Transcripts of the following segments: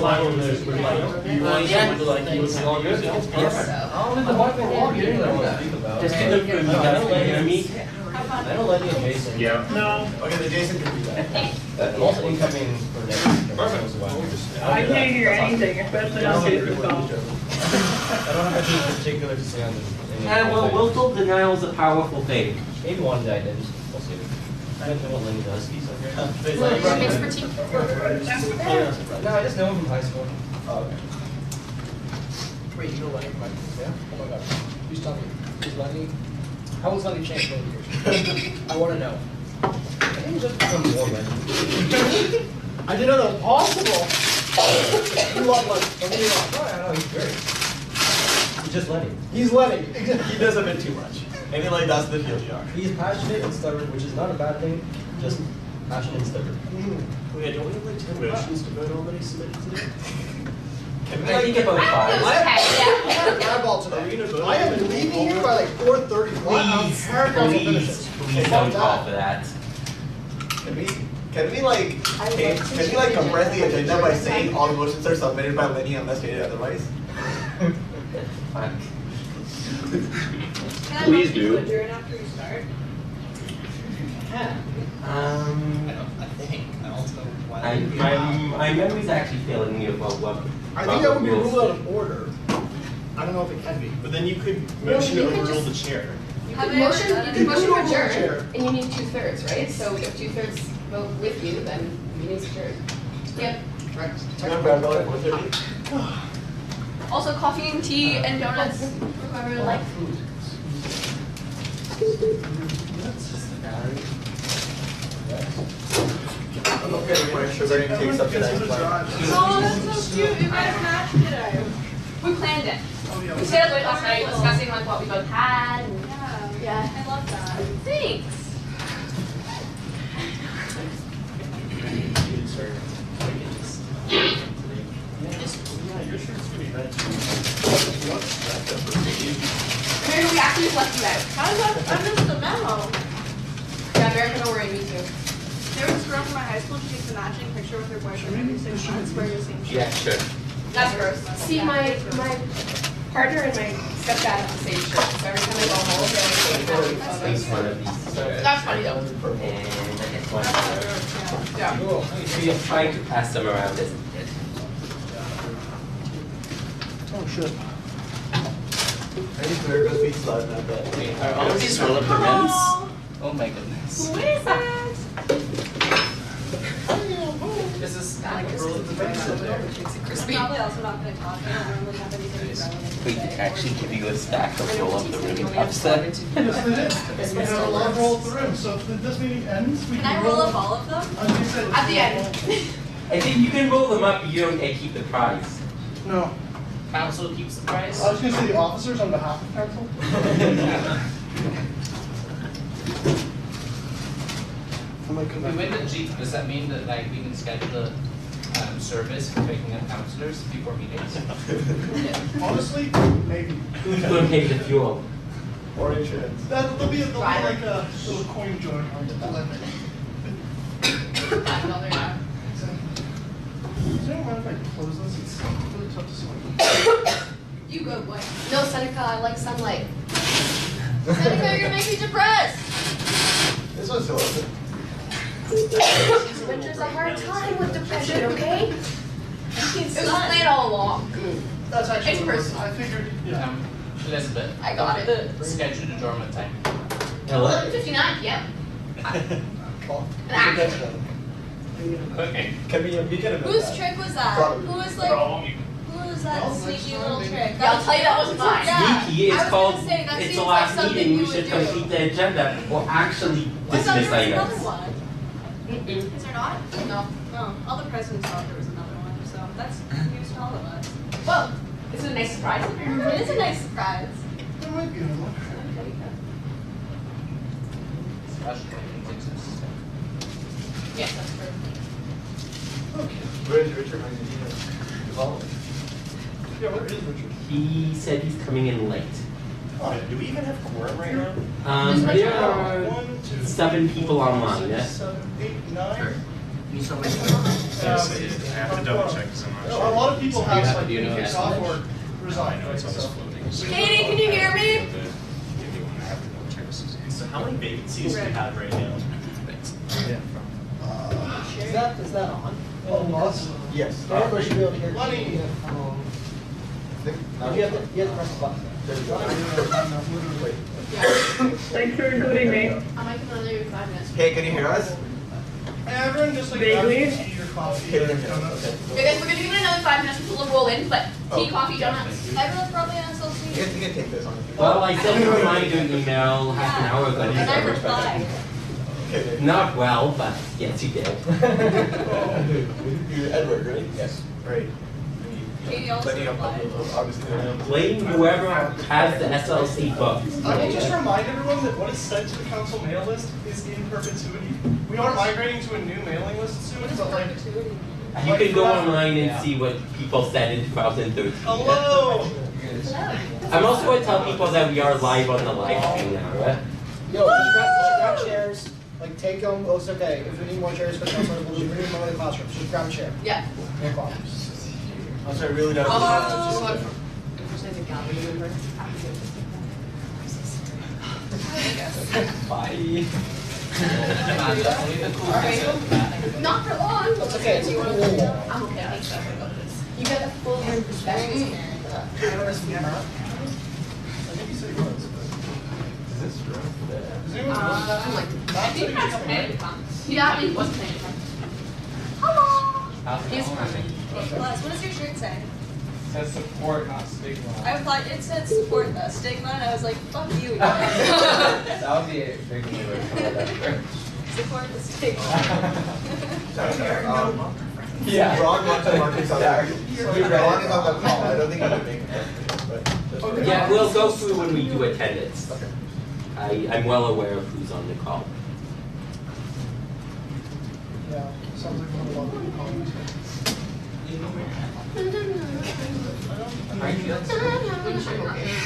file in this, would like, you want someone to like, you would all good? Yes. I'll leave the mic on. You didn't know what to speak about. Just to confirm, you guys can hear me? I don't let you and Jason. Yeah. No. Okay, then Jason can do that. I'm also incoming for next week. Perfect. I can't hear anything, especially on Facebook call. I don't have anything particular to say on this. Well, willful denial is a powerful thing. Maybe one day, then we'll see. I don't know what Lenny does. He's okay. What makes for team? No, I just know him from high school. Oh, okay. Wait, you know Lenny from high school? Yeah? Oh my god. Please tell me. Is Lenny? How old's Lenny changed over years? I want to know. I think he's just become more Lenny. I didn't know that was possible. You love Lenny. Don't get me wrong. Oh, I know, he's great. He's just Lenny. He's Lenny. He does a bit too much. And he like that's the TLDR. He's passionate and stubborn, which is not a bad thing, just passionate and stubborn. Wait, don't we have like 10 motions to vote on that he submitted today? I think about five. Okay, I had an eyeball today. I am leaving here by like 4:30. Please, please don't call for that. Can we like compress the agenda by saying all the motions are submitted by Lenny unless stated otherwise? Fuck. Please do. Adjourn after you start. I think. I don't know why. My memory's actually failing me about what. I think that would be ruled out of order. I don't know if it can be. But then you could motion to you could overrule just- the chair. You Have can they ever motion, done you it? can motion to You can overrule the chair. adjourn, and you need 2/3, right? So if 2/3 vote with you, then meeting's adjourned. Yep. Also coffee and tea and donuts, whoever like. I'm not getting my sugar intakes up to that. Oh, that's so cute, you guys matched today. We planned it. We stayed up late last night discussing like what we both had and. Yeah. I love that. Thanks. Mary, we actually just left you out. I missed the memo. Yeah, America, don't worry, me too. There was a girl from my high school, she takes a matching picture with her boyfriend every 6 months wearing the same shirt. Yeah, sure. That's gross. See, my partner and my stepdad have the same shirt, so every time I go home, they're like, At least one of these. that's funny though. And I guess one. Yeah. We are trying to pass them around, isn't it? Oh shit. I think America's pizza is not bad. Are all of these roll up the rims? Oh my goodness. Who is it? This is like a roll up the rims in there. Makes it I'm crispy. probably also not gonna talk, I don't normally have anything relevant. We could actually give you a stack of roll up the rim cups then. Yes, they did. We had a long roll through, so if this meeting ends, we Can I roll up all of them? As you said, At the end. I think you can roll them up, you don't keep the prize. No. Council keeps the prize. I was gonna say the officers on behalf of council. I'm like, If we win the Jeep, does that mean that like we can schedule a service for picking up counselors before meetings? honestly, maybe. Who's gonna pay the fuel? Or insurance. There'll be like a little coin jar on the limit. Another now. Is there anyone if I close this? It's really tough to see. You go, boy. No, Seneca, I like sunlight. Seneca, you're gonna make me depressed. This one's still open. Winter's a hard time with depression, okay? It was planned all along. That's actually. It's personal. I figured, yeah. Elizabeth. I got it. Schedule the dormant time. Hello? 11:59 p.m. Well, An action. Okay. Can we get a Whose trick was that? Probably. Who was like, who was that sneaky little trick? Yeah, I'll tell you that wasn't mine. Yeah. Sneaky, I it's was called, gonna say, that it's the seems last like something meeting, we you should would do. complete the agenda or actually I thought dismiss there was another items. one. Is there not? No. No, all the presidents thought there was another one, so that's news to all of us. Well, it's a nice surprise. It is a nice surprise. There might be another one. Special meetings exist. Yes, that's true. Where's Richard? Yeah, where is Richard? He said he's coming in late. Do we even have quorum right now? There are 1, 2, 7 people 4, online, 6, yeah? 7, 8, 9. You saw my. I have to double check because I'm not A sure. lot of people So you have have like to do no kicked off or I resigned. know it's always floating. So Katie, can you hear me? Give you one. I have to double check this. So how many vacancies do we have right now? Is that on? Oh, lots. Yes. Everybody should be able to hear. Lenny. You have to press the button. Wait. Thanks for including me. I might come another 5 minutes. Hey, can you hear us? Everyone just like Vaguely. grab tea or coffee. Okay. or donuts. Okay, guys, we're gonna give it another 5 minutes until we'll roll in, but tea, Oh. coffee, donuts. Everyone's probably on social You media. can take this on. Well, I sent you a reminder email half an hour ago. And I replied. Okay. Not well, but yes, you did. You're Edward, right? Yes. Right. Katie also Lenny, replied. obviously. Blame whoever has the SLC books. Let me just remind everyone that what is sent to the council mail list is in perpetuity. We are migrating to a new mailing list soon, but like. You can go online and see what people said in 2013. Hello! I'm also going to tell people that we are live on the live stream now. Yo, just grab chairs, like take them, oh, it's okay. If we need more chairs for council, we'll bring them out of the classrooms. Just grab a chair. Yeah. No problem. I'm sorry, really don't. Oh. Bye. Not for long. It's okay, it's cool. I'm okay, thanks. You got the full perspective. I think you said he was, but. Is this room? Does anyone know? I'm like, Matt I said think he that's was planning to come. Yeah, he was planning to come. Hello. He's coming. Nicholas, what does your shirt say? Says support, not stigma. I replied, it said support the stigma, and I was like, fuck you. That would be a big way to Support the stigma. Yeah. Ron wants to mark this on there. Ron is on the call. I don't think he would make it. But Yeah, we'll go through when we do attendance. Okay. I'm well aware of who's on the call. Yeah, sounds like one of the people calling.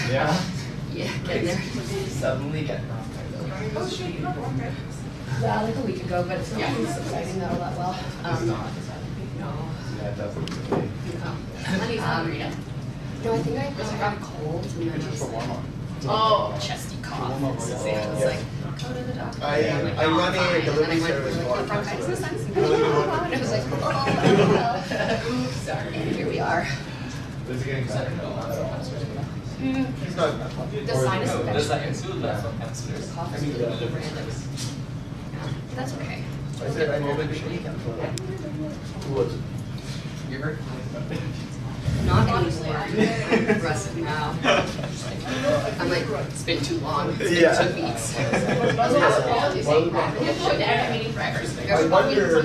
Yeah. Yeah, get there. Suddenly get knocked Yeah, like a week ago, but it's not subsiding that all that well. No. Yeah, definitely. Lenny's hungry. No, I think I got a cold and then just oh, chesty cough. So I was like, go to the doctor. I run a delivery service for our bronchitis. counselors. And I was like, oh, sorry. And here we are. Is it getting better? He's not. The sinus Just infection. like in school, that's what counselors. The cough is really random. That's okay. I said I know that we should. Who was it? You heard? Not anymore. I'm aggressive now. I'm like, it's been too long. It's been Yeah. 2 weeks. Apologies, saying that. You have to show it every meeting forever. I wonder.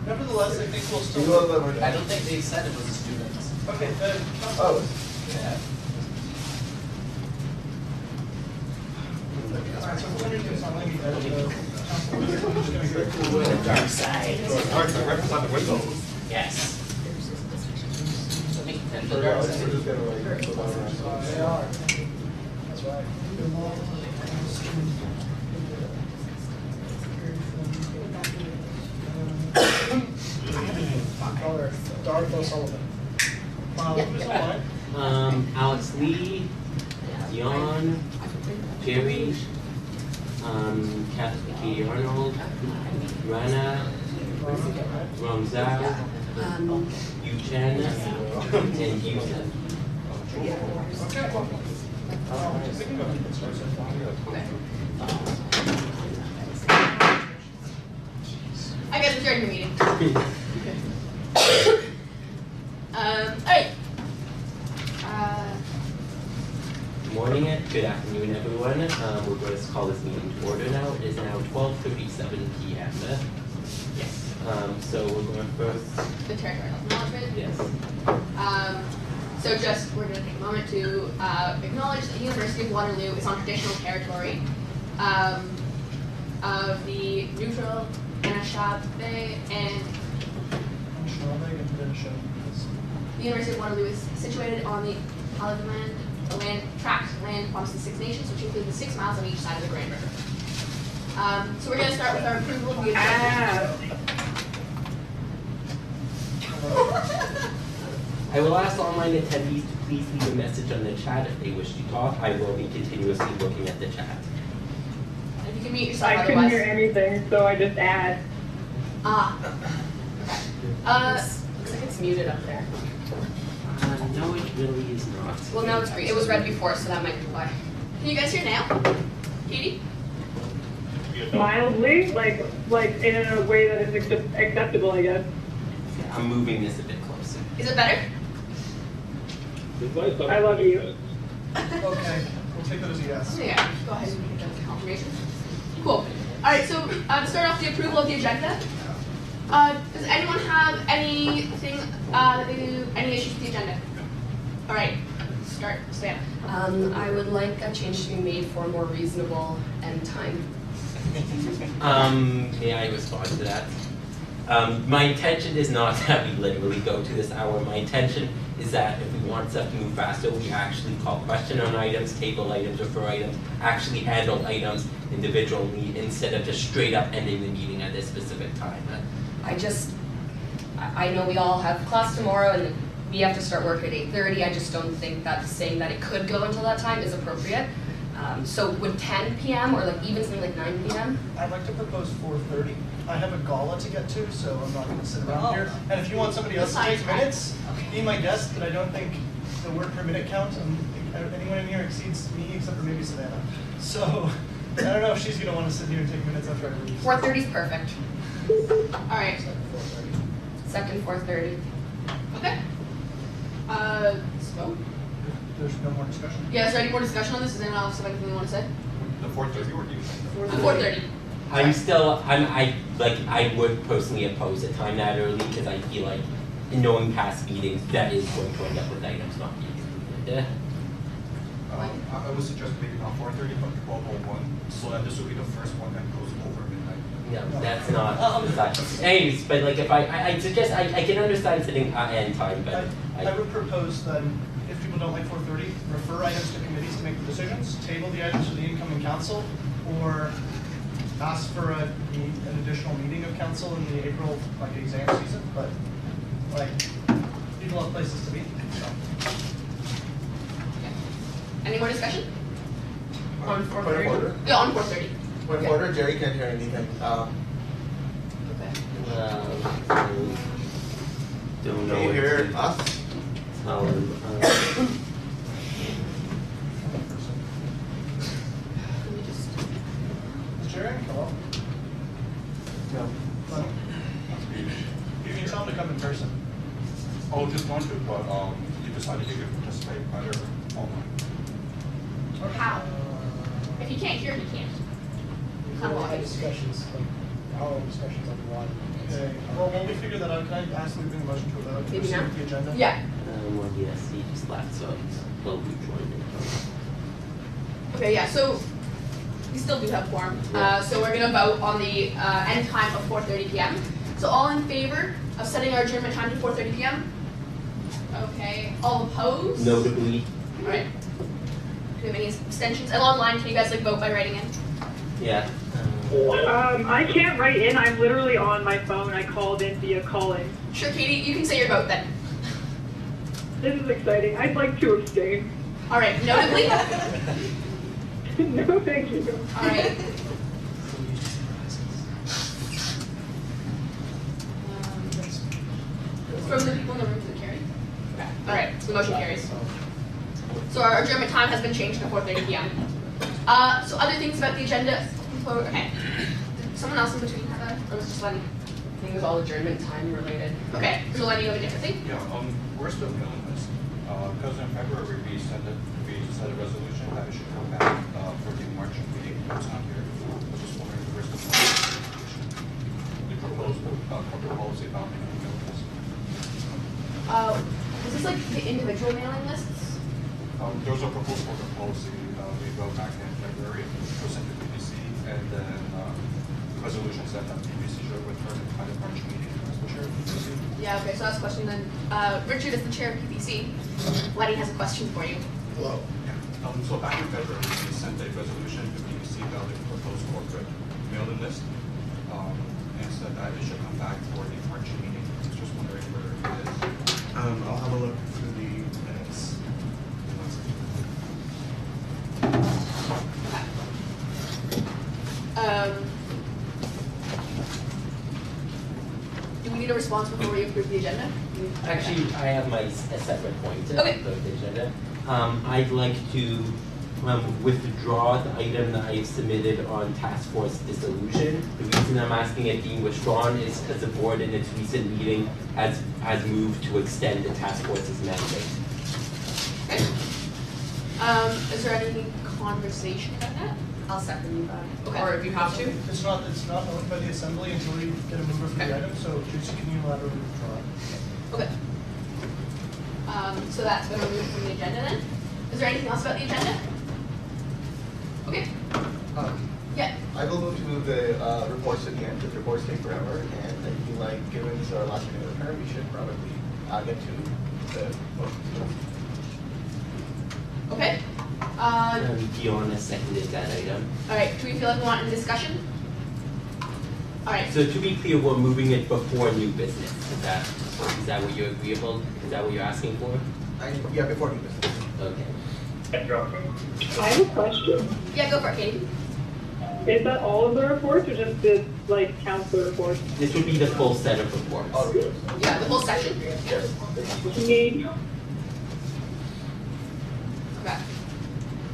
Nevertheless, I think we'll You still. know that I don't think they said it was the students. Okay, then. Oh. Yeah. Alright, so we're gonna do something like that. Dark side. Represent the windows. Yes. And the We're dark just side. gonna like. put that around. They are. That's right. Call her Darth O'Sullivan. Alex Lee, Dion, Jerry, Katie Arnold, Rana, Ramzal, Yuchen, and Yusuf. I guess we're starting your meeting. Alright. Morning, good afternoon, everyone. We're going to call this meeting to order now. It is now 12:37 p.m. Yes. So we're going first. The territorial acknowledgement. Yes. So just, we're going to take a moment to acknowledge that the University of Waterloo is on traditional territory of the neutral Anishinaabe, and the University of Waterloo is situated on the land promised to the Six Nations, which include the 6 miles on each side of the Grand River. So we're gonna start with our approval of the agenda. I will ask online attendees to please leave a message on the chat if they wish to talk. I will be continuously looking at the chat. If you can mute yourself I couldn't hear otherwise. anything, so I just add. Looks like it's muted up there. No, it really is not. Well, now it's green. It was red before, so that might be why. Can you guys hear now? Katie? Mildly, like in a way that is acceptable, I guess. I'm moving this a bit closer. Is it better? I love you. Okay, we'll take that as a yes. Yeah, go ahead and make that confirmation. Cool. Alright, so to start off the approval of the agenda. Does anyone have anything, any issues with the agenda? Alright, start, Sam. I would like a change to be made for a more reasonable end time. May I respond to that? My intention is not that we literally go to this hour. My intention is that if we want stuff to move faster, we actually call question on items, table items, refer items, actually handle items individually instead of just straight up ending the meeting at this specific time. I know we all have class tomorrow and we have to start work at 8:30. I just don't think that saying that it could go until that time is appropriate. So would 10 p.m. or like even something like 9 p.m.? I'd like to propose 4:30. I have a gala to get to, so I'm not gonna sit around here. And if you want somebody else to take minutes, be my guest, but I don't think the word per minute count, anyone in here exceeds me except for maybe Savannah. So, I don't know if she's gonna wanna sit here and take minutes after I leave. 4:30 is perfect. Alright, Second 4:30. okay. So, There's no more discussion? yeah, is there any more discussion on this? Does anyone else have anything they want to say? The 4:30 or do you think? 4:30. I would personally oppose a time that early because I feel like in knowing past meetings, that is going to end up with items not being completed. I would suggest maybe not 4:30, but 12:01, so that this will be the first one that goes over midnight. No, that's not. Anyways, but like if I suggest, I can understand sitting end time, but I would propose then, if people don't like 4:30, refer items to committees to make the decisions, table the items to the incoming council, or ask for an additional meeting of council in the April, like, exam season, but, like, people have places to be, so. Any more discussion? On Point of order. Yeah, on 4:30. Point of order, Jerry can't hear anything. Okay. don't know. Can you what hear to us? tell him. Is Jerry? Hello? No. You can tell him to come in person. Oh, just want to, but you decided you could participate either online. How? If you can't hear, you can't. Come on. discussions, like, our discussions on the line. Okay, well, when we figure that out, can I ask Lee a motion to allow to Maybe proceed now? with the agenda? Yeah. Well, yes, he just left, so he'll be joining. Okay, yeah, so we still do have quorum. So we're gonna vote on the end time of 4:30 p.m. So all in favor of setting our adjournment time to 4:30 p.m.? Okay, all opposed? Notably, Alright. Do we have any abstentions? And online, can you guys like vote by writing in? yeah. I can't write in. I'm literally on my phone. I called in via calling. Sure, Katie, you can say your vote then. This is exciting. I'd like to abstain. Alright, notably? No, thank you. Alright. From the people in the room, does it carry? Okay. Alright, so the motion carries. So our adjournment time has been changed to 4:30 p.m. So other things about the agenda. Okay. Did someone else in between have that? Or was it just Lenny? I think it was all adjournment time related. Okay. So Lenny, you have a different thing? Yeah, where's the mailing list? Because in February we set a resolution that it should come back for the March meeting. It's not here. I was just wondering where's the resolution? The proposed corporate policy about mailing list. Was this like the individual mailing lists? There was a proposal for the policy we wrote back in February, presented to PPC, and then the resolution said that PPC should return it by the March meeting as the chair of PPC. Yeah, okay, so that's a question then. Richard is the chair of PPC. Lenny has a question for you. Hello. So back in February, we sent a resolution to PPC about the proposed corporate mailing list, and said that it should come back for the March meeting. I was just wondering where it is. I'll have a look through the minutes. Do we need a response before we approve the agenda? Actually, I have a separate point to Okay. the agenda. I'd like to withdraw the item that I submitted on task force dissolution. The reason I'm asking it being withdrawn is because the board in its recent meeting has moved to extend the task force's mandate. Okay. Is there any conversation about that? I'll second you that. Okay. Or if you have to. It's not owned by the assembly until we get a mover for the item, so Juicy can unilaterally withdraw it. Okay. So that's been removed from the agenda then? Is there anything else about the agenda? Okay. Yeah. I will move the reports to the end, because reports take forever, and I feel like given this is our last meeting of the term, we should probably get to the motions. Okay. Fiona seconded that item. Alright, do we feel like we want any discussion? Alright. So to be clear, we're moving it before new business. Is that what you're agreeable? Is that what you're asking for? Yeah, before new business. Okay. I have a question. Yeah, go for it, Katie. Is that all of the reports or just the, like, council reports? This would be the full set of reports. All reports. Yeah, the whole section? Need, Okay.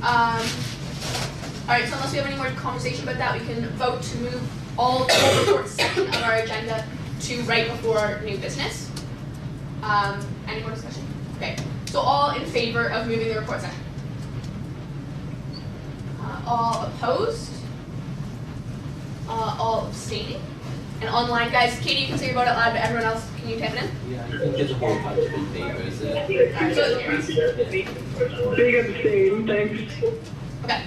Alright, so unless we have any more conversation about that, we can vote to move all the whole reports section of our agenda to right before new business. Any more discussion? Okay. So all in favor of moving the report section? All opposed? All abstaining? And online, guys, Katie, you can say your vote out loud, but everyone else, can you type it in? Yeah, I think there's a whole bunch of in favors. Alright, so it carries. big abstain, thanks. Okay.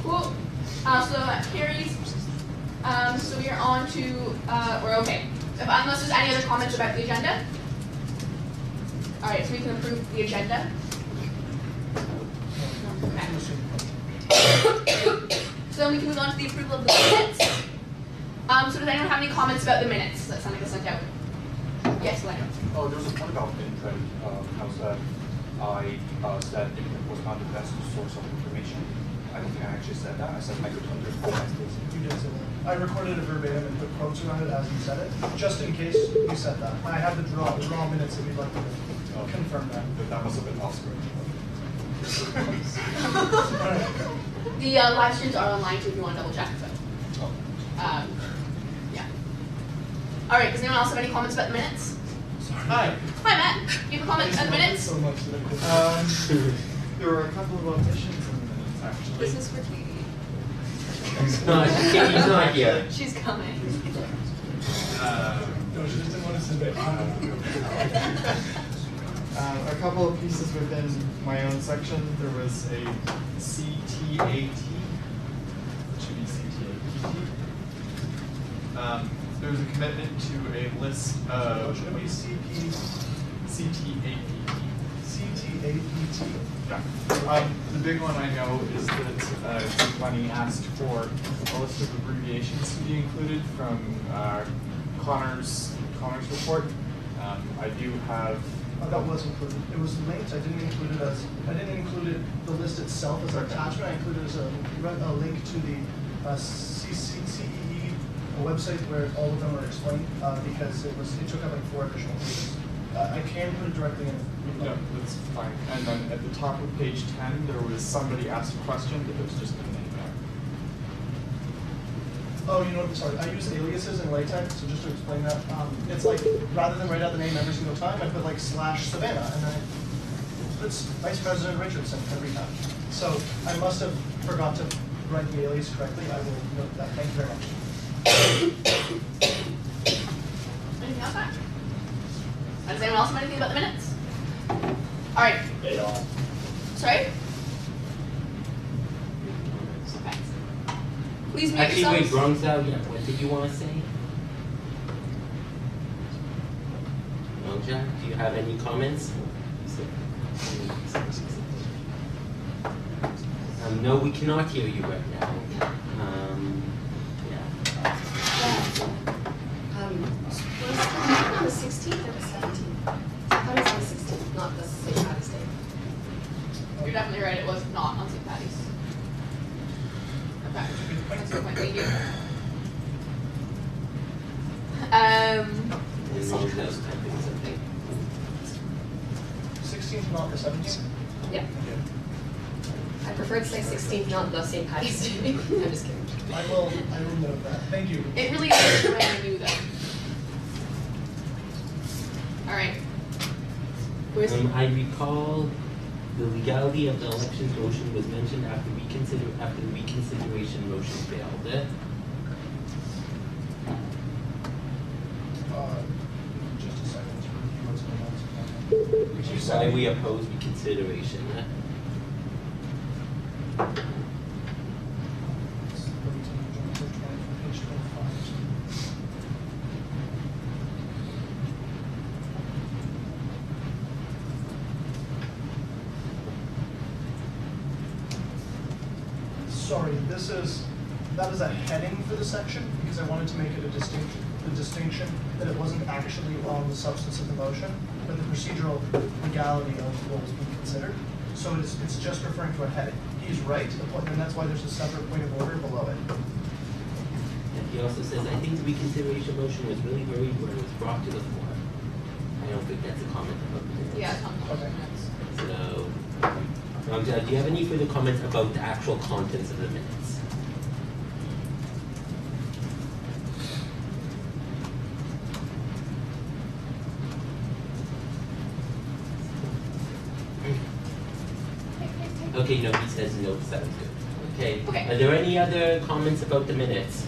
Cool. So that carries. So we are on to, we're okay. Unless there's any other comments about the agenda? Alright, so we can approve the agenda. Okay. So then we can move on to the approval of the minutes. So does anyone have any comments about the minutes that somebody sent out? Yes, Lena. Oh, there was a point about imprint, how said said imprint was not the best source of information. I don't think I actually said that. I said I could understand this. You did say that. I recorded it verbatim and put quotes around it as you said it, just in case you said that. I have the raw minutes if you'd like to confirm that. That must have been Oscar. The live streams are online too if you want to double check. So. Yeah. Alright, does anyone else have any comments about the minutes? Hi. Hi, Matt. You have a comment on the minutes? So much that I did. There were a couple of omissions in the minutes, actually. This is for Katie. No, Katie's not here. She's coming. No, she just didn't want to submit. A couple of pieces within my own section. There was a CTAT, it should be CTAPT. There was a commitment to a list of. Should it be CTAPT. CTAPT? Yeah. The big one I know is that Chief Money asked for a list of abbreviations to be included from Connor's report. I do have. That was included. It was linked. I didn't include the list itself as an attachment. I included it as a link to the CEE website where all of them are explained because it took up like 4 additional pages. I can put it directly in. No, that's fine. And then at the top of page 10, there was somebody asked a question, but there's just a name there. Oh, you know what? Sorry, I use aliases in LaTeX, so just to explain that, it's like rather than write out the name every single time, I put like /Savannah, and then it's Vice President Richardson every time. So I must have forgot to write the alias correctly. I will note that. Thank you very much. Anything else, Matt? Does anyone else have anything about the minutes? Alright. Sorry? Okay. Please mute Actually, wait, yourselves. Bronx out, yeah, what did you want to say? No, Jack, do you have any comments? No, we cannot hear you right now. not the 17th? Yeah. I prefer to say 16th, not the St. Patty's Day. I'm just kidding. I will note that. Thank you. It really is brand new though. Alright. Where's I recall the legality of the elections motion was mentioned after the reconsideration motion failed. Just a second to review what's going on. Which is why we oppose reconsideration. Page 25. Sorry, that is a heading for the section, because I wanted to make it a distinction that it wasn't actually on the substance of the motion, but the procedural legality of what was being considered. So it's just referring to a heading. He's right, and that's why there's a separate point of order below it. And he also says, I think the reconsideration motion was really worried when it was brought to the floor. I don't think that's a comment about the minutes. Yeah, it's not Okay. So, do you have any further comments about the actual contents of the minutes? Okay, no, he says no, that was good. Okay. Okay. Are there any other comments about the minutes?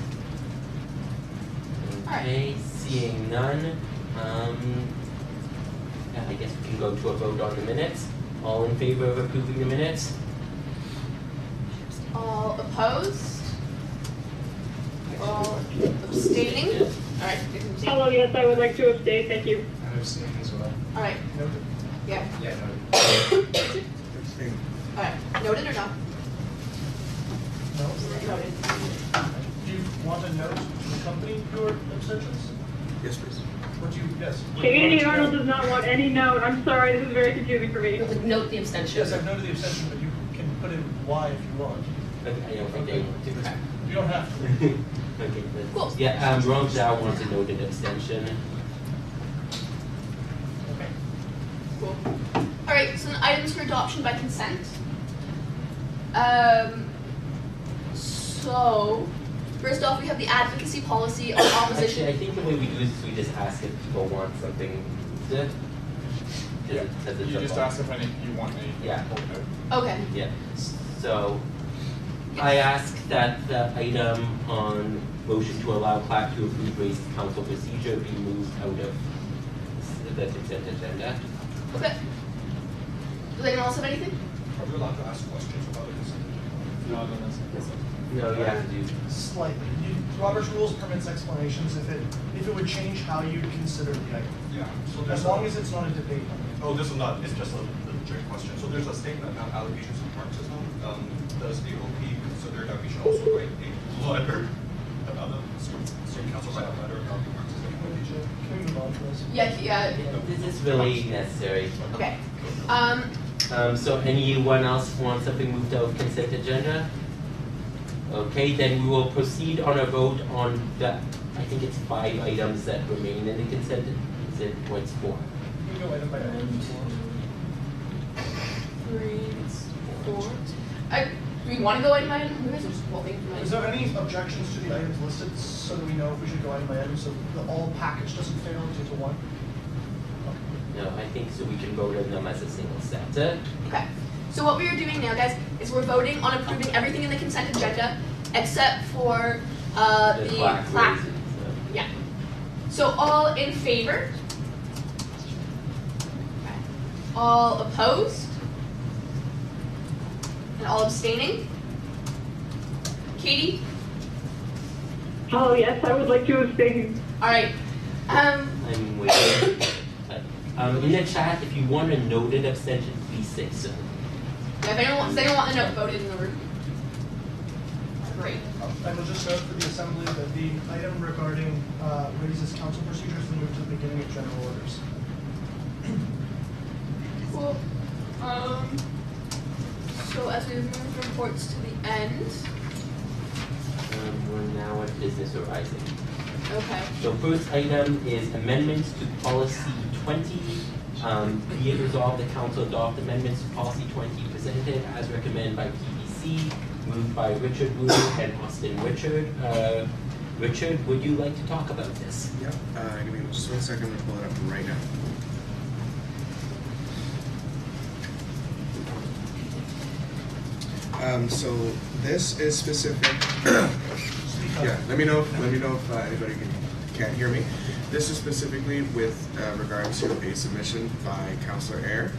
Alright. Okay, seeing none. Yeah, I guess we can go to a vote on the minutes. All in favor of approving the minutes? all opposed? All abstaining? Yeah. Alright, you can abstain. Hello, yes, I would like to abstain, thank you. I'm abstaining as well. Alright, Noted. yeah. Yeah, no. Alright, noted or not? No? Noted. Do you want a note to accompany your abstentions? Yes, please. Would you, yes? would you Katie want to Arnold note- does not want any note, I'm sorry, this is very confusing for me. Note the abstention. Yes, I've noted the abstention, but you can put in why if you want. Okay, I don't think they want to. You don't have to. Okay, Cool. but, yeah, Ron Zhao wants a noted abstention. Okay. Cool. Alright, so then items for adoption by consent. So, first off, we have the advocacy policy on Actually, opposition. I think the way we do this is we just ask if people want something. Yeah. Because it's You a just vote. ask if you want any. Yeah. Okay. Yeah, so I ask that the item on motion to allow CLAP to approve race council procedure be moved out of the consent agenda. Okay. Does anyone else have anything? Are we allowed to ask questions about the consent agenda? No, that's. No, you have to do. Slightly. Robert's rules permits explanations if it would change how you consider the item. Yeah, so As there's long as it's not a debate. Oh, this is not, it's just a legit question. So there's a statement about allocations of park system. Does the OP consider that we should also write a letter about the city council write a letter about the park system allocation? Can we move on to this? Yeah. This is really necessary. Okay. So anyone else want something moved out of consent agenda? Okay, then we will proceed on a vote on the, I think it's 5 items that remain in the consent, is it, what's 4? We can go item by item. 3, 4. Do we want to go item by item? You guys are just voting for Is there any objections to the items listed so that we know if we should go item by item so the all package doesn't fail into one? No, I think so we can vote on them as a single set. Okay. So what we are doing now, guys, is we're voting on approving everything in the consent agenda except for the plaque. raisins, Yeah. So all in favor? Okay. All opposed? And all abstaining? Katie? Oh, yes, I would like to abstain. Alright. I'm waiting. In the chat, if you want a noted abstention, please say so. Yeah, if anyone want the note voted in the room? Great. I will just note for the assembly that the item regarding raises council procedures will move to the beginning of general orders. Cool. So as we move reports to the end, We're now at business arising. Okay. So first item is amendments to policy 20. Be it resolved, the council adopt amendments to policy 20 presented as recommended by PBC, moved by Richard Wu and Austin Richard. Richard, would you like to talk about this? Yep, give me just 1 second, I'm gonna pull it up right now. So this is specific. Yeah, let me know if anybody can't hear me. This is specifically with regard to a submission by Councillor Eyre,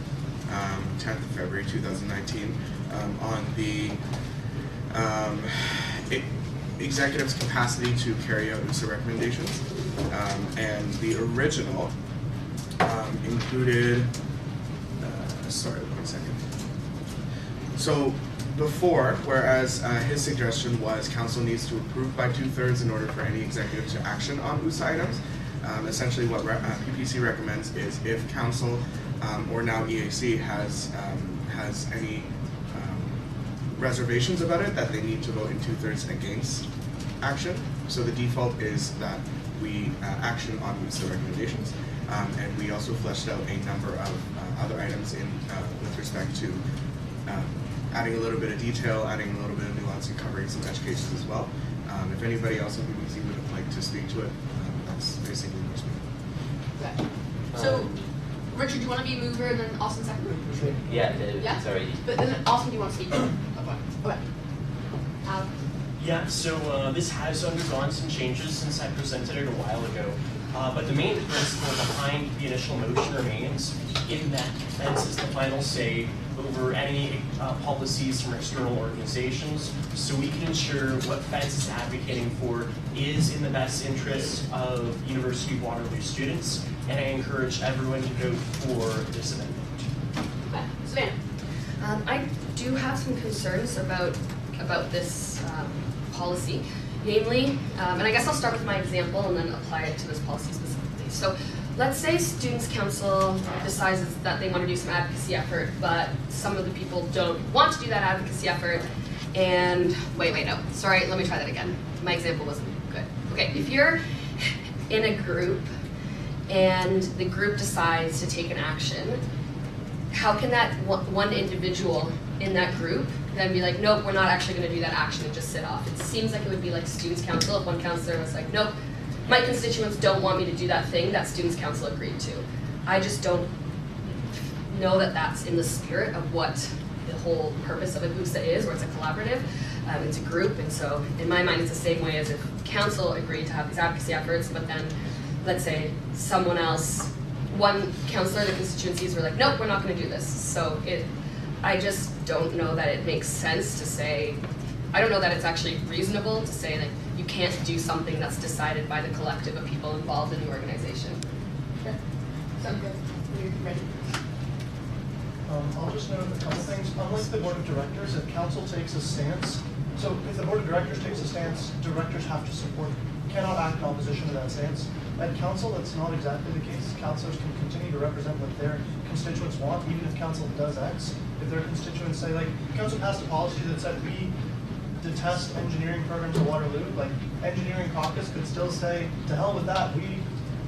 10th of February 2019, on the executive's capacity to carry out USA recommendations. And the original included, sorry, 1 second. So before, whereas his suggestion was council needs to approve by 2/3 in order for any executive to action on USA items, essentially what PPC recommends is if council or now EAC has any reservations about it, that they need to vote in 2/3 against action. So the default is that we action on USA recommendations, and we also fleshed out a number of other items in with respect to adding a little bit of detail, adding a little bit of nuance, and covering some edge cases as well. If anybody else in PBC would like to speak to it, that's basically what's Okay. So, Richard, do you want to be mover and then Austin second? Yeah, Yeah? sorry. But then Austin, do you want to speak? Okay. Yeah, so this has undergone some changes since I presented it a while ago. But the main principle behind the initial motion remains in that Feds is the final say over any policies from external organizations, so we can ensure what Feds is advocating for is in the best interest of University of Waterloo students, and I encourage everyone to vote for this amendment. Okay. Savannah? I do have some concerns about this policy, namely, and I guess I'll start with my example and then apply it to this policy specifically. So let's say Students' Council decides that they want to do some advocacy effort, but some of the people don't want to do that advocacy effort, and wait, no, sorry, let me try that again. My example wasn't good. Okay, if you're in a group and the group decides to take an action, how can that one individual in that group then be like, nope, we're not actually going to do that action and just sit off? It seems like it would be like Students' Council if one counselor was like, nope, my constituents don't want me to do that thing that Students' Council agreed to. I just don't know that that's in the spirit of what the whole purpose of a WUSA is, where it's a collaborative, it's a group, and so in my mind it's the same way as if council agreed to have these advocacy efforts, but then let's say someone else, one counselor, the constituencies were like, nope, we're not going to do this. So I just don't know that it makes sense to say, I don't know that it's actually reasonable to say that you can't do something that's decided by the collective of people involved in the organization. Sure. Sounds good. When you're ready. I'll just note a couple things. Unlike the board of directors, if council takes a stance, so if the board of directors takes a stance, directors have to support, cannot act in opposition to that stance. At council, that's not exactly the case. Councilors can continue to represent what their constituents want, even if council does X. If their constituents say, like, council passed a policy that said we detest engineering programs at Waterloo, like, engineering caucus could still say, to hell with that, we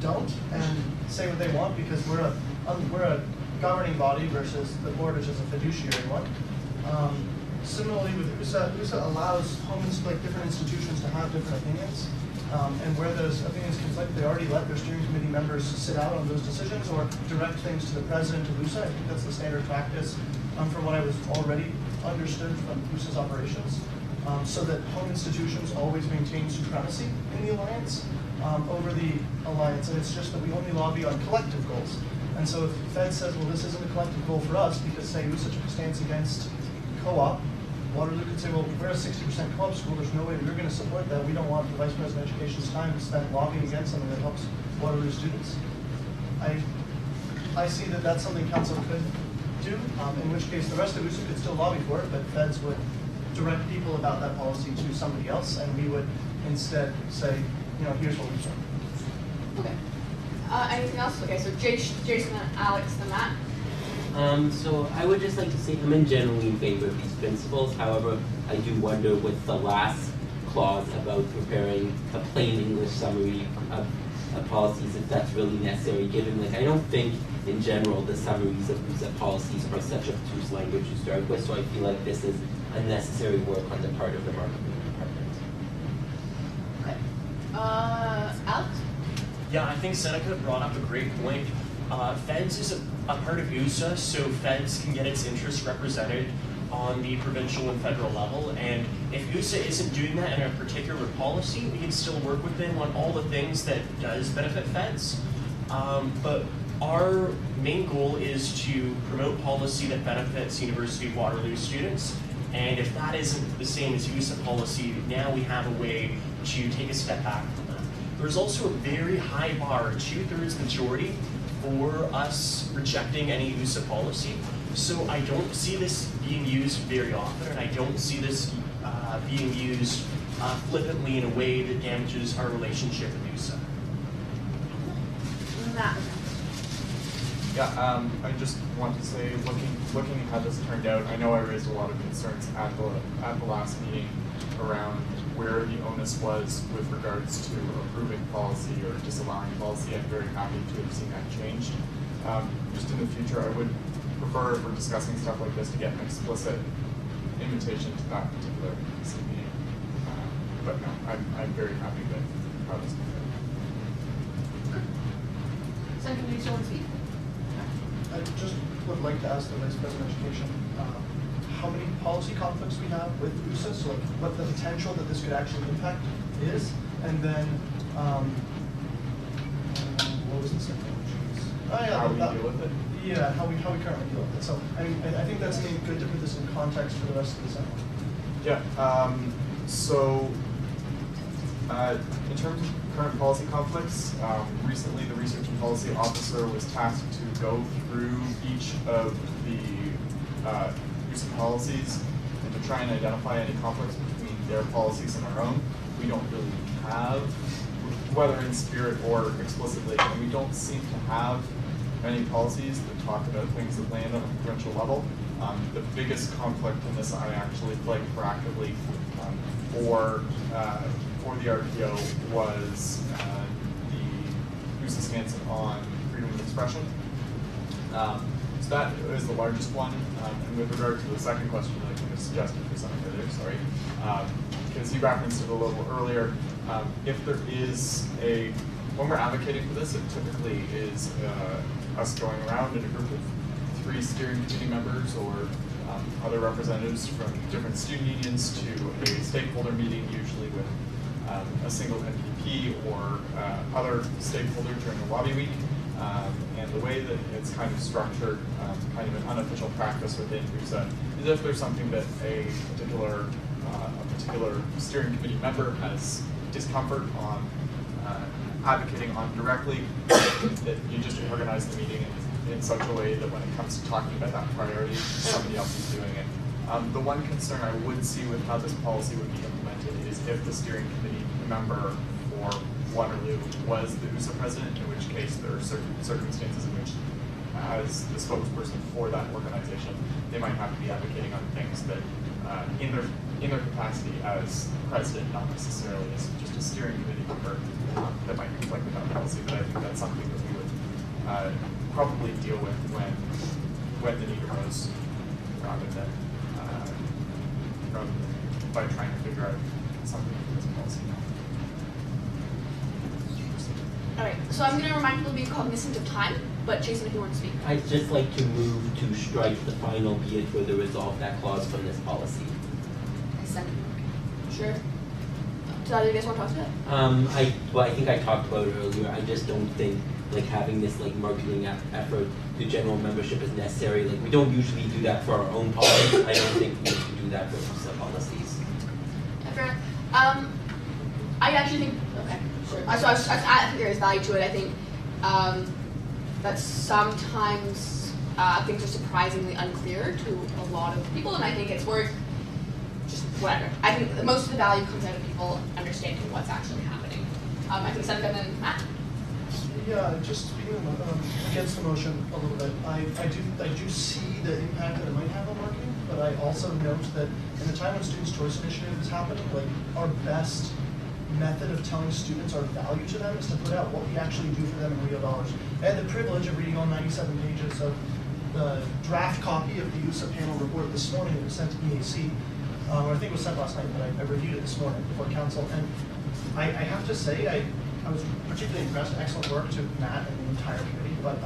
don't, and say what they want because we're a governing body versus the board, which is a fiduciary one. Similarly with USA allows like different institutions to have different opinions. And where those opinions conflict, they already let their steering committee members sit out on those decisions or direct things to the president of USA. I think that's the standard practice from what I was already understood from USA's operations. So that home institutions always maintain supremacy in the alliance over the alliance. And it's just that we only lobby on collective goals. And so if Fed says, well, this isn't a collective goal for us because, say, USA took a stance against co-op, Waterloo could say, well, we're a 60% co-op school, there's no way we're going to support that. We don't want the Vice President of Education's time spent lobbying against something that helps Waterloo students. I see that that's something council could do, in which case the rest of USA could still lobby for it, but Feds would direct people about that policy to somebody else, and we would instead say, you know, here's what we've done. Okay. Anything else? Okay, so Jason, Alex, and Matt. So I would just like to say I'm generally in favor of these principles. However, I do wonder with the last clause about preparing a plain English summary of policies if that's really necessary, given, like, I don't think in general the summaries of USEP policies are such obtuse language to start with, so I feel like this is unnecessary work on the part of the marketing department. Okay. Alex? Yeah, I think Seneca brought up a great point. Feds is a part of USA, so Feds can get its interests represented on the provincial and federal level, and if USA isn't doing that in a particular policy, we can still work with them on all the things that does benefit Feds. But our main goal is to promote policy that benefits University of Waterloo students, and if that isn't the same as USA policy, now we have a way to take a step back from that. There's also a very high bar, a 2/3 majority, for us rejecting any USA policy. So I don't see this being used very often, and I don't see this being used flippantly in a way that damages our relationship with USA. Matt. Yeah, I just want to say, looking at how this turned out, I know I raised a lot of concerns at the last meeting around where the onus was with regards to approving policy or disallowing policy. I'm very happy to have seen that changed. Just in the future, I would prefer, if we're discussing stuff like this, to get an explicit invitation to that particular meeting. But no, I'm very happy with how this turned out. Seneca, do you still want to speak? I just would like to ask the Vice President of Education how many policy conflicts we have with USA, so like what the potential that this could actually impact is, and then what was the second one? Oh yeah, How we deal with it? Yeah, how we currently deal with it. So I mean, I think that's good to put this in context for the rest of the session. Yeah. So in terms of current policy conflicts, recently the Research and Policy Officer was tasked to go through each of the use of policies and to try and identify any conflicts between their policies and our own. We don't really have, whether in spirit or explicitly, and we don't seem to have many policies that talk about things that land on a provincial level. The biggest conflict in this I actually flagged proactively for the RTO was the use of stance on freedom of expression. So that is the largest one. And with regard to the second question that I kind of suggested for Senator there, sorry, because he referenced it a little earlier, if there is when we're advocating for this, it typically is us going around in a group of 3 steering committee members or other representatives from different student unions to a stakeholder meeting, usually with a single MPP or other stakeholder during a lobby week. And the way that it's kind of structured, kind of an unofficial practice within USA, is if there's something that a particular steering committee member has discomfort on advocating on directly, that you just organize the meeting in such a way that when it comes to talking about that priority, somebody else is doing it. The one concern I would see with how this policy would be implemented is if the steering committee member for Waterloo was the USA president, in which case there are certain circumstances in which, as the spokesperson for that organization, they might have to be advocating on things that, in their capacity as president, not necessarily as just a steering committee member, that might conflict with that policy. But I think that's something that we would probably deal with when the need arose, rather than by trying to figure out something for this policy. Alright, so I'm going to remind people to be cognizant of time, but Jason, if you want to speak. I'd just like to move to strike the final be it further resolve that clause from this policy. I second. Sure. So do you guys want to talk to it? I think I talked about it earlier. I just don't think like having this like marketing effort to general membership is necessary. Like we don't usually do that for our own policies. I don't think we should do that for some policies. Fair enough. I actually think, okay, sure. So I think there is value to it. I think that sometimes things are surprisingly unclear to a lot of people, and I think it's worth just whatever. I think most of the value comes out of people understanding what's actually happening. I think Seneca and then Matt. Yeah, just speaking against the motion a little bit, I do see the impact that it might have on marketing, but I also note that in the time when Students' Choice Initiative is happening, like, our best method of telling students our value to them is to put out what we actually do for them in real dollars. I had the privilege of reading all 97 pages of the draft copy of the USA panel report this morning that was sent to EAC, or I think it was sent last night, but I reviewed it this morning before council, and I have to say, I was particularly impressed. Excellent work to Matt and the entire committee, but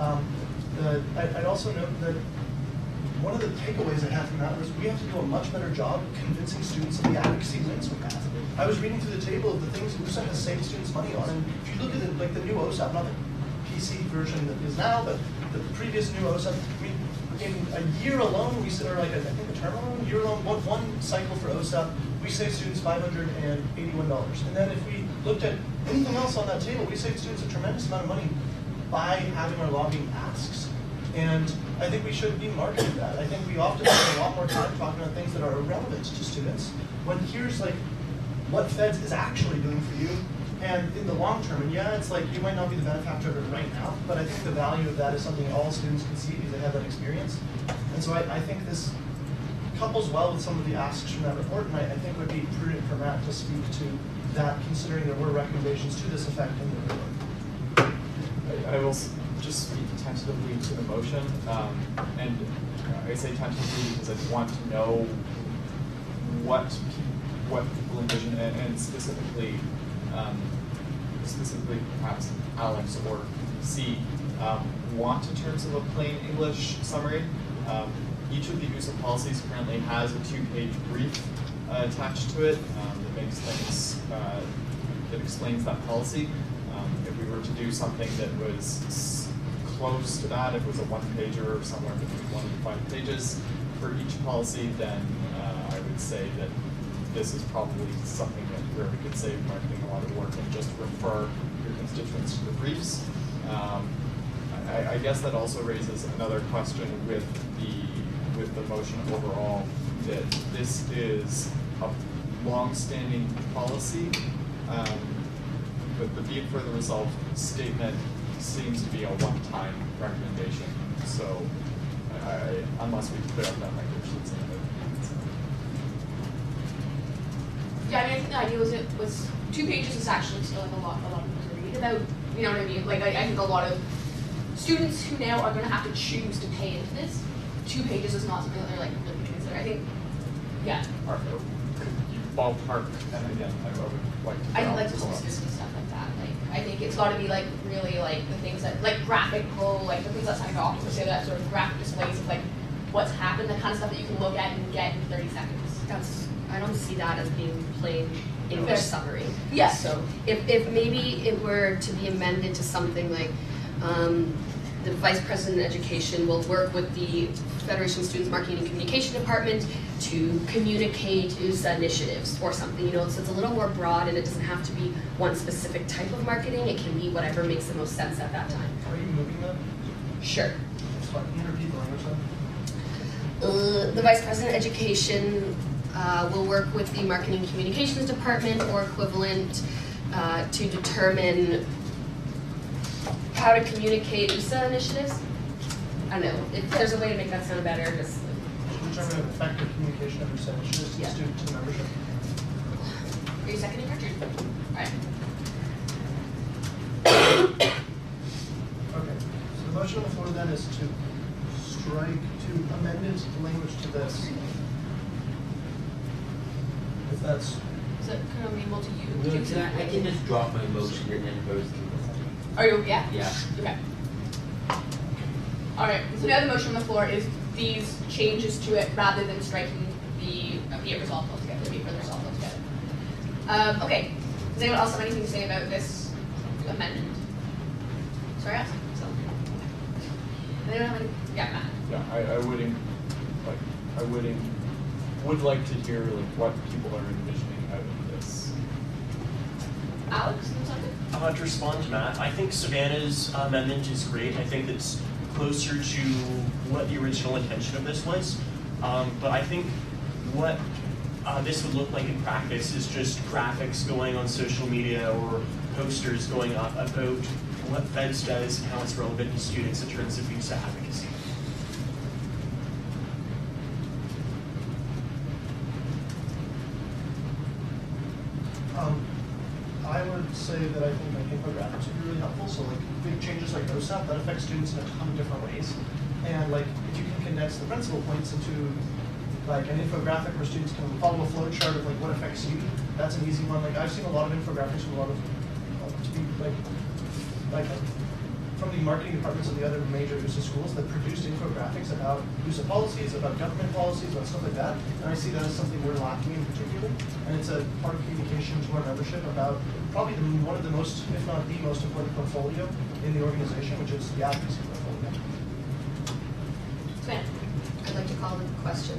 I'd also note that one of the takeaways I had from that was we have to do a much better job convincing students of the advocacy wins we have. I was reading through the table of the things that USA has saved students money on, and if you look at it, like the new OSAP, not the PC version that is now, but the previous new OSAP, I mean, in a year alone, I think a term alone, year alone, one cycle for OSAP, we saved students $581. And then if we looked at anything else on that table, we saved students a tremendous amount of money by having our lobbying asks. And I think we should be marketing that. I think we often spend a lot more time talking about things that are irrelevant to students, when here's like what Feds is actually doing for you, and in the long term. And yeah, it's like you might not be the benefactor of it right now, but I think the value of that is something all students can see because they have that experience. And so I think this couples well with some of the asks from that report, and I think it would be prudent for Matt to speak to that, considering there were recommendations to this effect in the report. I will just speak tentatively to the motion, and I say tentatively because I want to know what people envision, and specifically perhaps Alex or C want in terms of a plain English summary. Each of the use of policies currently has a 2-page brief attached to it that makes things that explains that policy. If we were to do something that was close to that, if it was a 1-pager or somewhere between 1 and 5 pages for each policy, then I would say that this is probably something where we could save marketing a lot of work and just refer your constituents to the briefs. I guess that also raises another question with the motion overall, that this is a long-standing policy, but the be it further resolved statement seems to be a one-time recommendation. So unless we clear up that language that's in it. Yeah, I mean, I think the idea was 2 pages is actually still like a lot of people to read about, you know what I mean? Like, I think a lot of students who now are going to have to choose to pay into this, 2 pages is not something that they're like really consider. I think, yeah. Could you ballpark, and again, I would like to. I like posters and stuff like that. Like, I think it's got to be like really like the things that like graphical, like the things that Seneca often say, that sort of graphic displays of like what's happened, the kind of stuff that you can look at and get in 30 seconds. I don't see that as being plain English summary. Yeah. So if maybe it were to be amended to something like the Vice President of Education will work with the Federation of Students Marketing and Communication Department to communicate USA initiatives or something, you know, so it's a little more broad and it doesn't have to be one specific type of marketing, it can be whatever makes the most sense at that time. Are you moving that? Sure. It's fine. Can you repeat the language then? The Vice President of Education will work with the Marketing and Communications Department or equivalent to determine how to communicate USA initiatives. I don't know, if there's a way to make that sound better, just. Determine effective communication of your initiatives to Yeah. students and membership. Are you seconding, Richard? Alright. Okay, so the motion on the floor then is to amend it, the language to this. If that's, Is that kind of amenable to No, you? I can just drop my motion and then vote. Are you, yeah? Yeah. Okay. Alright, so now the motion on the floor is these changes to it rather than striking the be it resolved altogether, be it further resolved altogether. Okay, does anyone else have anything to say about this amendment? Sorry, ask. So. Anyone have any? Yeah, Matt. Yeah, I would like to hear like what people are envisioning out of this. Alex, something? To respond to Matt, I think Savannah's amendment is great. I think it's closer to what the original intention of this was. But I think what this would look like in practice is just graphics going on social media or posters going up about what Feds does and how it's relevant to students in terms of USA advocacy. say that I think like infographics would be really helpful. So like big changes like OSAP, that affects students in a ton of different ways. And like if you can condense the principal points into like an infographic where students can follow a flow chart of like what affects you, that's an easy one. Like I've seen a lot of infographics from a lot of from the marketing departments of the other major USA schools that produced infographics about USA policies, about government policies, about stuff like that. And I see that as something we're lacking in particular. And it's a part of communication to our membership about probably one of the most, if not the most important portfolio in the organization, which is the advocacy portfolio. Sven, I'd like to call the question.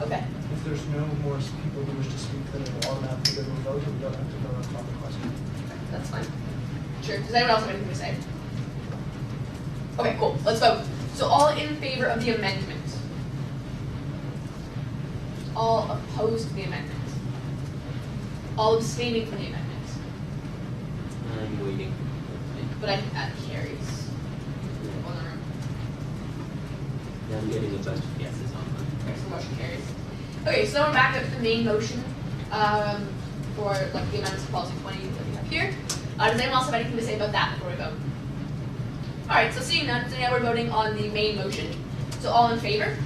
okay. If there's no more people who wish to speak, then it will automatically go to a vote, and we don't have to vote on the question. That's fine. Sure. Does anyone else have anything to say? Okay, cool. Let's vote. So all in favor of the amendment? All opposed to the amendment? All abstaining from the amendment? I'm waiting. But I think that carries. On the room. Yeah, I'm getting a bunch of yeses on that. Okay, so motion carries. Okay, so we're back up to the main motion for like the amendments to policy 20 that we have here. Does anyone else have anything to say about that before we vote? All right, so seeing none, so now we're voting on the main motion. So all in favor?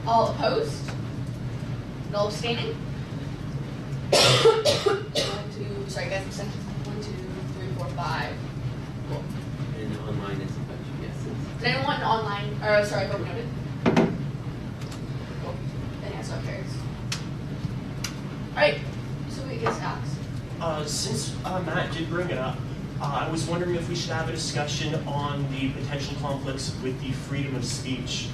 All opposed? No abstaining? 1, 2, sorry guys, abstentions. 1, 2, 3, 4, 5. Cool. And online it's a bunch of yeses. Does anyone want an online, or sorry, vote noted? Cool. Then yeah, so it carries. All right, so we get Alex. Since Matt did bring it up, I was wondering if we should have a discussion on the potential conflicts with the freedom of speech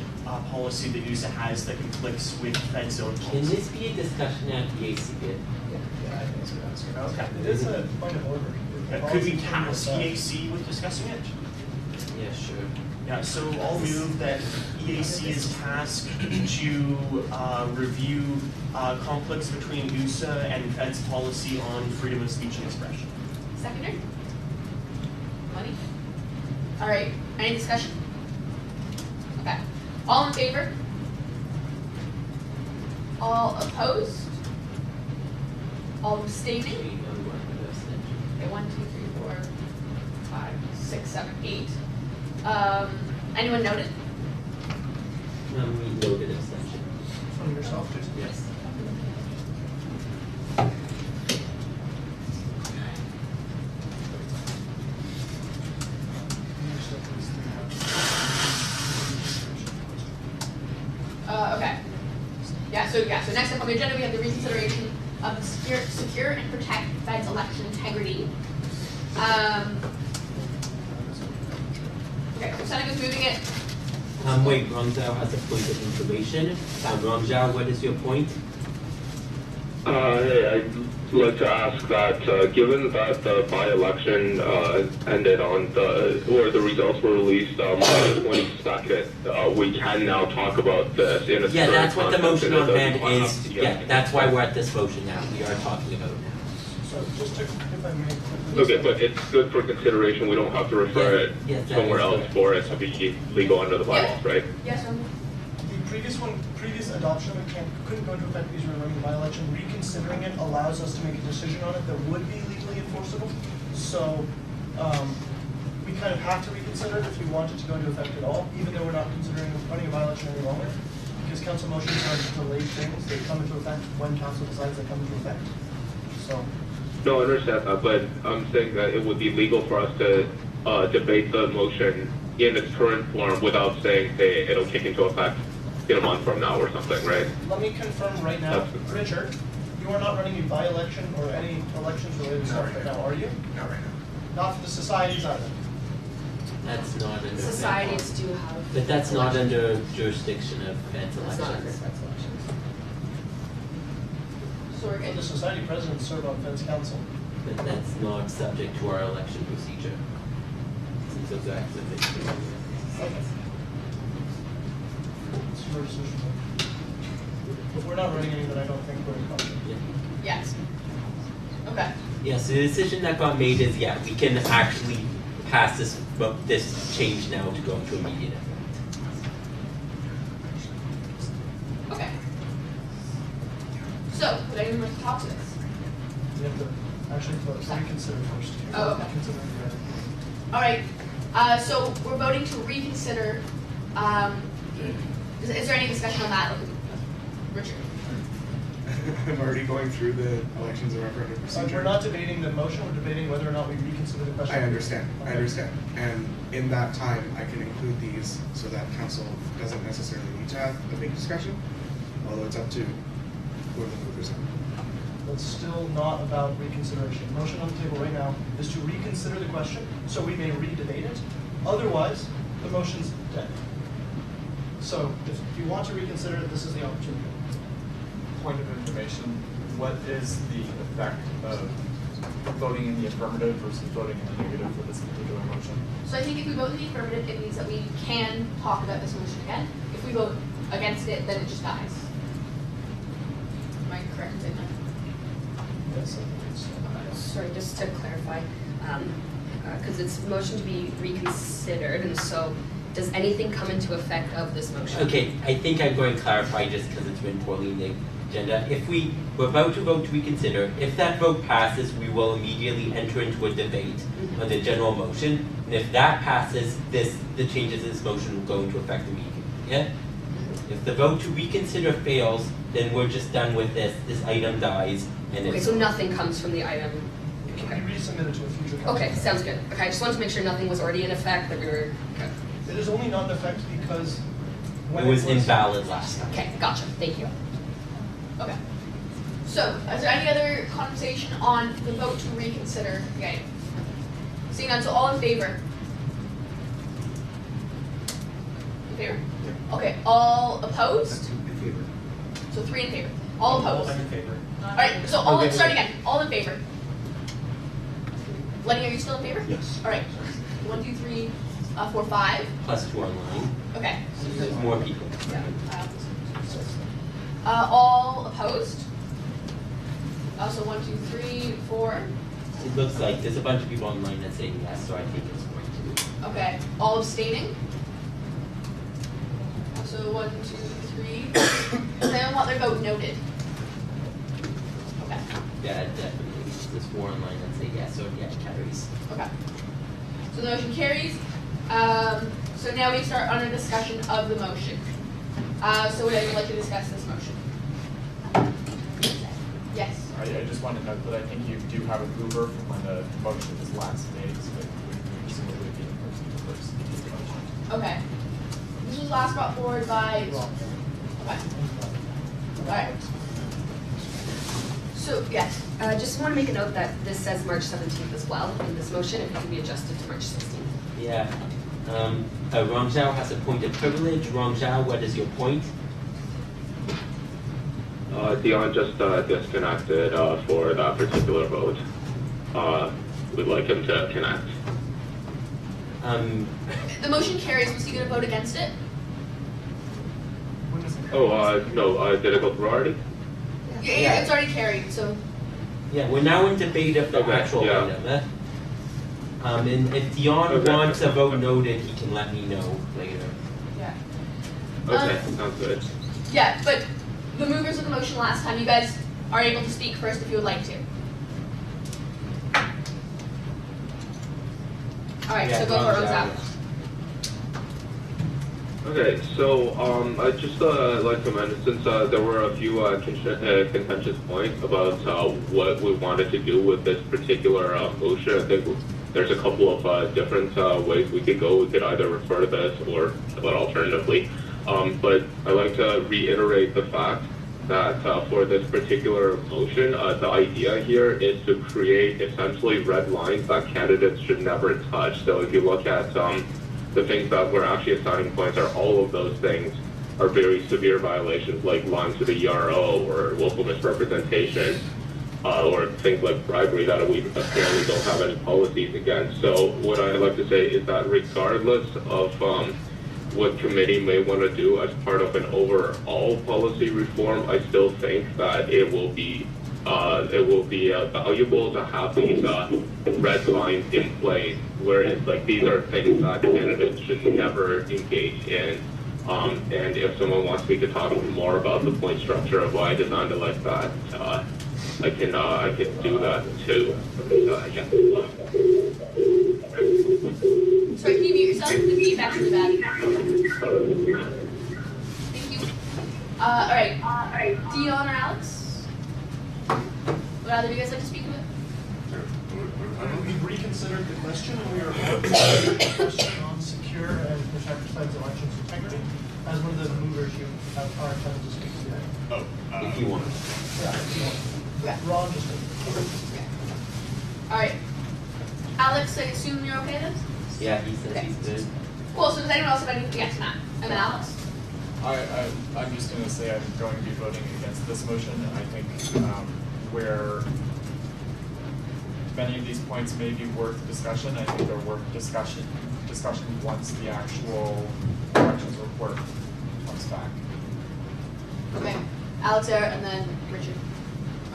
policy that USA has that conflicts with Fed zone Can policy. this be a discussion at the ACB? Yeah, I think so. That's good. Okay. It is a point of order. Could we task EAC with discussing it? Yeah, sure. Yeah, so I'll move that EAC is tasked to review conflicts between USA and Fed's policy on freedom of speech and expression. Seconder? Money? All right, any discussion? Okay. All in favor? All opposed? All abstaining? I'm going with abstention. Okay, 1, 2, 3, 4, 5, 6, 7, 8. Anyone noted? We noted abstention. From yourself, too? Yes. Okay. So next up on the agenda, we have the reconsideration of the secure and protect Fed's election integrity. Okay, so Seneca's moving it. Wait, Ramzal has a point of information. Ramzal, what is your point? I'd like to ask that, given that the by-election ended on the results were released on March 22nd, we can now talk about this in a Yeah, that's what the context, motion and on it hand doesn't is. have to be Yeah, that's why we're at this motion now. We are talking about it now. So just to, if I may quickly. Okay, but it's good for consideration. We don't have to refer it Yes, that somewhere is else correct. for it to be legal under the bylaws, right? Yes, sir. The previous adoption of it couldn't go into effect because we were running a by-election. Reconsidering it allows us to make a decision on it that would be legally enforceable. So we kind of have to reconsider it if we want it to go into effect at all, even though we're not considering running a by-election any longer. Because council motions are delayed things. They come into effect when council decides they come into effect. So. No, I understand that, but I'm saying that it would be legal for us to debate the motion in its current form without saying, hey, it'll kick into effect in a month from now or something, right? Let me confirm right now, Richard, you are not running a by-election or any elections related stuff right now, are you? Not right now. Not for the societies either. That's not under. Societies do have. But that's not under jurisdiction of Fed's That's not under elections. Fed's elections. So we're Well, good. the society presidents serve on Fed's council. But that's not subject to our election procedure. Since those are active. It's your decision. But we're not running any that I don't think we're in conflict. Yes. Okay. Yes, the decision that got made is, yeah, we can actually pass this change now to go into immediate effect. Okay. So, would anyone talk to this? We have to actually reconsider first. Oh, okay. Consider the All right, so we're voting to reconsider, is there any discussion on that? Richard? I'm already going through the elections and referendum procedure. We're not debating the motion, we're debating whether or not we reconsider the question. I understand, Okay. I understand. And in that time, I can include these so that council doesn't necessarily need to have a big discussion, although it's up to whoever the movers are. It's still not about reconsideration. The motion on the table right now is to reconsider the question, so we may re-debate it. Otherwise, the motion's dead. So if you want to reconsider it, this is the opportunity. Point of information, what is the effect of voting in the affirmative versus voting in the negative for this particular motion? So I think if we vote in the affirmative, it means that we can talk about this motion again. If we vote against it, then it just dies. Am I correct in saying that? Yes, I think it's. Sorry, just to clarify, because it's motion to be reconsidered, and so does anything come into effect of this motion? Okay, I think I'm going to clarify just because it's been poorly in the agenda. If we're about to vote to reconsider, if that vote passes, we will immediately enter into a debate on the general motion. And if that passes, the changes in this motion will go into effect immediately. Yeah? If the vote to reconsider fails, then we're just done with this. This item dies, and Okay, it's so nothing comes from the item. It can be resubmitted to a future council. Okay, sounds good. Okay, I just wanted to make sure nothing was already in effect, that we were, okay. It is only not in effect because when it was invalid last time. Okay, gotcha, thank you. Okay. So, is there any other conversation on the vote to reconsider the item? Seeing none, so all in favor? In favor? Okay, all opposed? In favor. So 3 in favor. All opposed? I'm in favor. Alright, so all, start again. All in favor? Lenny, are you still in favor? Yes. Alright, 1, 2, 3, 4, 5. Plus 2 online. Okay. There's more people. All opposed? Also 1, 2, 3, 4. It looks like there's a bunch of people online that say yes, so I think it's going to. Okay. All abstaining? So 1, 2, 3. Does anyone want their vote noted? Okay. Yeah, definitely. There's 4 online that say yes, so yeah, it carries. Okay. So the motion carries. So now we start on a discussion of the motion. So would anyone like to discuss this motion? Yes. I just want to note that I think you do have a mover from when the motion was last made, so that we presumably would be the person to first speak to the motion. Okay. This was last brought forward by. Okay. Alright. So yes. Just want to make a note that this says March 17th as well in this motion, if it can be adjusted to March 16th. Yeah. Rong Zhao has a point of privilege. Rong Zhao, what is your point? Dion just disconnected for that particular vote. We'd like him to connect. The motion carries. Was he going to vote against it? Oh, no, did it go through already? Yeah, it's already carried. So. Yeah, we're now in debate of the Okay, actual yeah. item. And if Dion wants a vote noted, he can let me know later. Yeah. Okay, sounds good. Yeah, but the movers of the motion last time, you guys are able to speak first if you would like to. All right, Yeah, so go for it, Rong Zhao. Rosal. Okay, so I'd just like to mention, since there were a few contentious points about what we wanted to do with this particular motion, I think there's a couple of different ways we could go. We could either refer to this or alternatively. But I'd like to reiterate the fact that for this particular motion, the idea here is to create essentially red lines that candidates should never touch. So if you look at the things that we're actually assigning points, are all of those things are very severe violations, like lying to the ERO or willful misrepresentation, or things like bribery that we apparently don't have any policies against. So what I'd like to say is that regardless of what committee may want to do as part of an overall policy reform, I still think that it will be valuable to have these red lines in place, where it's like these are things that candidates should never engage in. And if someone wants, we could talk more about the point structure of why I designed it like that. I can do that too. Yeah. Sorry, can you mute yourself? The feedback's really bad. Thank you. Alright. Dion or Alex? Would either of you guys like to speak to it? We've reconsidered the question, and we are about to answer the question on secure and protect Fed's elections integrity. As one of the movers, you are entitled to speak today. If you want. Yeah, if you want. Yeah. Ron, just. Alright. Alex, I assume you're okay with this? Yeah, he says he's good. Cool, so does anyone else have anything? Yes, Matt. And then Alex? I'm just going to say I'm going to be voting against this motion. I think where many of these points may be worth discussion, I think they're worth discussion once the actual elections report comes back. Okay. Alex, and then Richard.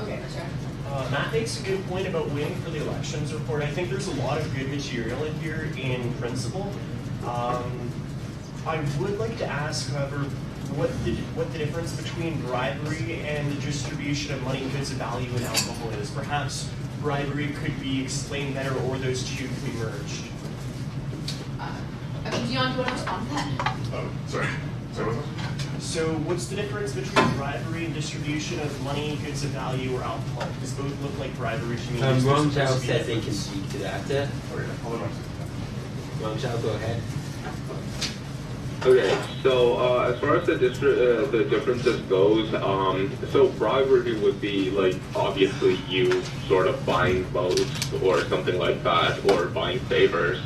Okay, that's right. Matt makes a good point about waiting for the elections report. I think there's a lot of good material in here in principle. I would like to ask, however, what the difference between bribery and the distribution of money, goods of value, and alcohol is. Perhaps bribery could be explained better, or those two could be merged. Dion, do you want to respond to that? Oh, sorry. Sorry, what's that? So what's the difference between bribery and distribution of money, goods of value, or alcohol? Because both look like bribery to me. Ron Zhao says they can speak to that. Hold on. Ron Zhao, go ahead. Okay, so as far as the differences goes, so bribery would be like obviously you sort of buying votes or something like that, or buying favors.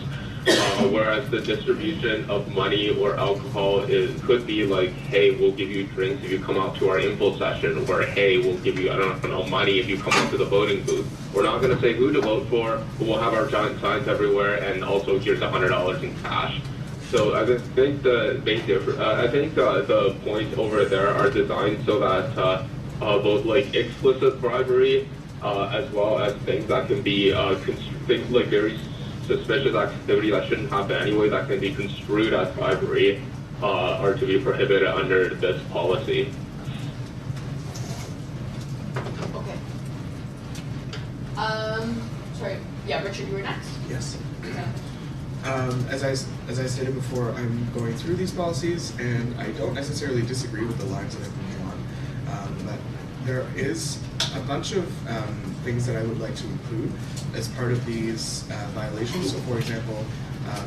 Whereas the distribution of money or alcohol could be like, hey, we'll give you drinks if you come out to our info session, or hey, we'll give you, I don't know, money if you come out to the voting booth. We're not going to say who to vote for, but we'll have our giant signs everywhere, and also here's $100 in cash. So I think the main difference, I think the points over there are designed so that both like explicit bribery as well as things that can be things like very suspicious activity that shouldn't happen anyway, that can be construed as bribery, are to be prohibited under this policy. Okay. Sorry. Yeah, Richard, you were next. Yes. Okay. As I stated before, I'm going through these policies, and I don't necessarily disagree with the lines that have been drawn, but there is a bunch of things that I would like to include as part of these violations. So, for example,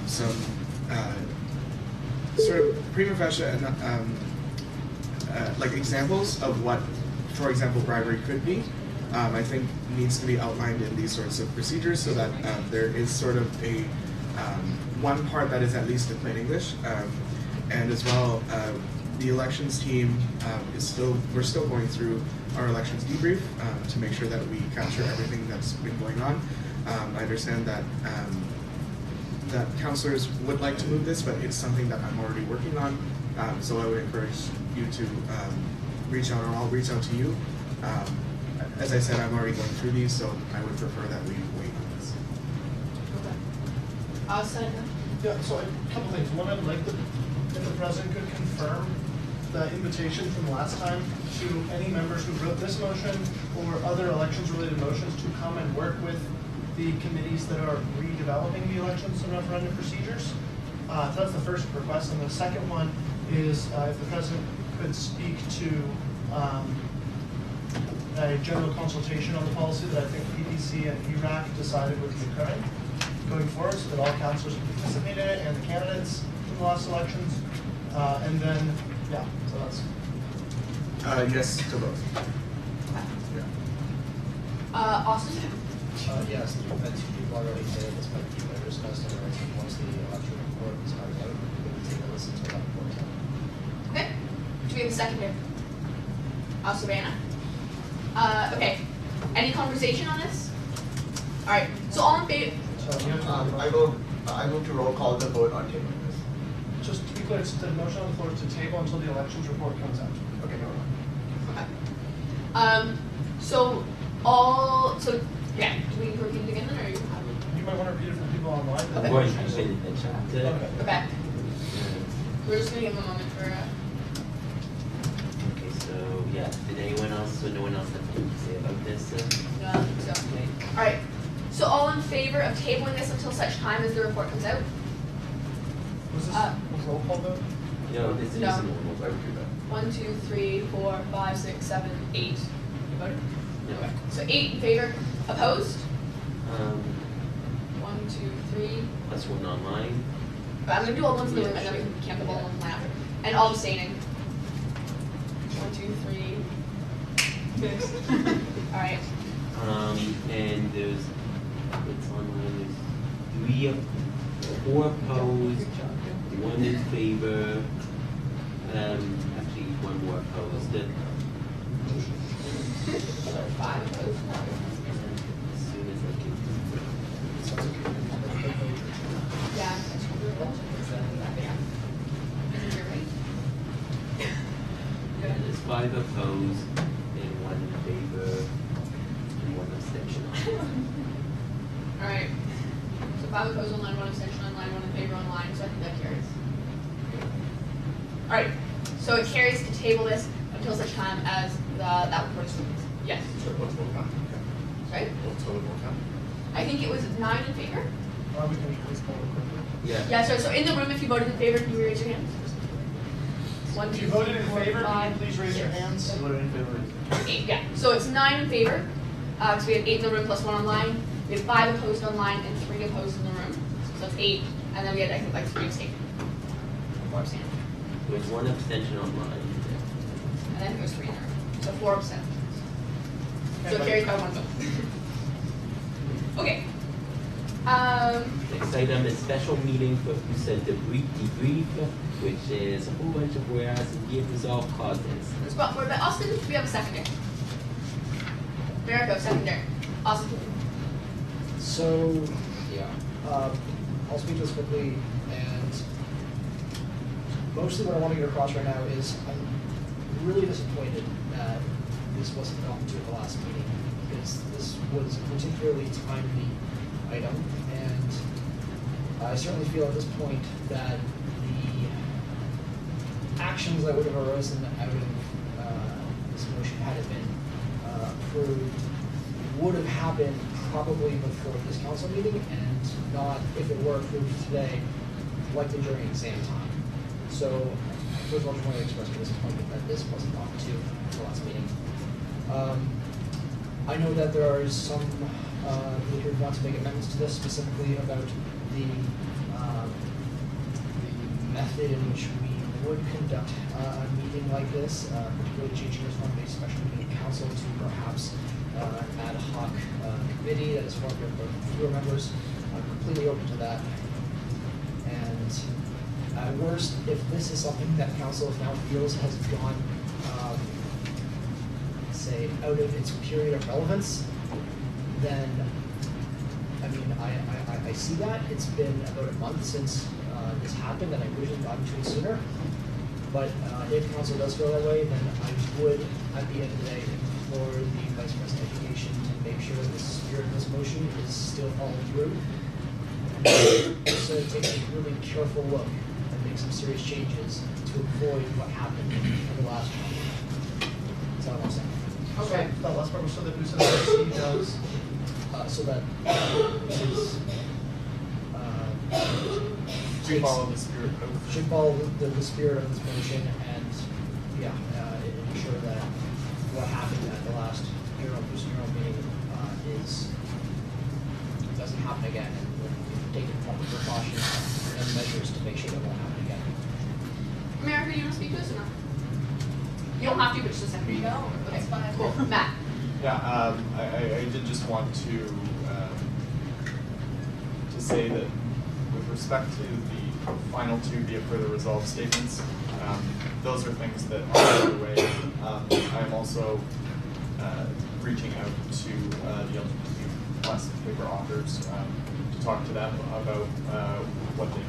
some sort of prima facie like examples of what, for example, bribery could be. I think needs to be outlined in these sorts of procedures so that there is sort of a one part that is at least in plain English, and as well, the elections team we're still going through our elections debrief to make sure that we capture everything that's been going on. I understand that that councillors would like to move this, but it's something that I'm already working on. So I would encourage you to reach out, or I'll reach out to you. As I said, I'm already going through these, so I would prefer that we wait on this. Outside. Yeah, so a couple things. One, I'd like if the president could confirm the invitation from last time to any members who wrote this motion or other elections-related motions to come and work with the committees that are redeveloping the elections and referendum procedures. So that's the first request. And the second one is if the president could speak to a general consultation on the policy that I think PPC and ERAC decided would be occurring going forward, so that all councillors can participate in it and the candidates from the last elections. And then, yeah, so that's. Yes to both. Yeah. Austin? Yes, you've already said this, but you were discussed already. Once the election report is out, we will take a listen to that report. Okay. Do we have a second here? Savannah? Okay. Any conversation on this? All right. So all in favor? I move to roll call the vote on tabling this. Just to be clear, it's the motion on the floor to table until the elections report comes out. Okay, no. Okay. So yeah. Do we repeat it again then, or you might want to repeat it for people online. I'm going to put it in the chat. Okay. We're just gonna give them a moment for. Okay, so So, yeah, did anyone else, so no one else have anything to say about this? No, I don't think so. Alright, so all in favor of tabling this until such time as the report comes out? Was this Uh, a roll call vote? No, this is No. a normal vote. 1, 2, 3, 4, 5, 6, 7, 8. You voted? No. Okay. So 8 in favor. Opposed? 1, 1, 2, 3. plus 1 online. I'm gonna do all ones in the Yeah, room and then we sure. can count them all online after. And all abstaining. 1, 2, 3. 6. Alright. And there's, it's online, there's 4 opposed, 1 in favor, actually 1 more opposed. Sorry, 5 opposed. As soon as I can. Yeah, that's Yeah, there's 5 opposed, and 1 in favor, and 1 abstention. Alright. So 5 opposed online, 1 abstention online, 1 in favor online, so I think that carries. Alright, so it carries to table this until such time as that report is released. Yes. So what's vote count? Sorry? What's total vote count? I think it was 9 in favor? We can please call it quickly. Yeah. Yeah, so in the room, if you voted in favor, can you raise your hand? 1, If 2, you voted in 3, 4, favor, can 5, you please raise your 6, hands? Voted in favor. 8, yeah. So it's 9 in favor, because we had 8 in the room plus 1 online. We had 5 opposed online and 3 opposed in the room. So it's 8, and then we had, I think, like 3 abstaining. 4 abstaining. There's 1 abstention online. And I think there's 3 in the room. So 4 abstentions. So it Okay, carries by 1 vote. Okay. Next item is special meeting for consent debrief, which is a whole bunch of whereas and be it resolved causes. But Austin, we have a secondary. America, secondary. Austin. So, yeah, I'll speak to this quickly, and mostly what I want to get across right now is I'm really disappointed that this wasn't gotten to at the last meeting, because this was a particularly timely item, and I certainly feel at this point that the actions that would have arisen out of this motion had it been approved would have happened probably before this council meeting, and not, if it were approved today, likely during exam time. So, first of all, I just want to express my disappointment that this wasn't brought to the last meeting. I know that there are some who want to make amendments to this, specifically about the method in which we would conduct a meeting like this, particularly changing this from a special meeting council to perhaps an ad hoc committee that is formed of fewer members. I'm completely open to that. And at worst, if this is something that council now feels has gone, say, out of its period of relevance, then, I mean, I see that. It's been about a month since this happened, and I wish it had gotten to it sooner. But if council does feel that way, then I would, at the end of the day, implore the Vice President of Education to make sure that the spirit of this motion is still followed through. And also take a really careful look and make some serious changes to avoid what happened in the last one. That's all I'm saying. Okay. So that last part was so that who says that he does. So that is, To follow the spirit of. should follow the spirit of this motion and, yeah, ensure that what happened at the last general meeting doesn't happen again, and we've taken proper precautions and measures to make sure that won't happen again. America, do you want to speak to this or not? You don't have to, but just a second. Here you go. Okay, fine. Cool. Matt. Yeah, I did just want to say that with respect to the final two be it further resolved statements, those are things that are underway. I am also reaching out to the LGBTQ plus paper authors to talk to them about what they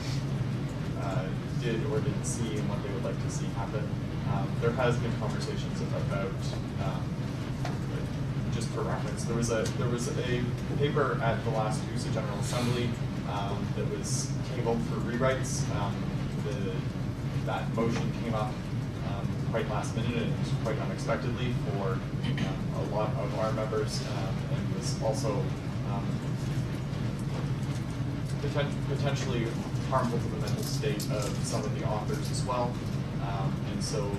did or didn't see and what they would like to see happen. There has been conversations about just for reference, there was a paper at the last USA General Assembly that was tabled for rewrites. That motion came up quite last minute and quite unexpectedly for a lot of our members, and was also potentially harmful to the mental state of some of the authors as well. And so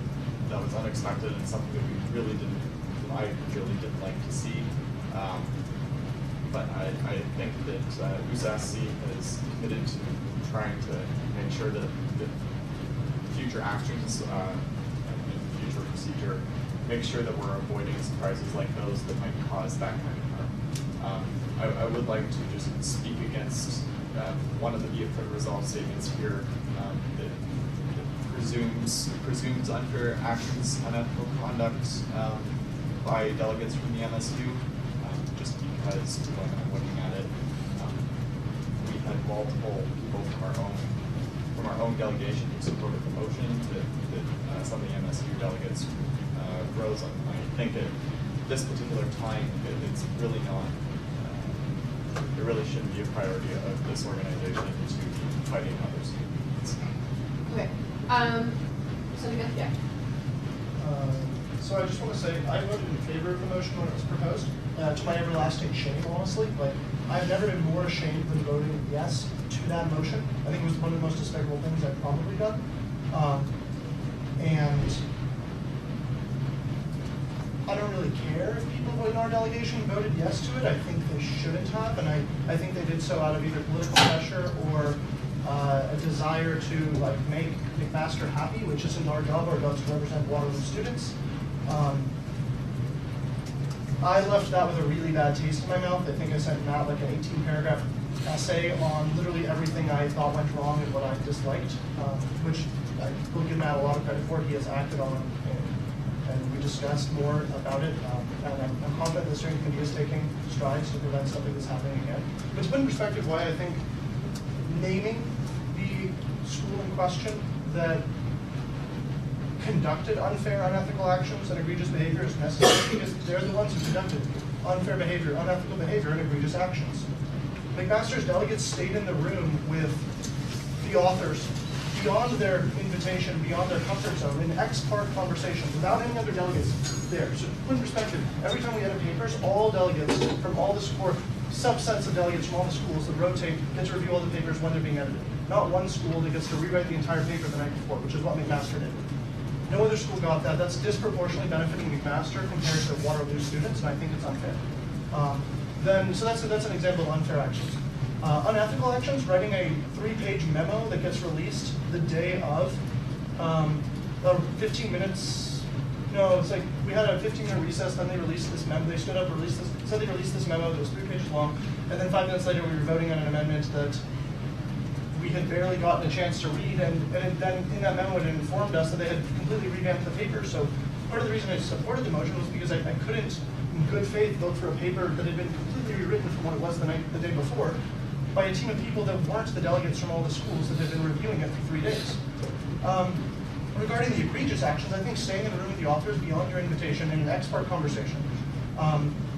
that was unexpected and something that I really didn't like to see. But I think that USASC is committed to trying to make sure that future actions and future procedure make sure that we're avoiding surprises like those that might cause that kind of harm. I would like to just speak against one of the Be It for the Resolve statements here that presumes unfair actions, unethical conduct by delegates from the MSU. Just because when I'm looking at it, we had multiple people from our own delegation who supported the motion that some of the MSU delegates rose on. I think at this particular time, it's really not. It really shouldn't be a priority of this organization to be fighting others. Okay. So again, yeah. So I just want to say I voted in favor of the motion when it was proposed. To my everlasting shame, honestly, but I've never been more ashamed than voting yes to that motion. I think it was one of the most despicable things I've probably done. And I don't really care if people in our delegation voted yes to it. I think they shouldn't have, and I think they did so out of either political pressure or a desire to make McMaster happy, which isn't our job. Our job is to represent Waterloo students. I left that with a really bad taste in my mouth. I think I sent Matt like an 18-paragraph essay on literally everything I thought went wrong and what I disliked, which I will give Matt a lot of credit for. He has acted on, and we discussed more about it. And I'm confident the steering committee is taking strides to prevent something that's happening again. But to put in perspective why I think naming the school in question that conducted unfair, unethical actions and egregious behavior is necessary, because they're the ones who conducted unfair behavior, unethical behavior, and egregious actions. McMaster's delegates stayed in the room with the authors beyond their invitation, beyond their comfort zone, in ex parte conversations without any other delegates there. So to put in perspective, every time we edit papers, all delegates from all the school, subsets of delegates from all the schools that rotate get to review all the papers when they're being edited. Not one school that gets to rewrite the entire paper the night before, which is what McMaster did. No other school got that. That's disproportionately benefiting McMaster compared to Waterloo students, and I think it's unfair. So that's an example of unfair actions. Unethical actions, writing a 3-page memo that gets released the day of 15 minutes. No, it's like we had a 15-minute recess, then they released this memo. They stood up, said they released this memo that was 3 pages long, and then 5 minutes later we were voting on an amendment that we had barely gotten a chance to read, and then in that memo it informed us that they had completely revamped the paper. So part of the reason I supported the motion was because I couldn't, in good faith, vote for a paper that had been completely rewritten from what it was the day before by a team of people that weren't the delegates from all the schools that had been reviewing it for 3 days. Regarding the egregious actions, I think staying in the room with the authors beyond your invitation in an ex parte conversation,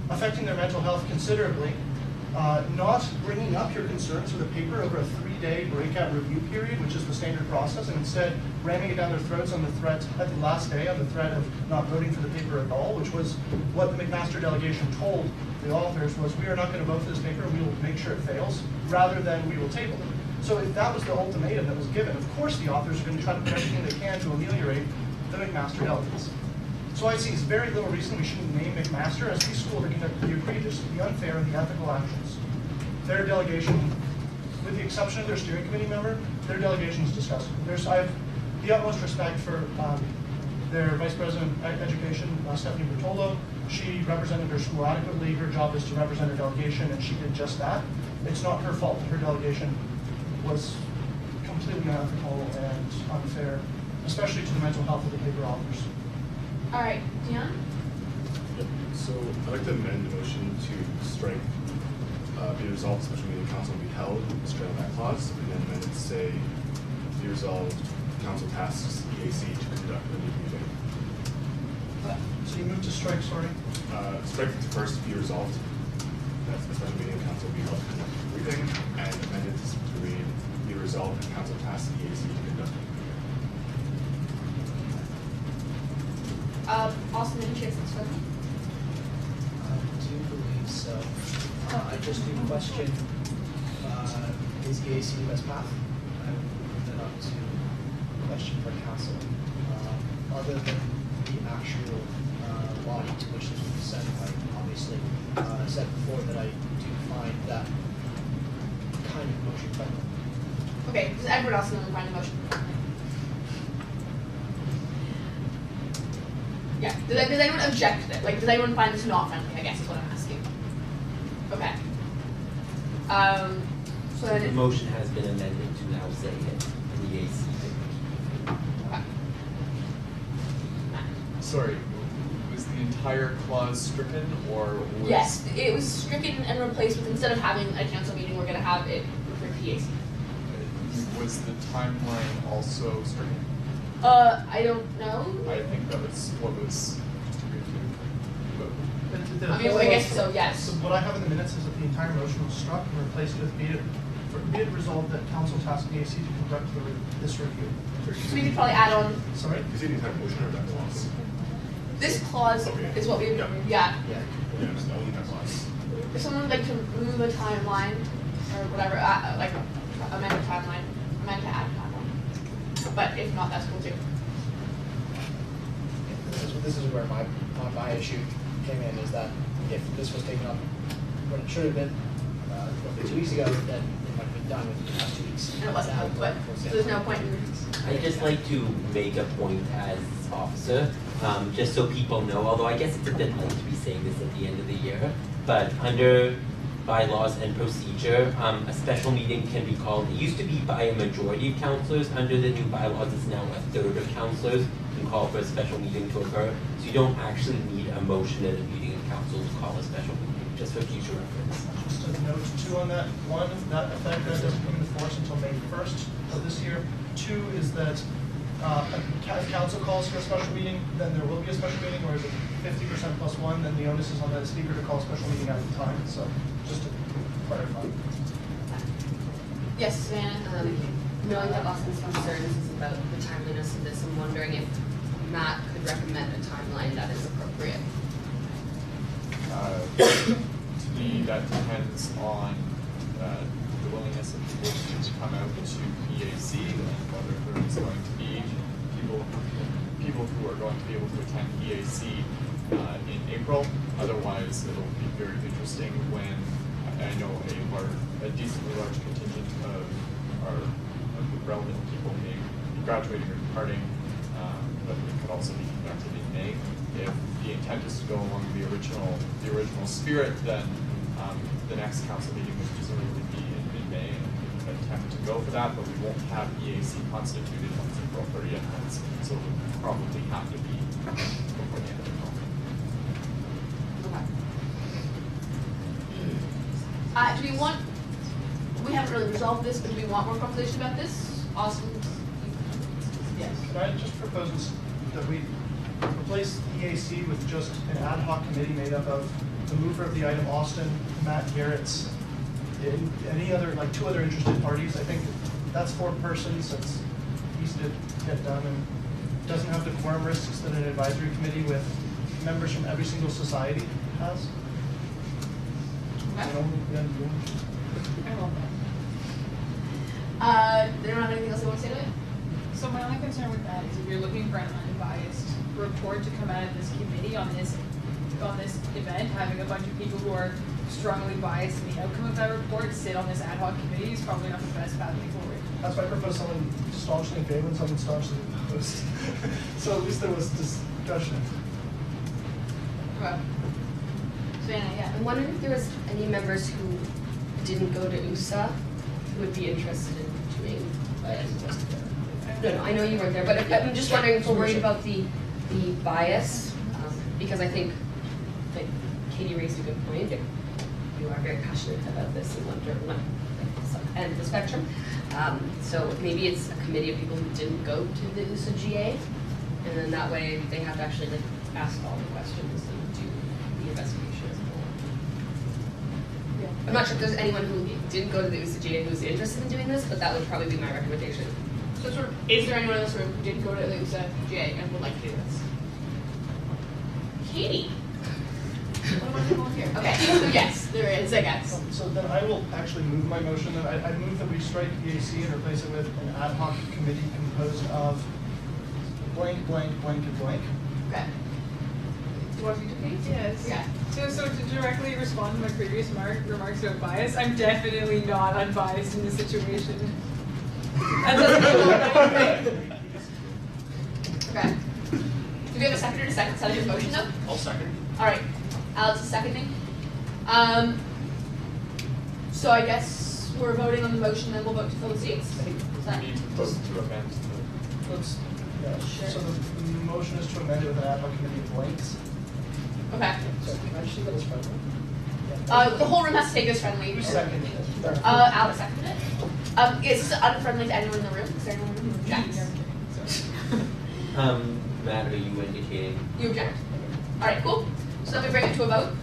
affecting their mental health considerably, not bringing up your concerns for the paper over a 3-day breakout review period, which is the standard process, and instead ramming it down their throats on the threat at the last day on the threat of not voting for the paper at all, which was what the McMaster delegation told the authors was, we are not going to vote for this paper, we will make sure it fails, rather than we will table it. So if that was the ultimatum that was given, of course the authors are going to try to do everything they can to ameliorate the McMaster delegates. So I see very little reason we shouldn't name McMaster as the school that conducted the egregious, the unfair, and the ethical actions. Their delegation, with the exception of their steering committee member, their delegation is disgusting. I have the utmost respect for their Vice President of Education, Stephanie Bertolo. She represented her school adequately. Her job is to represent her delegation, and she did just that. It's not her fault that her delegation was completely unethical and unfair, especially to the mental health of the paper authors. All right, Dion? Yep. So I'd like to amend the motion to strike be resolved, special meeting council will be held, strike that clause, and then amend it to say, be resolved, council tasks EAC to conduct a new meeting. So you move to strike, sorry? Strike the first, be resolved, that the special meeting council will be held to conduct a briefing, and amend it to read, be resolved, and council tasks EAC to conduct a Austin, any chance that's fun? I do believe so. I just do question, is EAC the best path? I would move that up to question for council. Other than the actual body to which this was sent, I obviously said before that I do find that kind of motion friendly. Okay, does everyone else know the kind of motion? Yeah, does anyone object to it? Like, does anyone find this not friendly, I guess is what I'm asking. Okay. So then The motion has been amended to now say it in the AC. okay. Sorry, was the entire clause stricken or was? Yes, it was stricken and replaced with, instead of having a council meeting, we're gonna have it for PAC. Was the timeline also stricken? I don't know. I think that was what was agreed to. I mean, I guess so, yes. So what I have in the minutes is that the entire motion was struck and replaced with be it resolved that council tasked EAC to conduct this review. So we could probably add on, Sorry? Is it the entire motion or that clause? this clause Okay. is what we, Yeah. yeah. Yeah, just only that clause. If someone would like to move a timeline, or whatever, like amend a timeline, amend to add a timeline. But if not, that's cool too. This is where my issue came in, is that if this was taken up when it should have been, roughly 2 weeks ago, then it might have been done within the past 2 weeks. And it wasn't, but so there's no point in. I'd just like to make a point as officer, just so people know, although I guess it's a bit late to be saying this at the end of the year, but under bylaws and procedure, a special meeting can be called, it used to be by a majority of councillors, under the new bylaws, it's now a third of councillors can call for a special meeting to occur, so you don't actually need a motion at a meeting of council to call a special meeting, just for future reference. Just a note, 2 on that. 1, that effect that doesn't come into force until May 1st of this year. 2 is that if council calls for a special meeting, then there will be a special meeting, or is it 50% plus 1, then the onus is on the speaker to call a special meeting at the time, so just to clarify. Yes, Savannah? Knowing that Austin's concerns is about the timeliness of this, I'm wondering if Matt could recommend a timeline that is appropriate. To me, that depends on the willingness of people to come out to PAC and whether there is going to be people who are going to be able to attend PAC in April. Otherwise, it'll be very interesting when I know a decently large contingent of the relevant people may be graduating or departing, but it could also be conducted in May. If the intent is to go along the original spirit, then the next council meeting would presumably be in May, and we can attempt to go for that, but we won't have EAC constituted once April 30th ends, so it would probably have to be before the end of the month. Okay. Do we want, we haven't really resolved this, but do we want more conversation about this? Austin? Yes. Can I just propose that we replace EAC with just an ad hoc committee made up of the mover of the item, Austin, Matt Garrett's, any other, like 2 other interested parties? I think that's 4 persons, that's easy to get done, and doesn't have the quorum risks that an advisory committee with members from every single society has. Okay. You know, They don't have anything else they want to say to it? So my only concern with that is if you're looking for an unbiased report to come out of this committee on this event, having a bunch of people who are strongly biased in the outcome of that report sit on this ad hoc committee is probably not the best path forward. That's why I propose someone staunchly in favor and someone staunchly opposed. So at least there was discussion. Okay. Savannah, yeah. I'm wondering if there was any members who didn't go to USA who would be interested in doing. No, I know you weren't there, but I'm just wondering if we're worried about the bias, because I think, like Katie raised a good point. You are very passionate about this and wonder what end of the spectrum. So maybe it's a committee of people who didn't go to the USA GA, and then that way they have to actually like ask all the questions and do the investigation as a whole. Yeah. I'm not sure if there's anyone who didn't go to the USA GA who's interested in doing this, but that would probably be my recommendation. So sort of, is there anyone in this room who didn't go to the USA GA and would like to do this? Katie. What about people here? Okay, so yes, there is, I guess. So then I will actually move my motion, that I move that we strike EAC and replace it with an ad hoc committee composed of blank, blank, blank, and blank. Okay. Do you want me to read? Yes. Yeah. So to directly respond to my previous remarks about bias, I'm definitely not unbiased in this situation. That doesn't mean anything. Okay. Do we have a seconder to second his motion though? I'll second. All right. Alex is seconding. So I guess we're voting on the motion, then we'll vote to fill the seats. Is that- We need to vote to amend the. Let's, yeah, Sure. so the motion is to amend it with an ad hoc committee of blanks. Okay. So can I just see that as friendly? The whole room has to take this friendly. Who seconded it? Alex seconded it. Is this unfriendly to anyone in the room? Is there anyone who objects? Matt, are you indicating? You object? All right, cool. So then we bring it to a vote.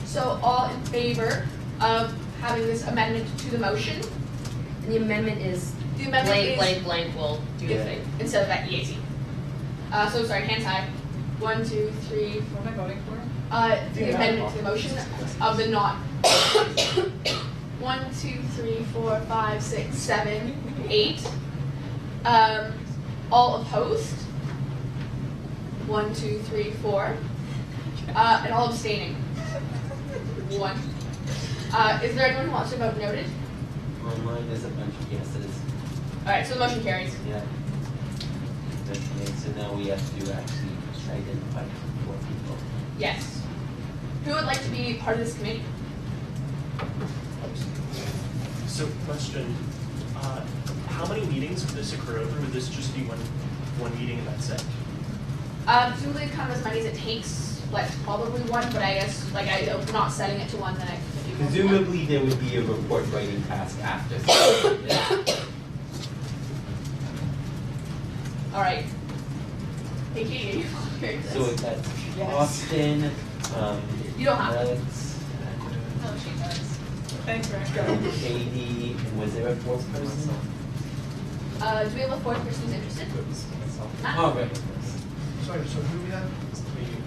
So all in favor of having this amendment to the motion? And the amendment is The amendment blank, is blank, blank will do the thing. instead of that EAC. So sorry, hands high. 1, 2, 3. What am I voting for? The amendment to the motion of the not. 1, 2, 3, 4, 5, 6, 7, 8. All opposed. 1, 2, 3, 4. And all abstaining. 1. Is there anyone who wants to vote noted? Online, there's a bunch of yeses. All right, so the motion carries. Yeah. Okay, so now we have to actually identify 4 people. Yes. Who would like to be part of this committee? So question, how many meetings would this occur over? Would this just be one meeting and that's it? Presumably kind of as many as it takes, like probably one, but I guess like I'm not setting it to one that I could do. Presumably there would be a report writing task after. All right. Hey, Katie, So that's Austin, You don't have to. Alex, No, she does. Thanks, Rebecca. Katie, and was there a 4th person? Do we have a 4th person who's interested? Matt? Oh, right. Sorry, so who do we have? Katie,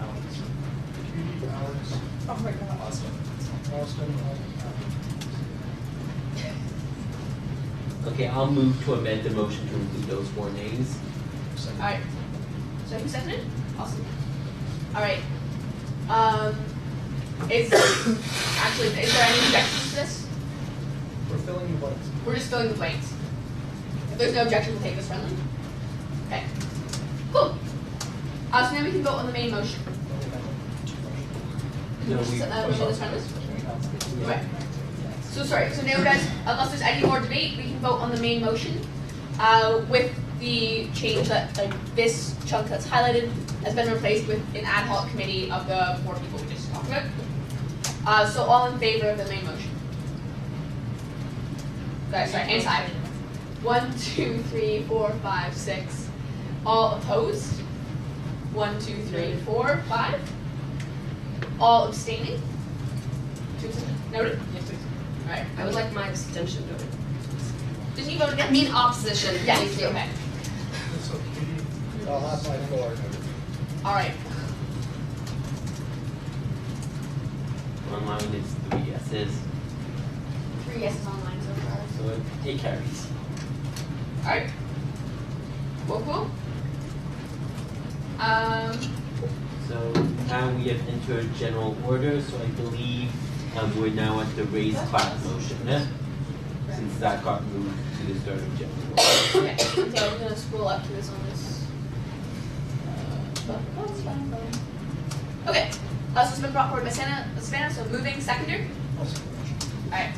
Alex, Oh my god. Austin, Okay, I'll move to amend the motion to include those 4 names. All right. So who seconded? Awesome. All right. Is there any objections to this? We're filling the blanks. We're just filling the blanks. If there's no objection, we'll take this friendly. Okay. Cool. So now we can vote on the main motion. No, Just, we- remove this friendly? Okay. So sorry. So now, guys, unless there's any more debate, we can vote on the main motion with the change that like this chunk that's highlighted has been replaced with an ad hoc committee of the 4 people we just talked about. So all in favor of the main motion? Guys, sorry, hands high. 1, 2, 3, 4, 5, 6. All opposed? 1, 2, 3, 4, 5. All abstaining? 2 noted? Yes, please. All right. I would like my abstention noted. Didn't you vote I again? mean opposition. Yes. Thank you. Okay. So Katie, I'll have my 4. All right. Online is 3 yeses, 3 yeses online so far. so it carries. All right. Cool. So now we have entered general order, so I believe we're now at the raised class motion, since that got moved to the start of general order. Okay. So I'm gonna scroll up to this on this. Okay. So it's been brought forward by Savannah, so moving seconder. All right.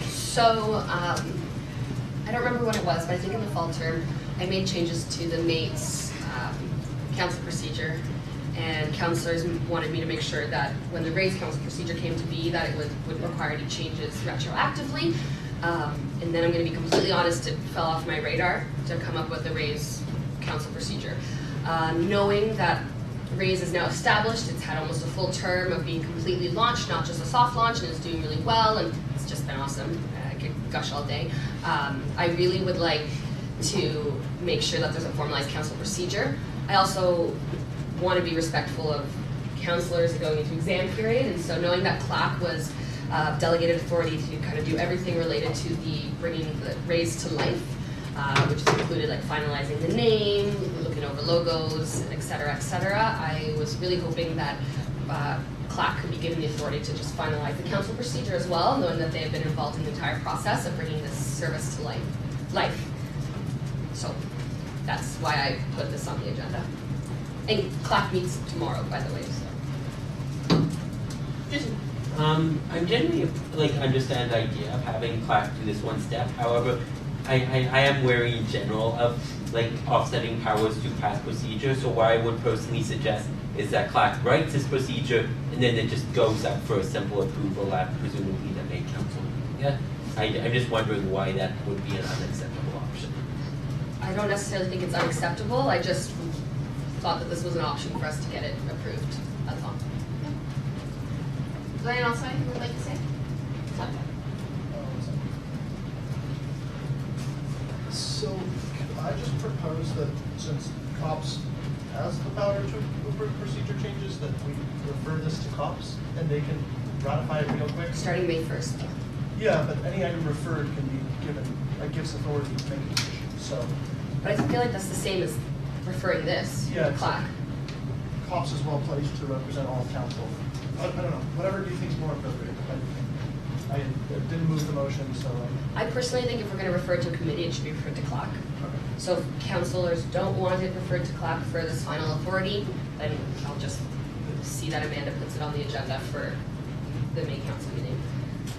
So, I don't remember what it was, but I think in the fall term, I made changes to the MATES council procedure. And councillors wanted me to make sure that when the raised council procedure came to be, that it would require any changes retroactively. And then I'm gonna be completely honest, it fell off my radar to come up with the raised council procedure. Knowing that RAISE is now established, it's had almost a full term of being completely launched, not just a soft launch, and it's doing really well, and it's just been awesome. I could gush all day. I really would like to make sure that there's a formalized council procedure. I also want to be respectful of counselors going into exam period, and so knowing that CLAC was delegated authority to kind of do everything related to the bringing the Raise to life, which included like finalizing the name, looking over logos, et cetera, I was really hoping that CLAC could be given the authority to just finalize the council procedure as well, knowing that they have been involved in the entire process of bringing this service to life. So that's why I put this on the agenda. And CLAC meets tomorrow, by the way, so. I generally understand the idea of having CLAC do this one step. However, I am wary in general of offsetting powers to past procedure. So what I would personally suggest is that CLAC writes this procedure and then it just goes up for a simple approval at presumably the May council meeting. Yeah, I'm just wondering why that would be an unacceptable option. I don't necessarily think it's unacceptable. I just thought that this was an option for us to get it approved. That's all. Is there anyone else you would like to say? So can I just propose that since COPS has the power to approve procedure changes, that we refer this to COPS and they can ratify it real quick? Starting May 1st. Yeah, but any item referred can be given, gives authority to make a decision, so. But I feel like that's the same as referring this Yeah, to CLAC. COPS is well placed to represent all of council. I don't know, whatever do you think is more appropriate? I didn't move the motion, so. I personally think if we're going to refer it to a committee, it should be referred to CLAC. Okay. So if councilors don't want it referred to CLAC for this final authority, then I'll just see that Amanda puts it on the agenda for the May council meeting.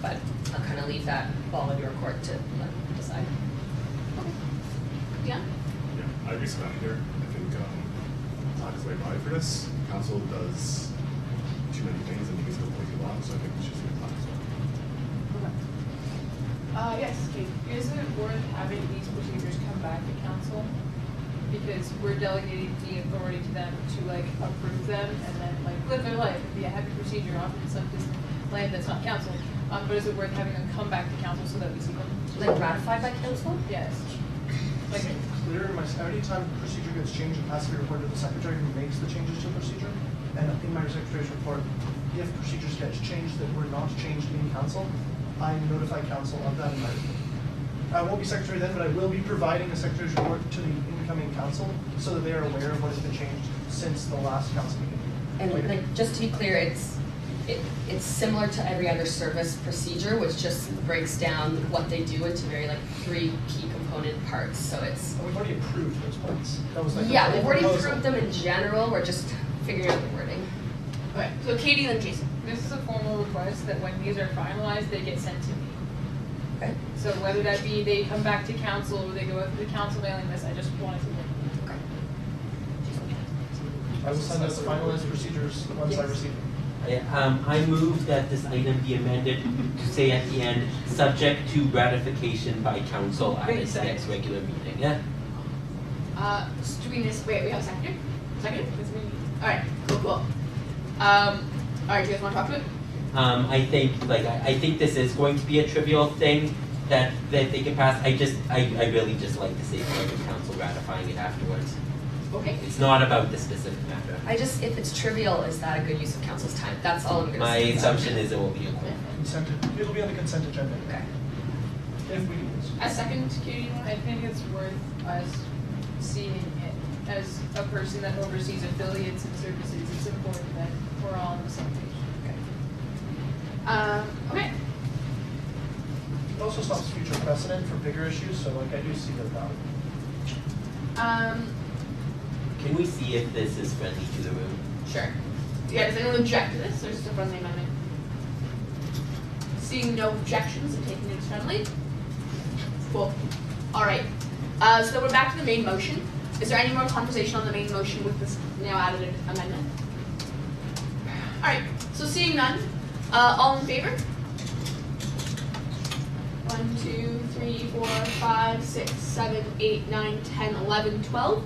But I'll kind of leave that ball in your court to decide. Yeah? Yeah, I agree with that here. I think CLAC is the right body for this. Council does too many things and things go way too long, so I think we should see CLAC as well. Yes, Kate. Is it worth having these procedures come back to council? Because we're delegating the authority to them to approve them and then live their life and be a happy procedure off in some distant land that's not council. But is it worth having them come back to council so that we see them? Ratified by council? Yes. Clear in my, anytime procedure gets changed, it has to be reported to the secretary who makes the changes to the procedure. And in my secretary's report, if procedures get changed that were not changed in council, I notify council of that in my report. I won't be secretary then, but I will be providing a secretary's report to the incoming council so that they are aware of what has been changed since the last council meeting. And just to be clear, it's similar to every other service procedure, which just breaks down what they do into very 3 key component parts. So it's. We've already approved those parts. That was yeah, we've already approved them in general. We're just figuring out the wording. Okay, so Katie and then Jason. This is a formal request that when these are finalized, they get sent to me. Okay. So whether that be they come back to council or they go out to the council mailing list, I just wanted to know. Okay. I will send out the finalized procedures once I receive them. I move that this item be amended to say at the end, subject to ratification by council at its next regular meeting. Yeah. Do we just wait? We have a second. Second. All right. Cool. All right. Do you guys want to talk to it? I think I think this is going to be a trivial thing that they can pass. I really just like to see the council ratifying it afterwards. Okay. It's not about the specific matter. If it's trivial, is that a good use of council's time? That's all I'm going to My say. assumption is it will be a quick. It'll be on the consent agenda. Okay. If we do this. A second, Katie. I think it's worth us seeing it as a person that oversees affiliates and services. It's important that we're all on the same page. Okay. It also stops future precedent for bigger issues, so I do see the value. Can we see if this is friendly to the room? Sure. Yeah, does anyone object to this, or just a friendly amendment? Seeing no objections and taking it as friendly? Cool. All right. So then we're back to the main motion. Is there any more conversation on the main motion with this now added amendment? All right. So seeing none, all in favor? 1, 2, 3, 4, 5, 6, 7, 8, 9, 10, 11, 12.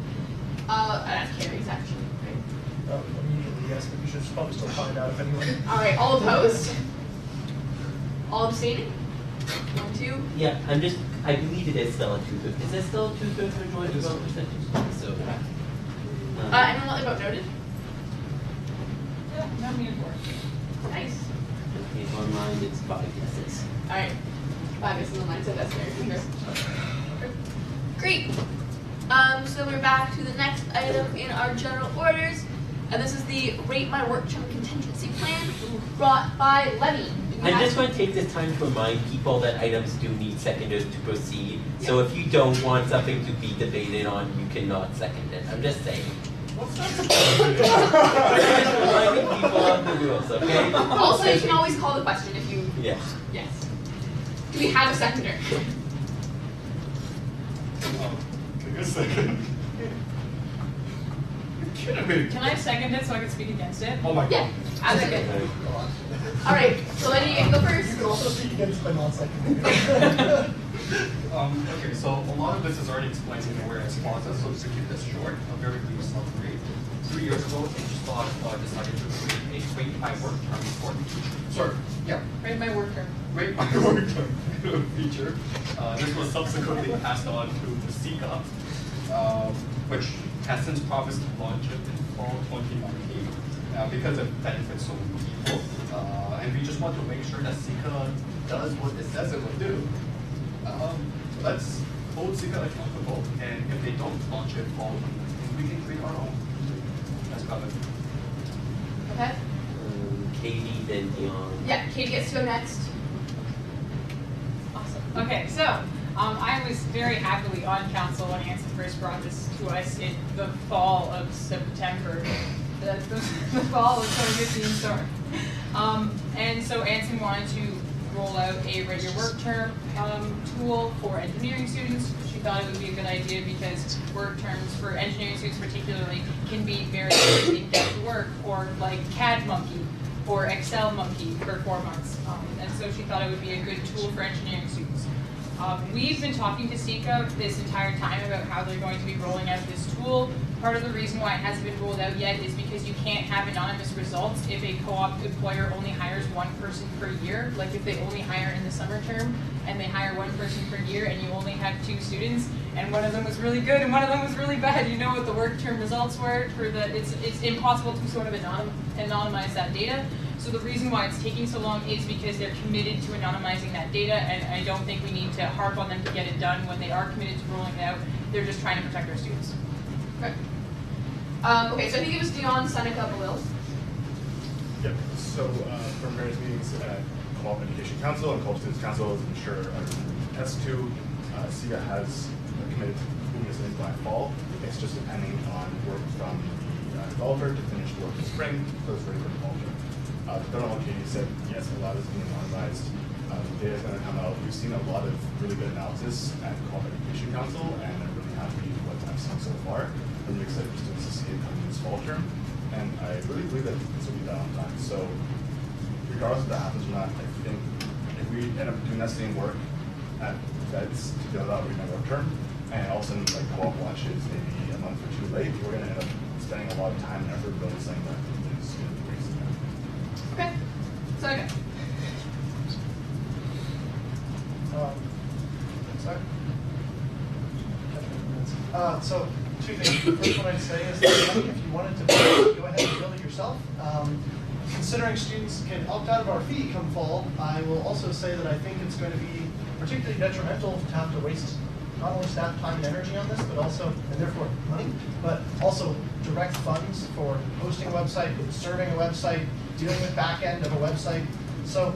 That carries actually, right? Immediately, yes, but you should probably still find out if anyone. All right, all opposed? All abstaining? 1, 2. Yeah, I believe it is still a 2/3. Is it still a 2/3 majority vote percentage? So. Anyone want their vote noted? Not me and four. Nice. Okay, online it's 5 yeses. All right. 5 yeses online, so that's very good. Great. So we're back to the next item in our general orders, and this is the Rate My Work Term Contingency Plan brought by Levy. I'm just going to take this time to remind people that items do need seconders to proceed. So if you don't want something to be debated on, you cannot second it. I'm just saying. Reminding people of the rules, okay? Also, you can always call the question if you. Yeah. Yes. Do we have a seconder? Take a second. You're kidding me. Can I second it so I can speak against it? Oh my Yeah. god. As a good. All right. So Lenny, you can go first. You can also speak against by non-secondary. Okay, so a lot of this is already explained in the whereas clauses, so just to keep this short, a very brief summary. 3 years ago, HSLOC decided to create a rate by work term for the teacher. Sorry, yeah, Rate my work term. rate by work term feature. This was subsequently passed on to the SICA, which has since promised to launch it in fall 2019. Now, because it benefits so many people, and we just want to make sure that SICA does what it says it will do. Let's hold SICA accountable, and if they don't launch it fall 2019, we can create our own. That's covered. Okay. Katie, then Dion. Yeah. Katie gets to go next. Awesome. Okay, so I was very happily on council when Anson first brought this to us in the fall of September. The fall of 2015, sorry. And so Anson wanted to roll out a Rate Your Work Term tool for engineering students. She thought it would be a good idea because work terms for engineering students particularly can be very in-depth work, or like CAD Monkey or Excel Monkey for 4 months. And so she thought it would be a good tool for engineering students. We've been talking to SICA this entire time about how they're going to be rolling out this tool. Part of the reason why it hasn't been rolled out yet is because you can't have anonymous results if a co-op employer only hires 1 person per year. Like if they only hire in the summer term and they hire 1 person per year and you only have 2 students and one of them was really good and one of them was really bad, you know what the work term results were for the, it's impossible to sort of anonymize that data. So the reason why it's taking so long is because they're committed to anonymizing that data, and I don't think we need to harp on them to get it done when they are committed to rolling it out. They're just trying to protect our students. Okay. Okay, so I think it was Dion, Seneca, Belils. Yep, so from various meetings at Co-op Education Council and Co-op Students Council, I'm sure test to, SIGA has committed to moving this in by fall. It's just depending on work from the developer to finish work in spring, so it's ready for the fall term. The federal Katie said, yes, a lot is being anonymized. The data is going to come out. We've seen a lot of really good analysis at Co-op Education Council, and I'm really happy with what I've seen so far. I'm really excited for students to see it coming this fall term, and I really believe that this will be done on time. So regardless if that happens or not, I think if we end up doing that same work at Feds to build out Rate My Work Term, and all of a sudden like Co-op launches maybe a month or 2 late, we're going to end up spending a lot of time and effort building something that is going to be wasted. Okay. Seneca. Sorry. So 2 things. The first one I'd say is that if you wanted to build it, go ahead and build it yourself. Considering students can opt out of our fee come fall, I will also say that I think it's going to be particularly detrimental to have to waste not only staff time and energy on this, but also, and therefore money, but also direct funds for hosting a website, serving a website, dealing with back end of a website. So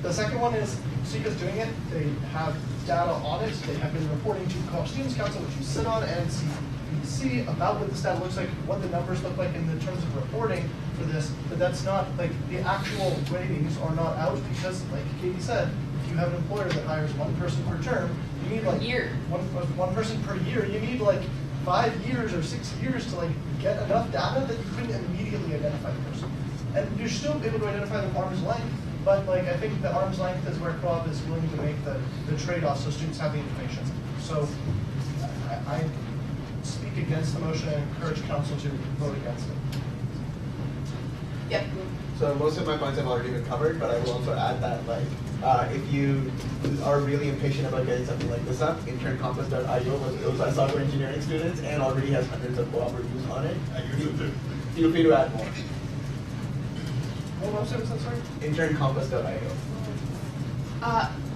the second one is SIGA's doing it. They have data on it. They have been reporting to Co-op Students Council, which you sit on, and CBC about what this data looks like, what the numbers look like in the terms of reporting for this. But that's not like the actual ratings are not out because, like Katie said, if you have an employer that hires 1 person per term, you need like one person per year. You need like 5 years or 6 years to like get enough data that you couldn't immediately identify the person. And you're still able to identify them arm's length, but like I think the arm's length is where Co-op is willing to make the trade-off so students have the information. So I speak against the motion and encourage council to vote against it. Yep. So most of my points have already been covered, but I will also add that like if you are really impatient about getting something like this up, interncompass.io was built by software engineering students and already has hundreds of Co-op reviews on it. I use it too. Feel free to add more. What website was that, sorry? Interncompass.io.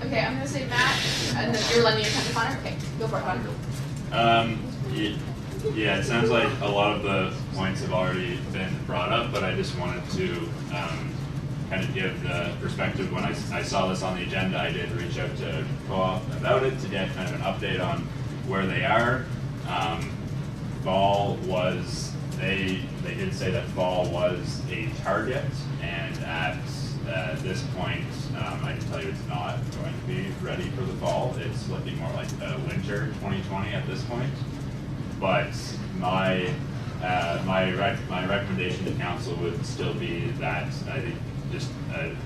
Okay, I'm gonna say Matt, and then you're lending your time to Connor. Okay, go for it, Connor. Yeah, it sounds like a lot of the points have already been brought up, but I just wanted to kind of give the perspective. When I saw this on the agenda, I did reach out to Co-op about it to get kind of an update on where they are. Fall was, they did say that fall was a target, and at this point, I can tell you it's not going to be ready for the fall. It's looking more like winter 2020 at this point. But my recommendation to council would still be that I think just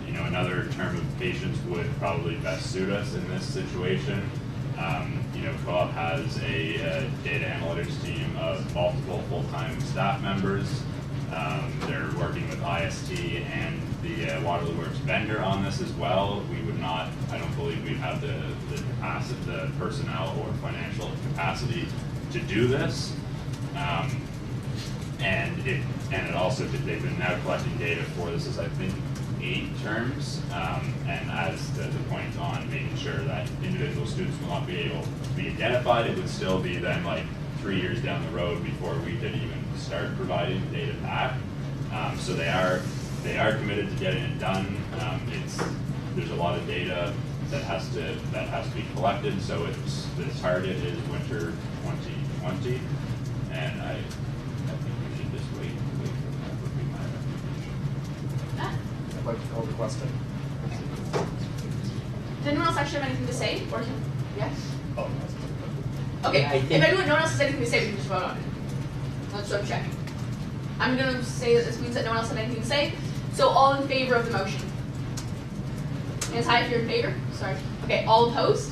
another term of patience would probably best suit us in this situation. Co-op has a data analytics team of multiple full-time staff members. They're working with IST and the Waterloo Works vendor on this as well. We would not, I don't believe we'd have the capacity, the personnel or financial capacity to do this. And it also, they've been now collecting data for this is I think 8 terms, and as the point on making sure that individual students will not be able to be identified, it would still be then like 3 years down the road before we could even start providing data back. So they are committed to getting it done. There's a lot of data that has to be collected. So the target is winter 2020, and I think we should just wait for that. Would be my recommendation. I'd like to call the question. Does anyone else actually have anything to say? Or can, yes? Oh, Okay, Yeah, I think- if no one else has anything to say, we can just vote on it. That's what I'm checking. I'm gonna say that this means that no one else has anything to say. So all in favor of the motion? Hands high if you're in favor. Sorry. Okay, all opposed?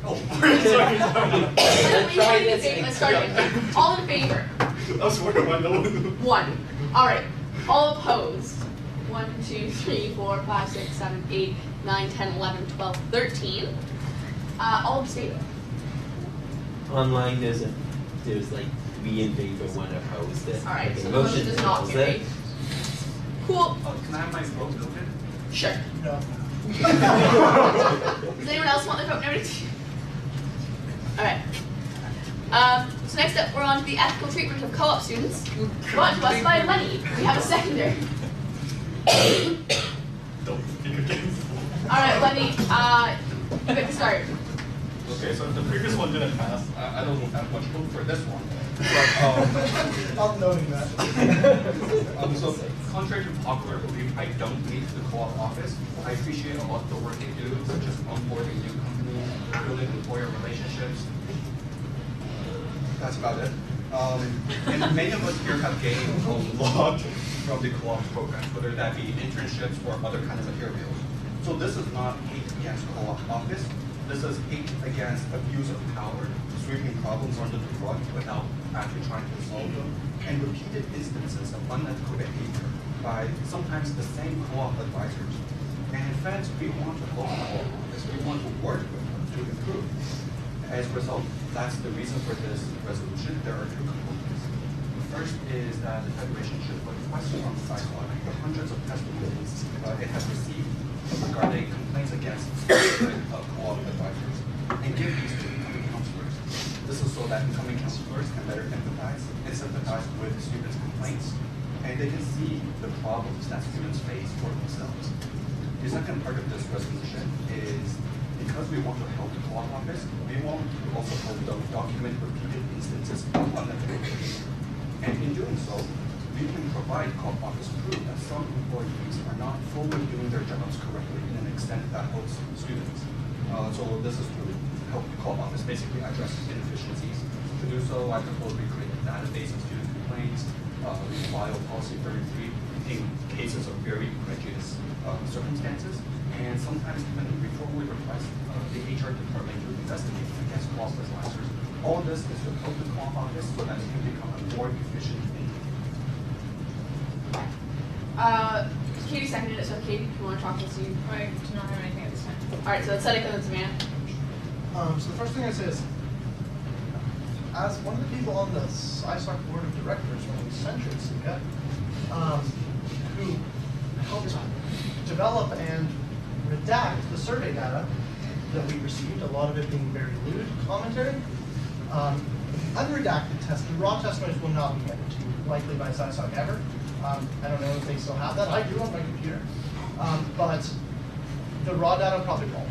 Oh, Let's start again. All in favor? I was working my nose. 1. All right. All opposed? 1, 2, 3, 4, 5, 6, 7, 8, 9, 10, 11, 12, 13. All abstaining. Online, there's like 3 in favor, 1 opposed. All right. The So the motion does not fails carry. it. Cool. Can I have my vote noted? Sure. No. Does anyone else want their vote noted? All right. So next up, we're on to the ethical treatment of co-op students, brought to us by Lenny. We have a seconder. Don't speak again. All right, Lenny. You get to start. Okay, so if the previous one didn't pass, I don't have much hope for this one. But, I'm noting that. so contrary to popular belief, I don't need the co-op office. I appreciate a lot of the work they do, such as onboarding new companies, building employer relationships. That's about it. And many of us here have gained a lot from the co-op program, whether that be internships or other kind of materials. So this is not hate against co-op office. This is hate against abuse of power, sweeping problems under the rug without actually trying to solve them, and repeated instances of unethical behavior by sometimes the same co-op advisors. And in fact, we want to hold the co-op office. We want to work with them to improve. As a result, that's the reason for this resolution. There are 2 components. The first is that the Federation should put questions on the sidewalk the hundreds of testimonies it has received regarding complaints against specific co-op advisors and give these to incoming counselors. This is so that incoming counselors can better empathize and sympathize with students' complaints, and they can see the problems that students face for themselves. The second part of this resolution is because we want to help the co-op office, we want to also help them document repeated instances of unethical behavior. And in doing so, we can provide co-op office proof that some employees are not fully doing their jobs correctly in an extent that helps students. So this is to help the co-op office basically address inefficiencies. To do so, I propose we create a database of student complaints, we file policy 33 in cases of very egregious circumstances, and sometimes even before we request the HR department to investigate against co-op advisors. All of this is to help the co-op office so that it can become a more efficient entity. Katie seconded it, so Katie, if you want to talk, let's see. I do not have anything at this time. All right, so let's set it for the demand. So the first thing I say is, as one of the people on the ISOC board of directors when we censured CECA, who helped develop and redact the survey data that we received, a lot of it being very lewd commentary. Unredacted test, the raw testimonies will not be handed to you, likely by SciSoc ever. I don't know if they still have that. I do on my computer. But the raw data probably won't.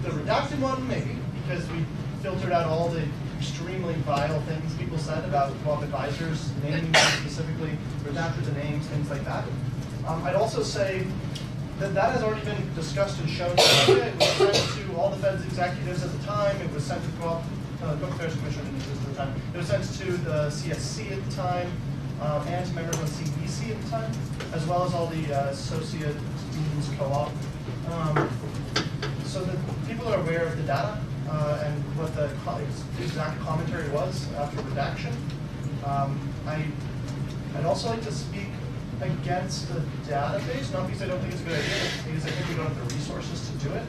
The redacted one, maybe, because we filtered out all the extremely vile things people said about co-op advisors, naming them specifically, redacted the names, things like that. I'd also say that that has already been discussed and shown. It was sent to all the Fed's executives at the time. It was sent to Co-op Affairs Commission at the time. It was sent to the CSC at the time, and to members on CBC at the time, as well as all the associate deans co-op. So that people are aware of the data and what the exact commentary was after redaction. I'd also like to speak against the database, not because I don't think it's a good idea, but because I think we don't have the resources to do it.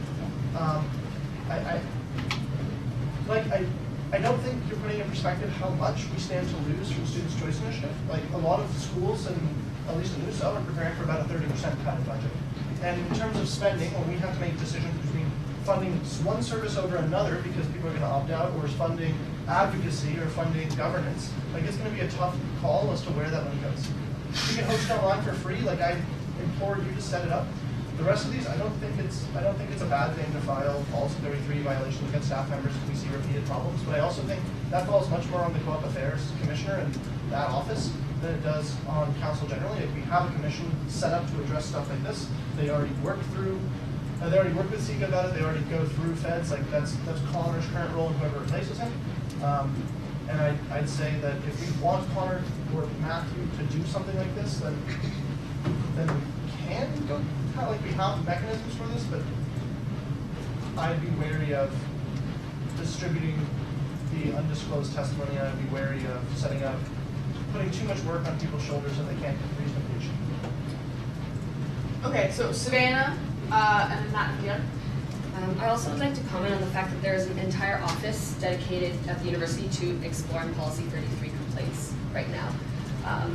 I don't think you're putting in perspective how much we stand to lose from Students' Choice Initiative. Like, a lot of schools, and at least in USO, are preparing for about a 30% cut in budget. And in terms of spending, when we have to make decisions between funding one service over another because people are going to opt out, or funding advocacy or funding governance, like, it's going to be a tough call as to where that money goes. You can host online for free, like, I implore you to set it up. The rest of these, I don't think it's a bad thing to file policy 33 violations against staff members if we see repeated problems. But I also think that falls much more on the Co-op Affairs Commissioner and that office than it does on council generally. If we have a commission set up to address stuff like this, they already work through. They already work with SIGA about it. They already go through feds. Like, that's Connor's current role and whoever replaces him. And I'd say that if we want Connor or Matthew to do something like this, then we can go. Kind of like we have mechanisms for this, but I'd be wary of distributing the undisclosed testimony. I'd be wary of putting too much work on people's shoulders that they can't reasonably achieve. Okay, so Savannah and then Matt and Leon. I also would like to comment on the fact that there is an entire office dedicated at the university to exploring Policy 33 complaints right now.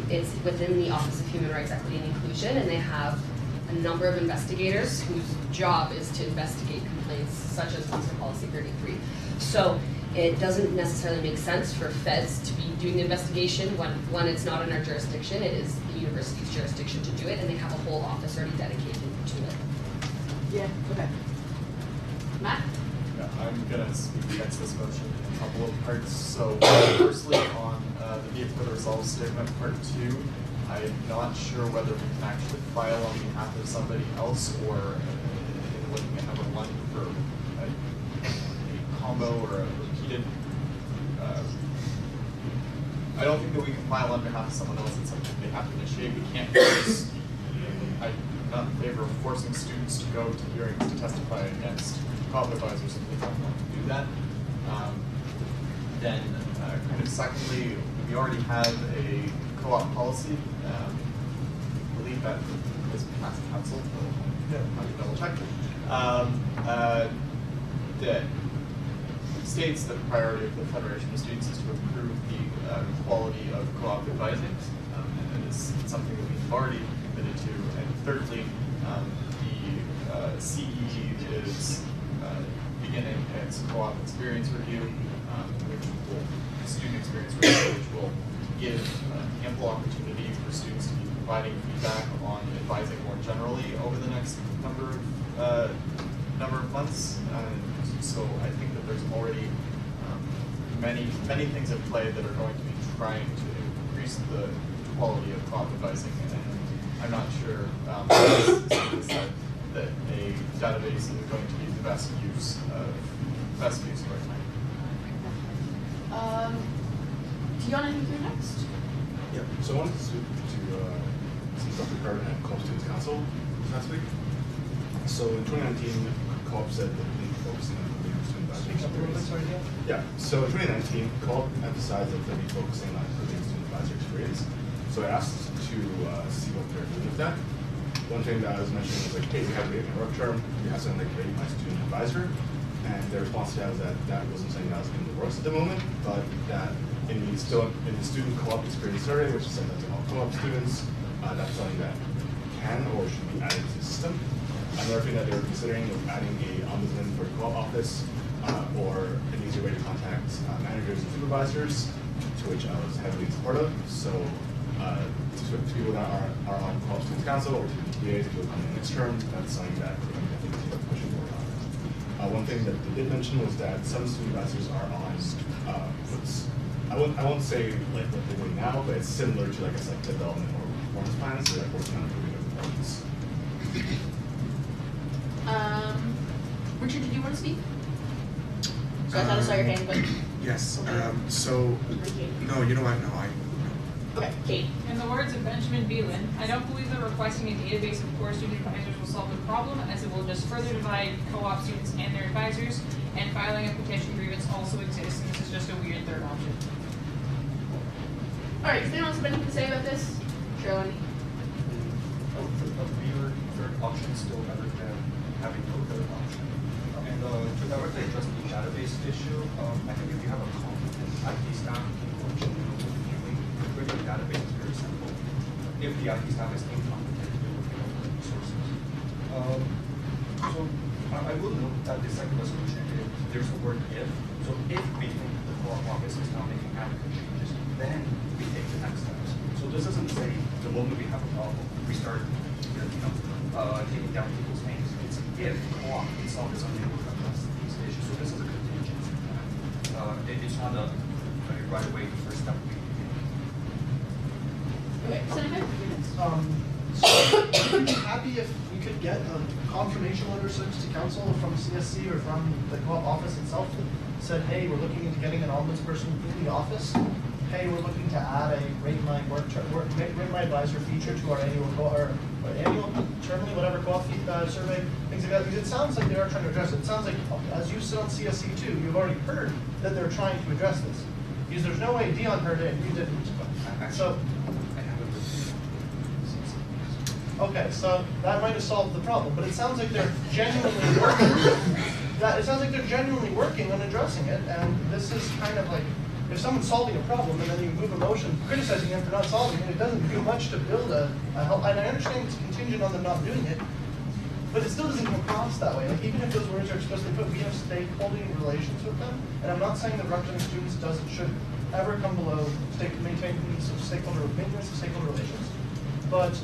It's within the Office of Human Rights, Equity, and Inclusion, and they have a number of investigators whose job is to investigate complaints such as ones for Policy 33. So it doesn't necessarily make sense for feds to be doing the investigation when it's not in our jurisdiction. It is the university's jurisdiction to do it, and they have a whole office already dedicated to it. Yeah, okay. Matt? Yeah, I'm gonna speak against this motion in a couple of parts. So firstly, on the need for the resolve statement part 2, I'm not sure whether we can actually file on behalf of somebody else or looking at number 1 for a combo or a repeated. I don't think that we can file on behalf of someone else. It's something they have to initiate. We can't force. I'm not in favor of forcing students to go to hearings to testify against co-op advisors if they don't want to do that. Then, kind of secondly, we already have a co-op policy. I believe that is past council. Yeah, I have to double check. That states that the priority of the Federation of Students is to improve the quality of co-op advising, and it is something that we've already committed to. And thirdly, the CE is beginning its co-op experience review, student experience review, which will give ample opportunity for students to be providing feedback on advising more generally over the next number of months. So I think that there's already many things at play that are going to be trying to increase the quality of co-op advising, and I'm not sure that a database is going to be the best use of our time. Tiana, I think you're next. Yeah, so I wanted to speak to Dr. Carbon at Co-op Students Council last week. So in 2019, Co-op said that they were focusing on improving student advisory experience. Yeah, so in 2019, Co-op emphasized that they'd be focusing on improving student advisory experience. So I asked to see what they're doing with that. One thing that I was mentioning was like, hey, we have a great work term, we have something like Rate My Student Advisor, and their response to that was that that wasn't something that was in the works at the moment, but that in the student co-op experience survey, which is sent out to all co-op students, that's something that can or should be added to the system. Another thing that they were considering was adding a ombudsman for the co-op office, or an easier way to contact managers and supervisors, to which I was heavily supportive. So to people that are on co-op students council or to PTAs, if you'll come in next term, that's something that we're going to definitely keep pushing forward on. One thing that they did mention was that some supervisors are on I won't say like what they're doing now, but it's similar to like a like development or performance plans, so they're working on improving their performance. Richard, did you want to speak? So I thought I saw your hand, but. Yes, so, no, you know what, no, Okay, Kate. In the words of Benjamin Beelan, I don't believe that requesting a database of core student advisors will solve the problem, as it will just further divide co-op students and their advisors, and filing a petition grievance also exists, and this is just a weird third option. Alright, does anyone else have anything to say about this? Sherwin? A weird third option still better than having no third option. And to directly address the database issue, I think if you have a competent IT staff capable of genuinely reviewing the database, is very simple. If the IT staff is incompetent, they will get over resources. So I will note that the second resolution, there's the word if. So if we think the co-op office is now making adequate changes, then we take the next steps. So this doesn't say the moment we have a problem, we start taking down people's names. It's if co-op itself is unable to address these issues. So this is a contingency plan. It's not a right away the first step we take. Okay, Senator? So I'd be happy if we could get a confirmation letter sent to council from CSC or from the co-op office itself that said, hey, we're looking into getting an ombudsperson in the office. Hey, we're looking to add a rate my advisor feature to our annual terminally, whatever co-op survey, things like that. Because it sounds like they are trying to address it. It sounds like, as you sit on CSC too, you've already heard that they're trying to address this. Because there's no way Dion heard it and you didn't. So. Okay, so that might have solved the problem, but it sounds like they're genuinely working. It sounds like they're genuinely working on addressing it, and this is kind of like, if someone's solving a problem and then you move a motion criticizing them for not solving it, it doesn't do much to build a help. And I understand it's contingent on them not doing it, but it still doesn't come across that way. Like even if those words are explicitly put, we have stakeholder relations with them, and I'm not saying that representing students should ever come below maintaining some stakeholder relations, but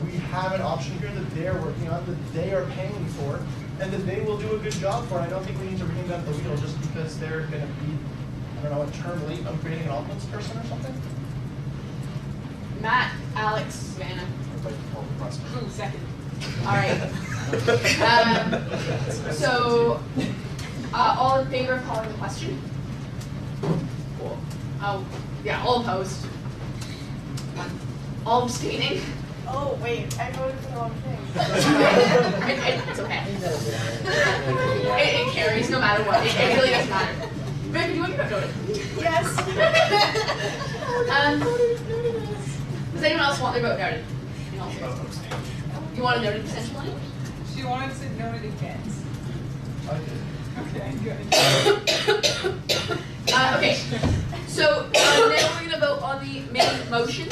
we have an option here that they're working on, that they are paying for, and that they will do a good job for. And I don't think we need to reinvent the wheel just because they're going to be, I don't know, a term late on creating an ombudsperson or something. Matt, Alex, Savannah. I'd like to call the prosecutor. Ooh, second. All right. So, all in favor of calling the question? Cool. Oh, yeah, all opposed. All abstaining. Oh, wait, I voted for the wrong thing. It's okay. It carries no matter what. It really doesn't matter. Vic, do you want to get voted? Yes. Does anyone else want their vote noted? You want a noted potential on it? She wanted to note it against. I did. Okay, good. Okay, so now we're going to vote on the main motion.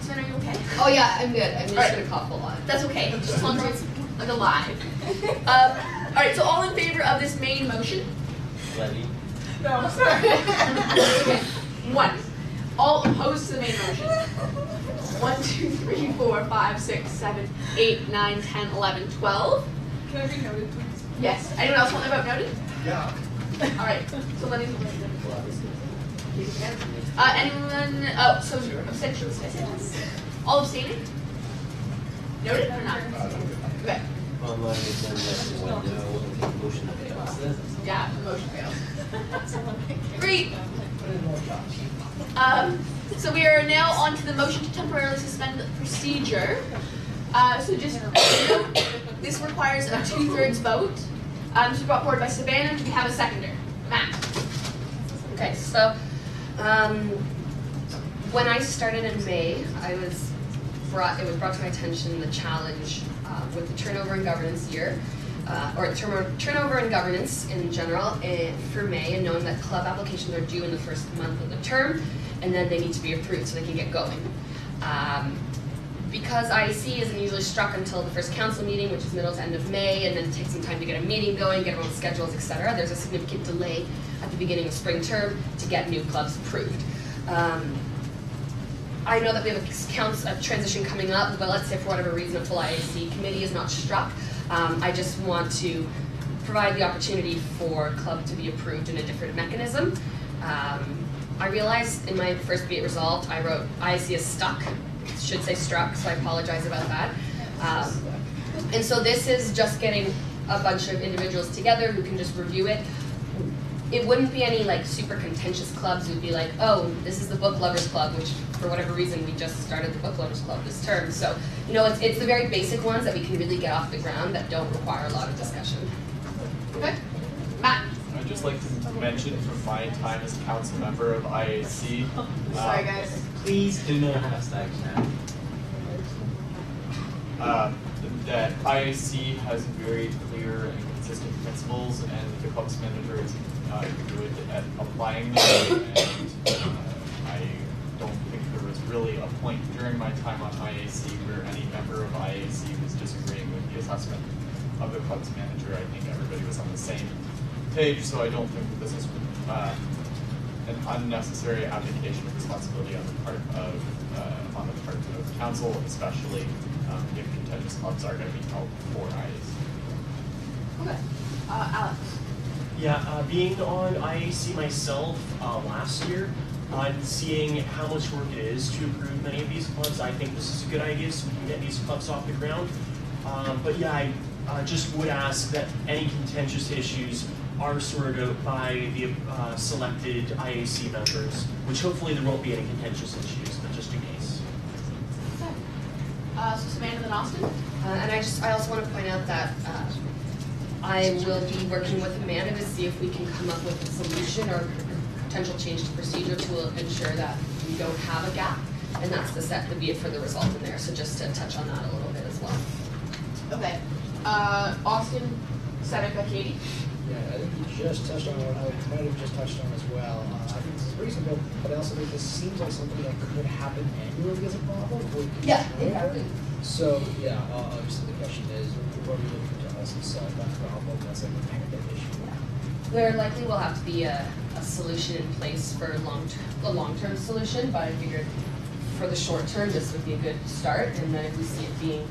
So are you okay? Oh yeah, I'm good. I'm just gonna cough a lot. That's okay, just as long as it's like alive. Alright, so all in favor of this main motion? Levy. No, sorry. Okay. 1. All opposed to the main motion? 1, 2, 3, 4, 5, 6, 7, 8, 9, 10, 11, 12. Can I be noted, please? Yes. Anyone else want their vote noted? Yeah. Alright, so Lenny's anyone, so abstentions, I said yes. All abstaining? Noted or not? Okay. Online exam, yes, no, okay, motion fails. Yeah, the motion fails. Great. So we are now on to the motion to temporarily suspend the procedure. So just note, this requires a 2/3 vote. This was brought forward by Savannah. Do we have a seconder? Matt. Okay, so when I started in May, it was brought to my attention the challenge with the turnover and governance year, or turnover and governance in general for May, and knowing that club applications are due in the first month of the term, and then they need to be approved so they can get going. because IAC isn't usually struck until the first council meeting, which is middle to end of May, and then it takes some time to get a meeting going, get everyone's schedules, etc. There's a significant delay at the beginning of spring term to get new clubs approved. I know that we have a transition coming up, but let's say for whatever reason a full IAC committee is not struck. I just want to provide the opportunity for club to be approved in a different mechanism. I realized in my first Be It Resolved, I wrote IAC is stuck. It should say struck, so I apologize about that. And so this is just getting a bunch of individuals together who can just review it. It wouldn't be any like super contentious clubs. It would be like, oh, this is the Book Lovers Club, which for whatever reason we just started the Book Lovers Club this term. So, you know, it's the very basic ones that we can really get off the ground that don't require a lot of discussion. Okay, Matt. I'd just like to mention from my time as a council member of IAC. Sorry guys. Please do not hashtag that IAC has very clear and consistent principles, and the club's manager is good at applying them. And I don't think there was really a point during my time on IAC where any member of IAC was disagreeing with the assessment of the club's manager. I think everybody was on the same page, so I don't think that this is an unnecessary abdication of responsibility on the part of council, especially if contentious clubs are going to be held for IAC. Okay, Alex. Yeah, being on IAC myself last year, and seeing how much work it is to approve many of these clubs, I think this is a good idea so we can get these clubs off the ground. But yeah, I just would ask that any contentious issues are sorted out by the selected IAC members, which hopefully there won't be any contentious issues, but just in case. So Savannah then Austin. And I also want to point out that I will be working with Amanda to see if we can come up with a solution or potential change to procedure to ensure that we don't have a gap, and that's the Be It for the result in there. So just to touch on that a little bit as well. Okay. Austin, Seneca, Katie. Yeah, I think you just touched on what I might have just touched on as well. I think this is reasonable, but I also think this seems like something that could happen annually as a problem. Yeah, exactly. So, yeah, obviously the question is, what are we looking to also solve that problem? That's like a technical issue. There likely will have to be a solution in place for a long-term solution, but I figured for the short term, this would be a good start, and then if we see it being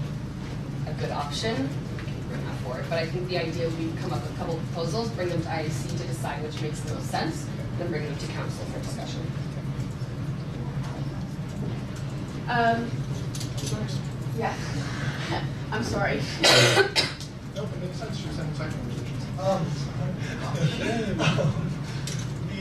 a good option, we can bring that forward. But I think the idea would be to come up with a couple of proposals, bring them to IAC to decide which makes the most sense, then bring them to council for discussion. Yeah. I'm sorry. Nope, it makes sense. You're sending second conversations.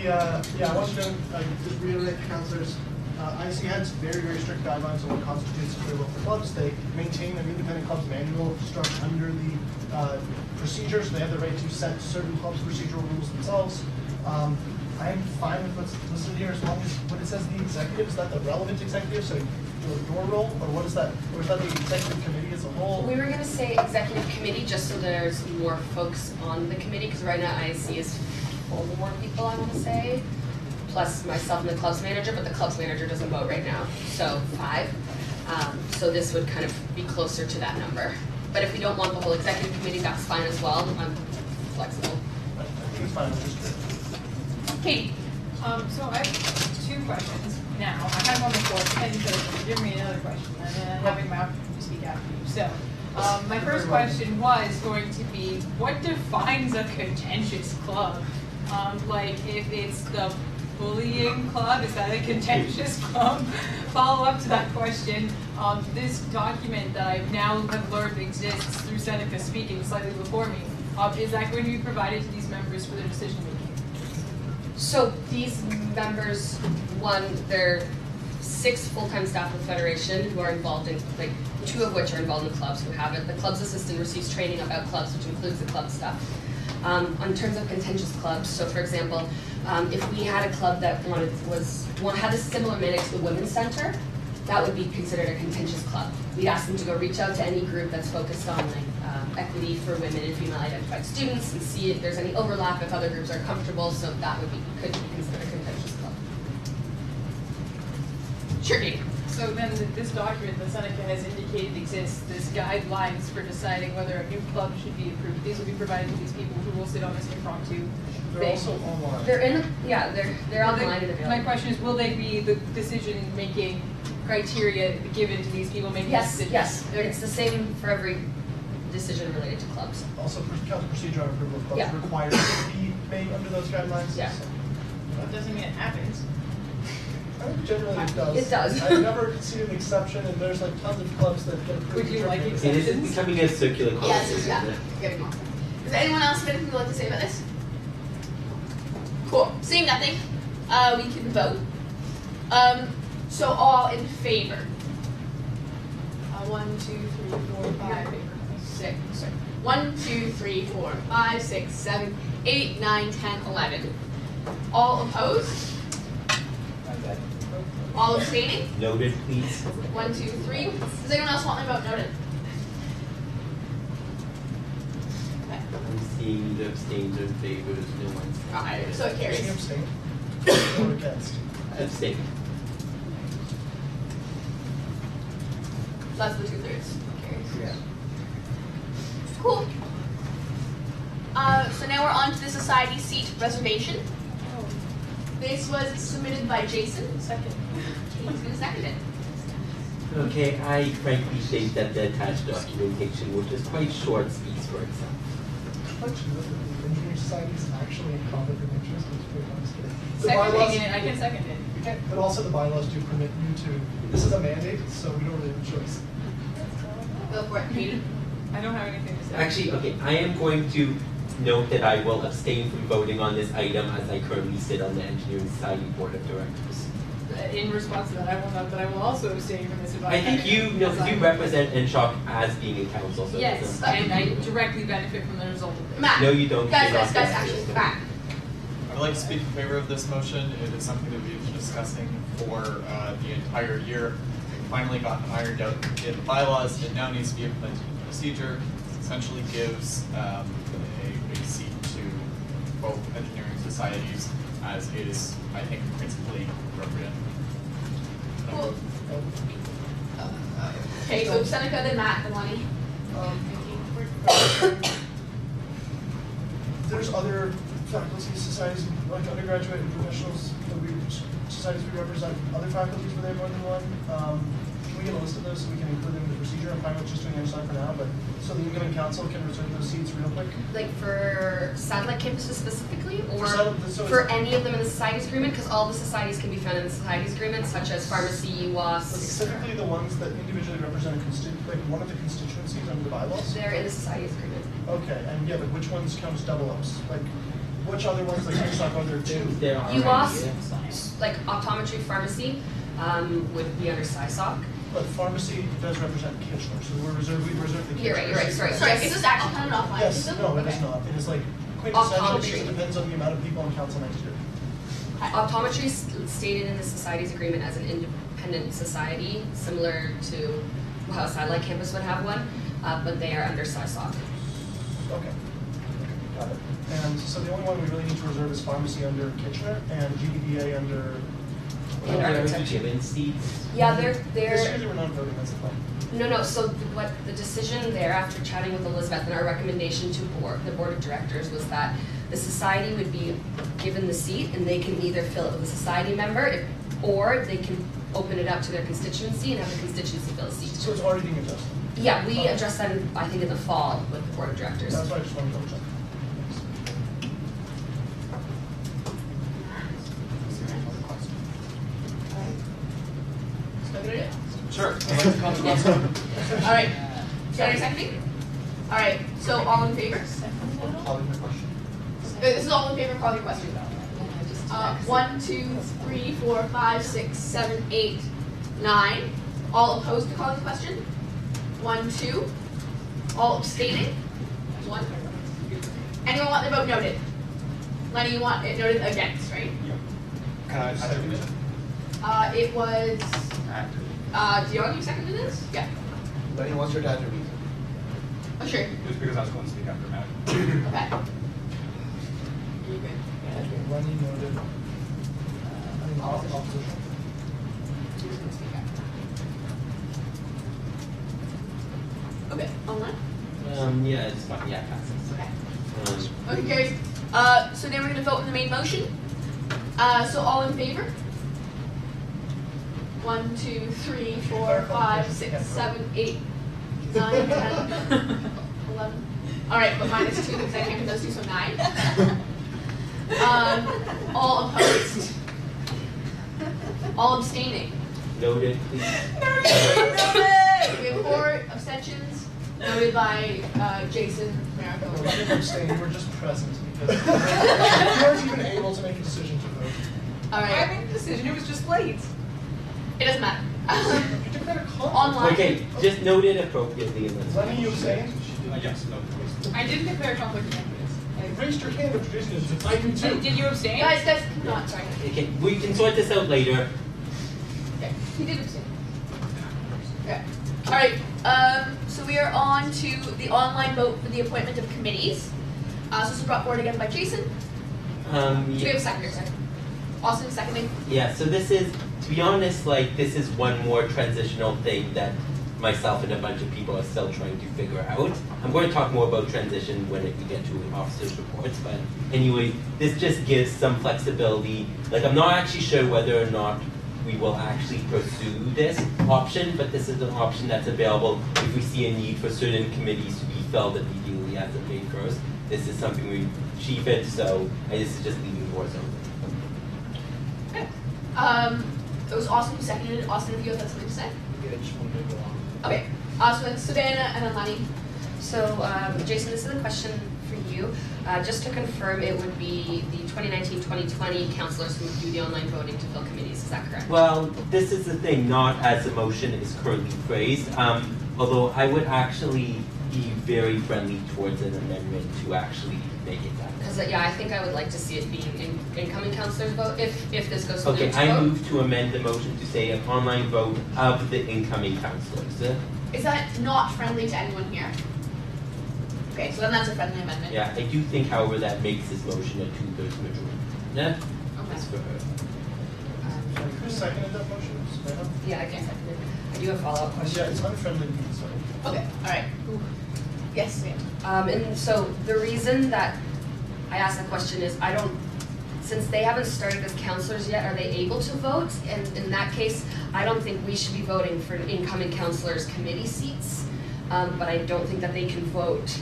Yeah, I want to just reiterate to councilors. IC has very, very strict guidelines on what constitutes approval for clubs. They maintain an independent clubs manual structured under the procedures. They have the right to set certain clubs' procedural rules themselves. I am fine with what's listed here as long as when it says the executive, is that the relevant executive? So your role, or what is that? Or is that the executive committee as a whole? We were going to say executive committee just so there's more folks on the committee, because right now IAC is 4 more people, I want to say, plus myself and the clubs manager, but the clubs manager doesn't vote right now, so 5. So this would kind of be closer to that number. But if we don't want the whole executive committee, that's fine as well. I'm flexible. I think it's fine. Katie. So I have 2 questions now. I had one before, and so give me another question, and then having my opportunity to speak after you. So, my first question was going to be, what defines a contentious club? Like, if it's the bullying club, is that a contentious club? Follow up to that question, this document that I now have learned exists through Seneca speaking slightly before me, is that going to be provided to these members for their decision making? So these members, there are 6 full-time staff of the Federation who are involved in, like 2 of which are involved in the clubs who have it. The clubs assistant receives training about clubs, which includes the club stuff. In terms of contentious clubs, so for example, if we had a club that had a similar mandate to the Women's Center, that would be considered a contentious club. We'd ask them to go reach out to any group that's focused on like equity for women and female identified students and see if there's any overlap, if other groups are comfortable, so that could be considered a contentious club. Sure, Katie. So then this document that Seneca has indicated exists, this guidelines for deciding whether a new club should be approved. These will be provided to these people who will sit on this impromptu They're thing. also online. They're in, yeah, they're Will they- online and available. My question is, will they be the decision-making criteria given to these people making Yes, decisions? yes, it's the same for every decision related to clubs. Also, council procedure on approval of clubs Yeah. requires to be made under those guidelines. Yeah. So, That doesn't mean it happens. I think generally it does. It does. I've never seen an exception, and there's like tons of clubs that get approved. Would you like It is becoming a circular Yes, conversation. yeah, getting off. Does anyone else have anything they'd like to say about this? Cool. Seeing nothing, we can vote. So all in favor? 1, 2, 3, 4, 5, 6. Sorry. 1, 2, 3, 4, 5, 6, 7, 8, 9, 10, 11. All opposed? All abstaining? Noted, please. 1, 2, 3. Does anyone else want their vote noted? I'm seeing the abstains or favors, no one's. Alright, so it carries. Can you abstain? Or against? Abstain. That's the 2/3. Carries. Yeah. Cool. So now we're on to the society seat reservation. This was submitted by Jason. Second. He's gonna second it. Okay, I frankly think that the attached documentation, which is quite short, speaks for itself. Don't you know that the engineering society is actually in conflict of interest, which is pretty honestly. The Seconding bylaws- it, I can second it. You can't, but also the bylaws do permit you to, this is a mandate, so we don't really have a choice. Go for it, Katie. I don't have anything to say. Actually, okay, I am going to note that I will abstain from voting on this item as I currently sit on the Engineering Society Board of Directors. In response to that, I will note that I will also abstain from this advice. I think you know, you represent NSHOP as being a council, so. Yes, it's and I directly benefit from the result of this. Matt. No, you don't. Guys, You're guys, not. guys, actually, Matt. I would like to speak in favor of this motion. It is something that we've been discussing for the entire year. We finally got ironed out in the bylaws. It now needs to be implemented in the procedure. It essentially gives a seat to both engineering societies, as it is, I think, principally appropriate. Cool. Okay, so Seneca, then Matt, then Lonnie. There's other faculty societies, like undergraduate and professionals, that societies we represent, other faculties where they have more than one. Can we get a list of those so we can include them in the procedure? I'm fine with just doing NSI for now, but so the incoming council can reserve those seats real quick. Like for satellite campuses specifically, or So for it's- any of them in the societies agreement? Because all the societies can be found in the societies agreement, such as pharmacy, WAS. Specifically the ones that individually represent like one of the constituencies under the bylaws? They're in the societies agreement. Okay, and yeah, but which ones count as double ups? Like, which other ones like NSI are there too? There are. UWAS, like optometry, pharmacy, would be under SciSoc. But pharmacy does represent Kitchener, so we reserve the Kitchener. You're right, sorry. Sorry, is this actually counted offline? Yes, no, it is not. It is like quintessential because Optometry. it depends on the amount of people on council next year. Optometry is stated in the society's agreement as an independent society, similar to how a satellite campus would have one, but they are under SciSoc. Okay. Got it. And so the only one we really need to reserve is pharmacy under Kitchener and GDBA under. And architecture. Given seats. Yeah, This year they're, they were non-voting, that's the plan. no, so what the decision there, after chatting with Elizabeth, and our recommendation to the board of directors was that the society would be given the seat, and they can either fill it with a society member, or they can open it up to their constituency and have the constituency fill a seat. So it's already being adjusted. Yeah, we addressed that, I think, in the fall with the board of directors. That's why I just wanted to double check. Sure. I'd like to call the question. All right. Sorry, seconding? All right, so all in favor? Calling the question. This is all in favor, call your question. 1, 2, 3, 4, 5, 6, 7, 8, 9. All opposed to calling the question? 1, 2. All abstaining? 1. Anyone want their vote noted? Lenny, you want it noted against, right? Can I second it? It was, Dion, you seconded this? Yeah. Lenny, what's your dad's reason? Oh, sure. Just because I was going to speak after Matt. Okay. You're good. Okay, Lenny noted. Opposition. Who's gonna speak after? Yeah, it's fine, yeah, passes. Okay. Motion carries. So then we're gonna vote on the main motion. So all in favor? 1, 2, 3, 4, 5, 6, 7, 8, 9, 10, 11. All right, but minus 2 because I can't do those two, so 9. All opposed? All abstaining? Noted, please. We have 4 abstentions, noted by Jason Miracle. We didn't abstain, we were just present because we weren't even able to make a decision to vote. All right. I made the decision, it was just late. It doesn't matter. You took that a conflict. Online. Okay, just note it appropriately and let's. Lenny, you abstained? Yes, no. I didn't declare conflict of interest. You raised your hand, but Jason is. I do too. Did you abstain? Guys, not sorry. Okay, we can sort this out later. Okay, he did abstain. Okay. All right. So we are on to the online vote for the appointment of committees. So this was brought forward again by Jason. Do we have a seconder? Austin seconding. Yeah, so this is, to be honest, like, this is one more transitional thing that myself and a bunch of people are still trying to figure out. I'm going to talk more about transition when we get to officers' reports, but anyway, this just gives some flexibility. Like, I'm not actually sure whether or not we will actually pursue this option, but this is an option that's available if we see a need for certain committees to be filled immediately as of May 1st. This is something we achieve it, so this is just leaving doors open. It was Austin who seconded it. Austin, if you have something to say. Yeah, I just wanted to go on. Okay. So it's Savannah and then Lenny. So, Jason, this is a question for you. Just to confirm, it would be the 2019-2020 counselors who would do the online voting to fill committees, is that correct? Well, this is the thing, not as the motion is currently phrased, although I would actually be very friendly towards an amendment to actually make it that. Because, yeah, I think I would like to see it being incoming counselors vote, if this goes to Okay, the I vote. move to amend the motion to say an online vote of the incoming counselors. Is that not friendly to anyone here? Okay, so then that's a friendly amendment. Yeah, I do think, however, that makes this motion a 2/3 majority. Yeah? Okay. That's for her. Who seconded that motion? Savannah? Yeah, I can second it. I do have a follow-up question. Yeah, it's unfriendly to me, so. Okay, all right. Yes, ma'am. And so the reason that I asked that question is since they haven't started as counselors yet, are they able to vote? And in that case, I don't think we should be voting for incoming counselors' committee seats, but I don't think that they can vote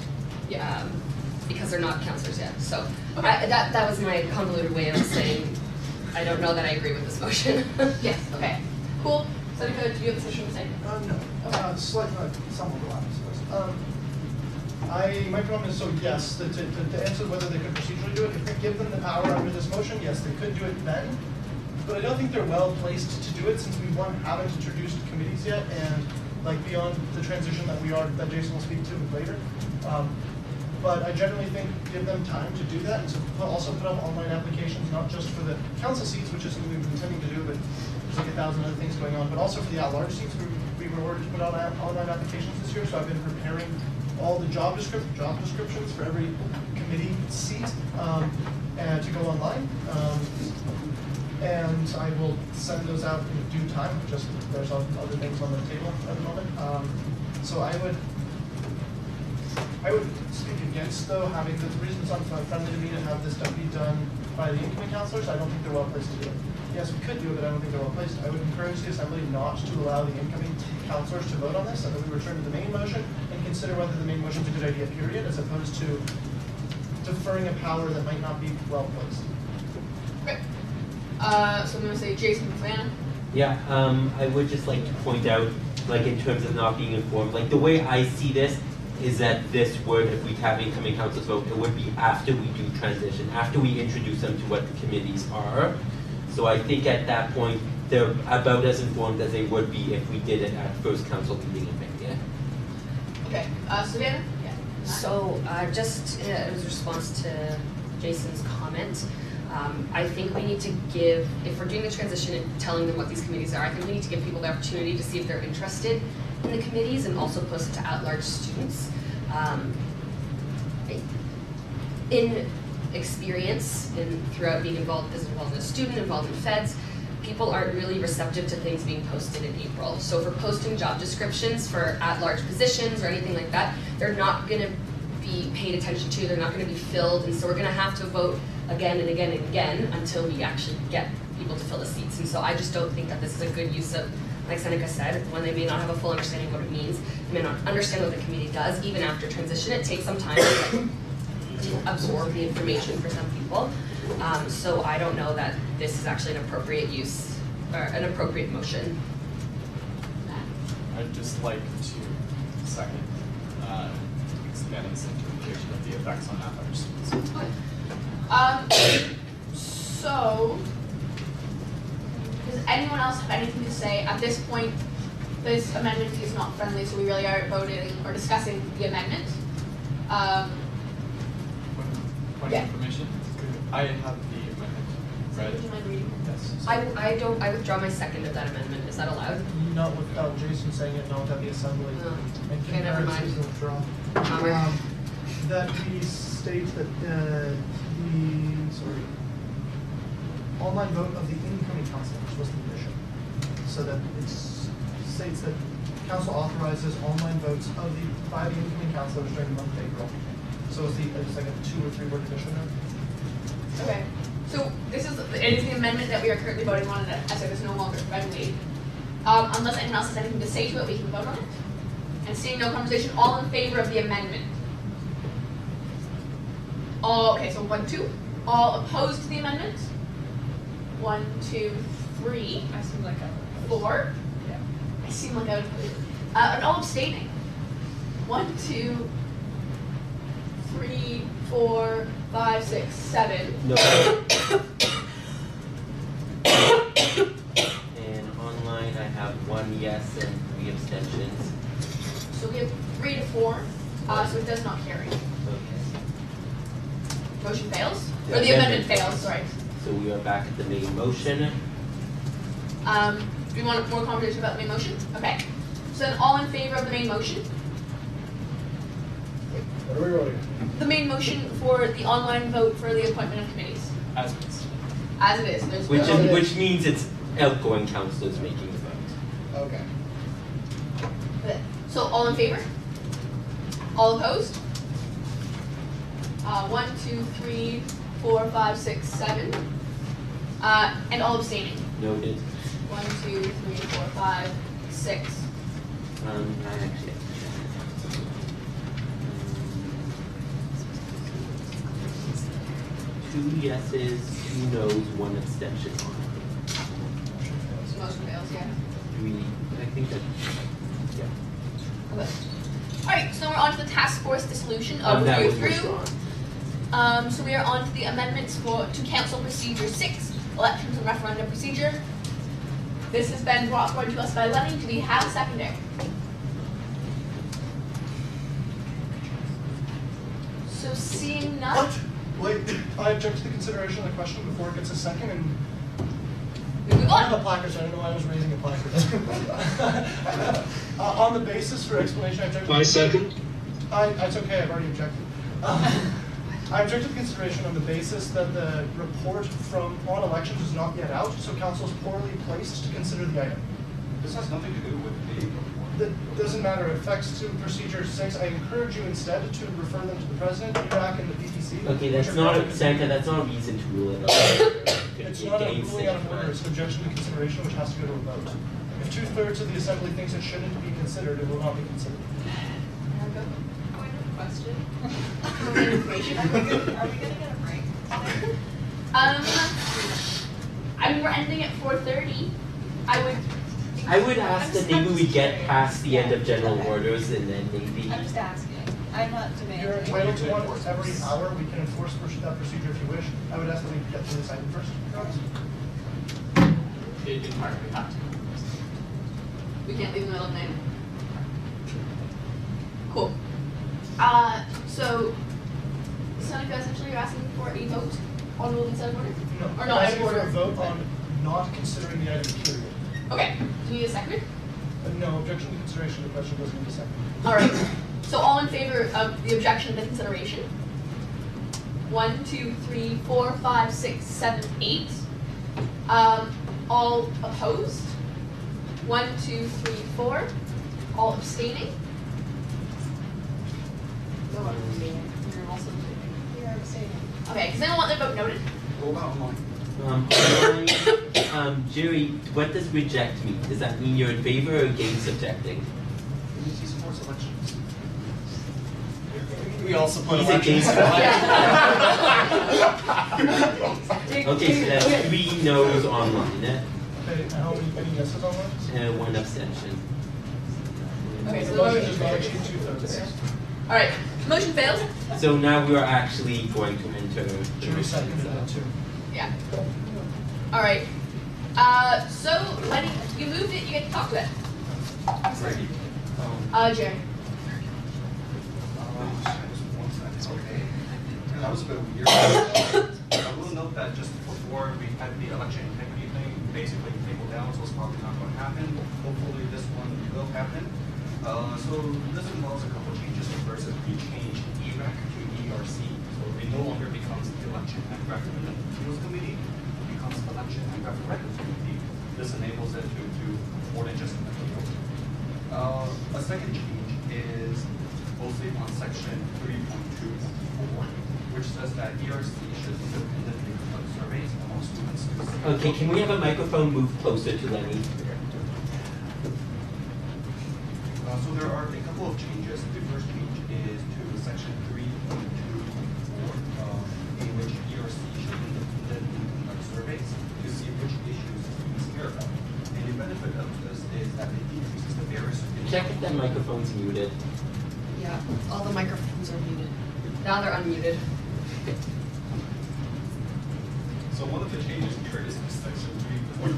because they're not counselors yet. So that was my convoluted way of saying I don't know that I agree with this motion. Yes, okay. Cool. So do you have a session to say? No. Okay. Slightly, some overlap, I suppose. My problem is, so yes, to answer whether they could procedurally do it, if we give them the power under this motion, yes, they could do it then. But I don't think they're well placed to do it since we, one, haven't introduced committees yet, and like beyond the transition that Jason will speak to later. But I generally think give them time to do that, and so also put up online applications, not just for the council seats, which is something we've been intending to do, but there's like 1,000 other things going on, but also for the at-large seats, we were ordered to put out online applications this year, so I've been preparing all the job descriptions for every committee seat and to go online. And I will send those out in due time, just there's other things on the table at the moment. So I would speak against, though, having the reason it's unfriendly to me to have this stuff be done by the incoming counselors. I don't think they're well placed to do it. Yes, we could do it, but I don't think they're well placed. I would encourage the assembly not to allow the incoming counselors to vote on this, and that we return to the main motion and consider whether the main motion is a good idea, period, as opposed to deferring a power that might not be well placed. Okay. So I'm going to say Jason McLannan. Yeah, I would just like to point out, like in terms of not being informed, like the way I see this is that this would, if we have incoming councils vote, it would be after we do transition, after we introduce them to what the committees are. So I think at that point, they're about as informed as they would be if we did it at first council meeting in May, yeah? Okay, Savannah? Yeah. So just as a response to Jason's comment, I think we need to give, if we're doing the transition and telling them what these committees are, I think we need to give people the opportunity to see if they're interested in the committees and also post it to at-large students. In experience and throughout being involved as a student, involved in feds, people aren't really receptive to things being posted in April. So for posting job descriptions for at-large positions or anything like that, they're not gonna be paid attention to, they're not gonna be filled, and so we're gonna have to vote again and again and again until we actually get people to fill the seats. And so I just don't think that this is a good use of, like Seneca said, when they may not have a full understanding of what it means, they may not understand what the committee does, even after transition, it takes some time to absorb the information for some people. So I don't know that this is actually an appropriate use, or an appropriate motion. I'd just like to second Stanley's interpretation of the effects on at-large students. So, does anyone else have anything to say? At this point, this amendment is not friendly, so we really are voting or discussing the amendment. Point of information, I have the amendment read. Would you mind reading? Yes. I withdraw my second of that amendment, is that allowed? Not without Jason saying it, not without the assembly. And Okay, never mind. concurrence is withdrawn. Bummer. That we state that online vote of the incoming councilors was the condition. So that it states that council authorizes online votes by the incoming councilors during the month of April. So it's like a 2 or 3 word condition there. Okay. So this is the amendment that we are currently voting on, and as it is no longer friendly. Unless anyone else has anything to say to it, we can vote on it. And seeing no conversation, all in favor of the amendment? Okay, so 1, 2. All opposed to the amendment? 1, 2, 3. I seem like 4. Yeah. I seem like I would. And all abstaining. 1, 2, 3, 4, 5, 6, 7. No. And online, I have 1 yes and 3 abstentions. So we have 3 to 4. So it does not carry. Okay. Motion fails? The Or the amendment amendment fails, sorry. So we are back at the main motion. Do you want more conversation about the main motion? Okay. So then all in favor of the main motion? What are we voting? The main motion for the online vote for the appointment of committees. As it is. As it is. There's Which means it's outgoing councillors making the vote. Okay. So all in favor? All opposed? 1, 2, 3, 4, 5, 6, 7. And all abstaining. Noted. 1, 2, 3, 4, 5, 6. I actually have to check. 2 yeses, 2 noes, 1 abstention on it. Motion fails, yeah. Do we, I think that, yeah. Okay. Alright, so we're on to the task force dissolution of That review was through. withdrawn. So we are on to the amendments to council procedure 6, elections and referendum procedure. This has been brought forward to us by Lenny. Do we have a secondary? So seeing none. What? Wait, I object to the consideration of the question before it gets a second, and I have a placard, so I don't know why I was raising a placard. On the basis for explanation, I object to. I second. It's okay, I've already objected. I object to the consideration on the basis that the report on elections is not yet out, so council is poorly placed to consider the item. This has nothing to do with the report. That doesn't matter, it affects to procedure 6. I encourage you instead to refer them to the president, URAC, and the PTC. Okay, that's not a, Seneca, that's not a reason to rule it out. It's not a ruling out of order, it's an objection to consideration which has to go to a vote. If 2/3 of the assembly thinks it shouldn't be considered, it will not be considered. Point of question. Are we Are we gonna get a break? I mean, we're ending at 4:30. I would ask that maybe we get past the end of general orders and then maybe. I'm just asking. I'm not demanding. You're entitled to one every hour, we can enforce that procedure if you wish. I would ask that we get through this item first. It entirely have to. We can't leave in the middle of the night. Cool. So, Seneca, essentially you're asking for a vote on ruling set of order? No, Or I'm not asking out for of a order? vote on not considering the item, period. Okay, do you need a second? No, objection to consideration, the question doesn't need a second. Alright, so all in favor of the objection to consideration? 1, 2, 3, 4, 5, 6, 7, 8. All opposed? 1, 2, 3, 4. All abstaining? No one abstaining. You're also abstaining. You're abstaining. Okay, does anyone want their vote noted? What about online? Jerry, what does reject mean? Does that mean you're in favor or against objecting? He supports elections. We all support He's elections. against Okay, so that's 3 no's online, Okay, and how many yeses on that? and 1 abstention. Okay, so The the motion motion is actually 2/3. Alright, motion fails? So now we are actually going to enter. Jury seconded that too. Yeah. Alright. So, Lenny, you moved it, you get to talk to it. Jerry. Okay. That was a bit weird. I will note that just before we had the election integrity thing, basically tabled down, so it's probably not going to happen. Hopefully this one will happen. So this involves a couple changes. First is we changed ERAC to ERC, so it no longer becomes the Election and Referendum Appeals Committee, it becomes Election and Referendum Committee. This enables it to do more than just an appeal. A second change is mostly on section 3.2.4, which says that ERC should independently conduct surveys among students. Okay, can we have a microphone move closer to Lenny? So there are a couple of changes. The first change is to section 3.2.4, in which ERC should independently conduct surveys to see which issues students care about. And the benefit of this is that it decreases the barriers. Check if that microphone's muted. Yeah, all the microphones are muted. Now they're unmuted. So one of the changes here is section 3.4,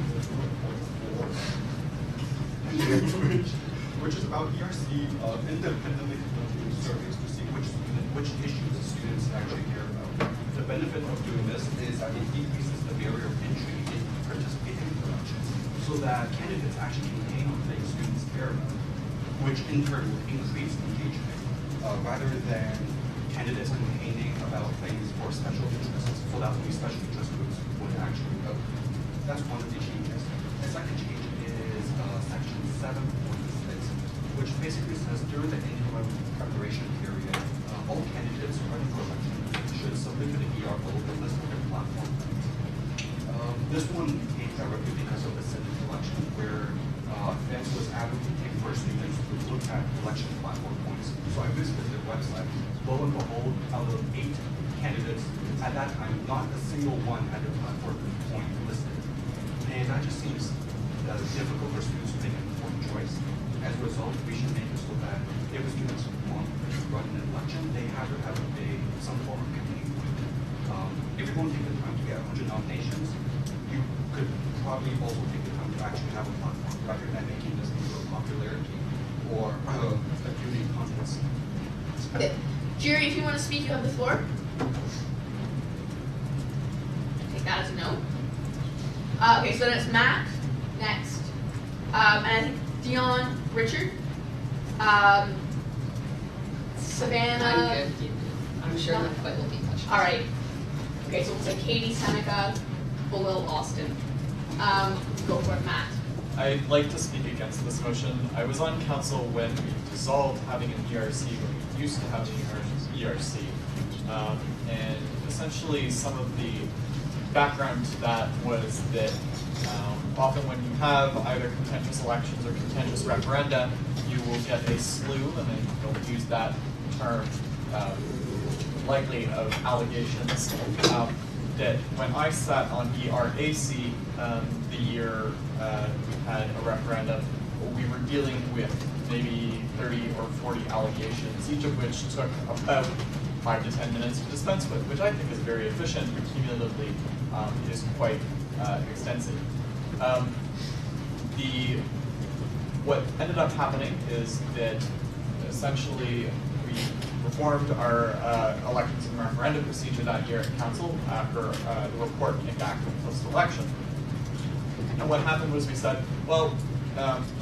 which is about ERC independently conducting surveys to see which issues the students actually care about. The benefit of doing this is that it decreases the barrier of entry in participating in elections, so that candidates actually campaign on things students care about, which in turn will increase engagement, rather than candidates campaigning about things for special interests, so that will be special interest groups would actually vote. That's one of the changes. The second change is section 7.6, which basically says during the interim preparation period, all candidates running for election should submit to the ERO the list of their platform. This one came directly because of the Senate election, where FENS was advocating for students to look at election platform points. So I visited their website. Lo and behold, out of 8 candidates at that time, not a single one had their platform point listed. And that just seems difficult for students to make an informed choice. As a result, we should make it so that if students want to run an election, they have to have some form of campaign. If you won't take the time to get 100 nominations, you could probably also take the time to actually have a platform rather than making this into a popularity or a beauty contest. Okay. Jerry, if you want to speak, you have the floor. Take that as a no. Okay, so then it's Matt next. And I think Dion, Richard, Savannah. I'm sure that quite will be touched. All right. Okay, so we'll say Katie, Seneca, Below, Austin. Go for it, Matt. I'd like to speak against this motion. I was on council when we dissolved having an ERC, when we used to have an ERC. And essentially some of the background to that was that often when you have either contentious elections or contentious referenda, you will get a slew, and I don't use that term lightly, of allegations that when I sat on ERAC the year we had a referendum, we were dealing with maybe 30 or 40 allegations, each of which took about 5 to 10 minutes to dispense with, which I think is very efficient, but cumulatively is quite extensive. What ended up happening is that essentially we reformed our elections and referendum procedure that year at council after the report came back post-election. And what happened was we said, well,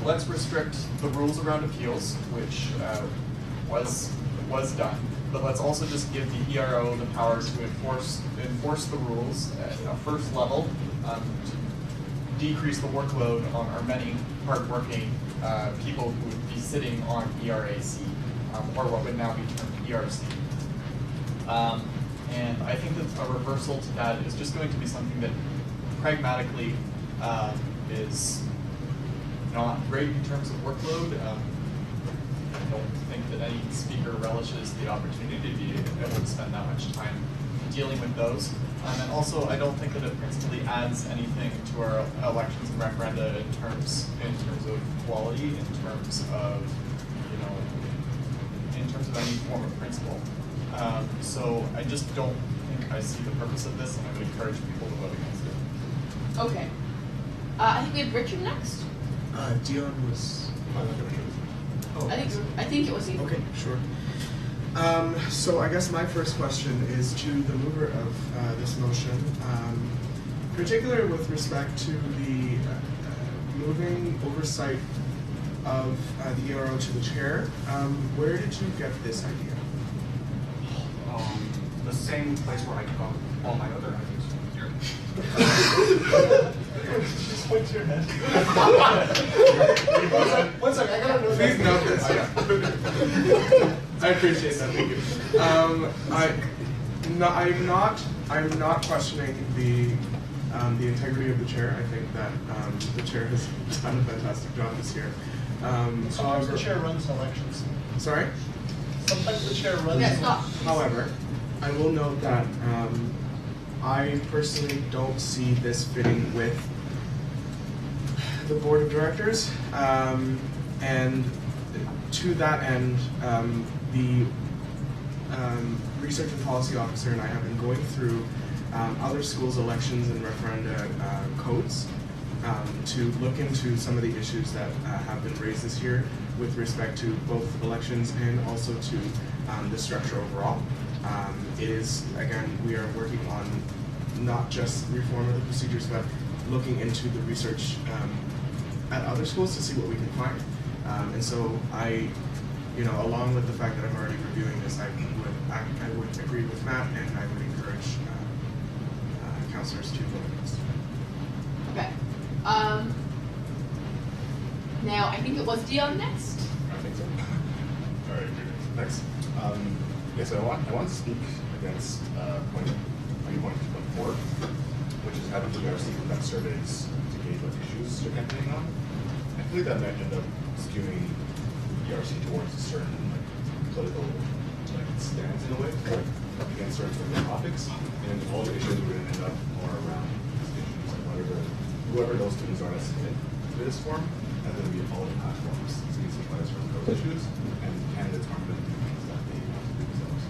let's restrict the rules around appeals, which was done, but let's also just give the ERO the power to enforce the rules at a first level, decrease the workload on our many hardworking people who would be sitting on ERAC, or what would now be termed ERC. And I think that a reversal to that is just going to be something that pragmatically is not great in terms of workload. I don't think that any speaker relishes the opportunity to be able to spend that much time dealing with those. And also, I don't think that it principally adds anything to our elections and referenda in terms of quality, in terms of any form of principle. So I just don't think I see the purpose of this, and I would encourage people to vote against it. Okay. I think we have Richard next. Dion was. I think it was you. Okay, sure. So I guess my first question is to the mover of this motion, particularly with respect to the moving oversight of the ERO to the chair. Where did you get this idea? The same place where I got all my other ideas. Just point to your head. One second, I gotta know. Please note this. I appreciate that. Thank you. I'm not questioning the integrity of the chair. I think that the chair has done a fantastic job this year. Sometimes the chair runs elections. Sorry? Sometimes the chair runs elections. However, I will note that I personally don't see this fitting with the board of directors, and to that end, the research and policy officer and I have been going through other schools' elections and referenda codes to look into some of the issues that have been raised this year with respect to both elections and also to the structure overall. It is, again, we are working on not just reform of the procedures, but looking into the research at other schools to see what we can find. And so along with the fact that I'm already reviewing this, I would agree with Matt, and I would encourage councillors to vote against. Okay. Now I think it was Dion next. I think so. All right, next. So I want to speak against point 3.4, which is having the ERC conduct surveys to gauge what issues you're campaigning on. I feel like that might end up skewing ERC towards a certain political stance in a way, against certain topics, and all the issues would end up more around these issues, like whoever those students are that submit to this form, and then we all the platforms seeing suppliers from those issues, and candidates aren't going to do things that they want to do themselves.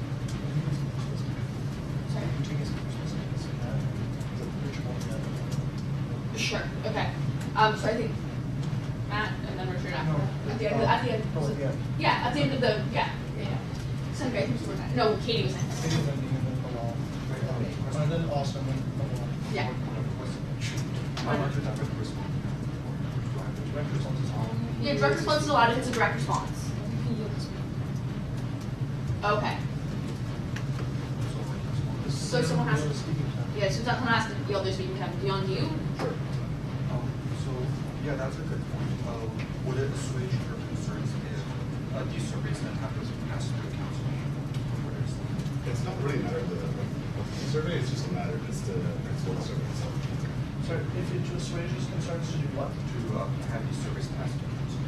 Sure. Okay. So I think Matt and then Richard after. No. At the end. Oh, at the end. Yeah. At the end of the. Yeah. Senator, I think you were next. No, Katie was next. And then Austin went along. Yeah. Yeah, direct response is allowed if it's a direct response. Okay. So someone has to. Yeah, so someone has to yield their speaking time. Dion, do you? Sure. Yeah, that's a good point. Would it assuage your concerns if these surveys then have to pass through the council? It's not really a matter of the survey, it's just a matter of just the survey itself. So if it assuages concerns to do what? To have these surveys passed to the council.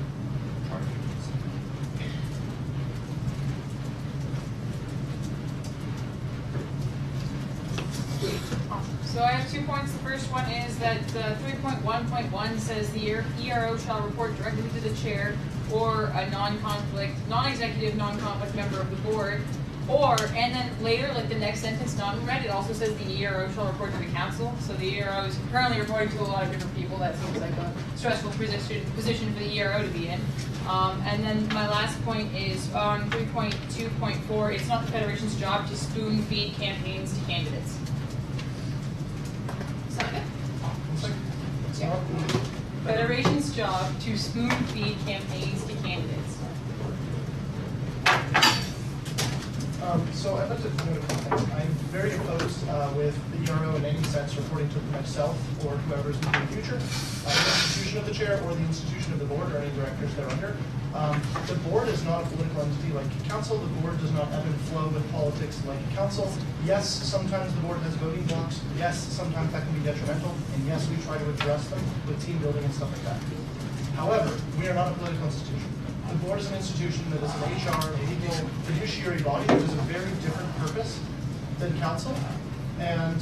So I have 2 points. The first one is that 3.1.1 says the ERO shall report directly to the chair or a non-executive, non-conflict member of the board. And then later, like the next sentence not in red, it also says the ERO shall report to the council. So the ERO is currently reporting to a lot of different people. That seems like a stressful position for the ERO to be in. And then my last point is on 3.2.4, it's not the Federation's job to spoon feed campaigns to candidates. Federation's job to spoon feed campaigns to candidates. So I'd like to note a couple things. I'm very opposed with the ERO in any sense reporting to myself or whoever's in the future, the institution of the chair or the institution of the board or any directors they're under. The board is not a political entity like council. The board does not ebb and flow with politics like council. Yes, sometimes the board has voting blocks. Yes, sometimes that can be detrimental. And yes, we try to address them with team building and stuff like that. However, we are not a political institution. The board is an institution that is an HR, legal, fiduciary body that has a very different purpose than council. And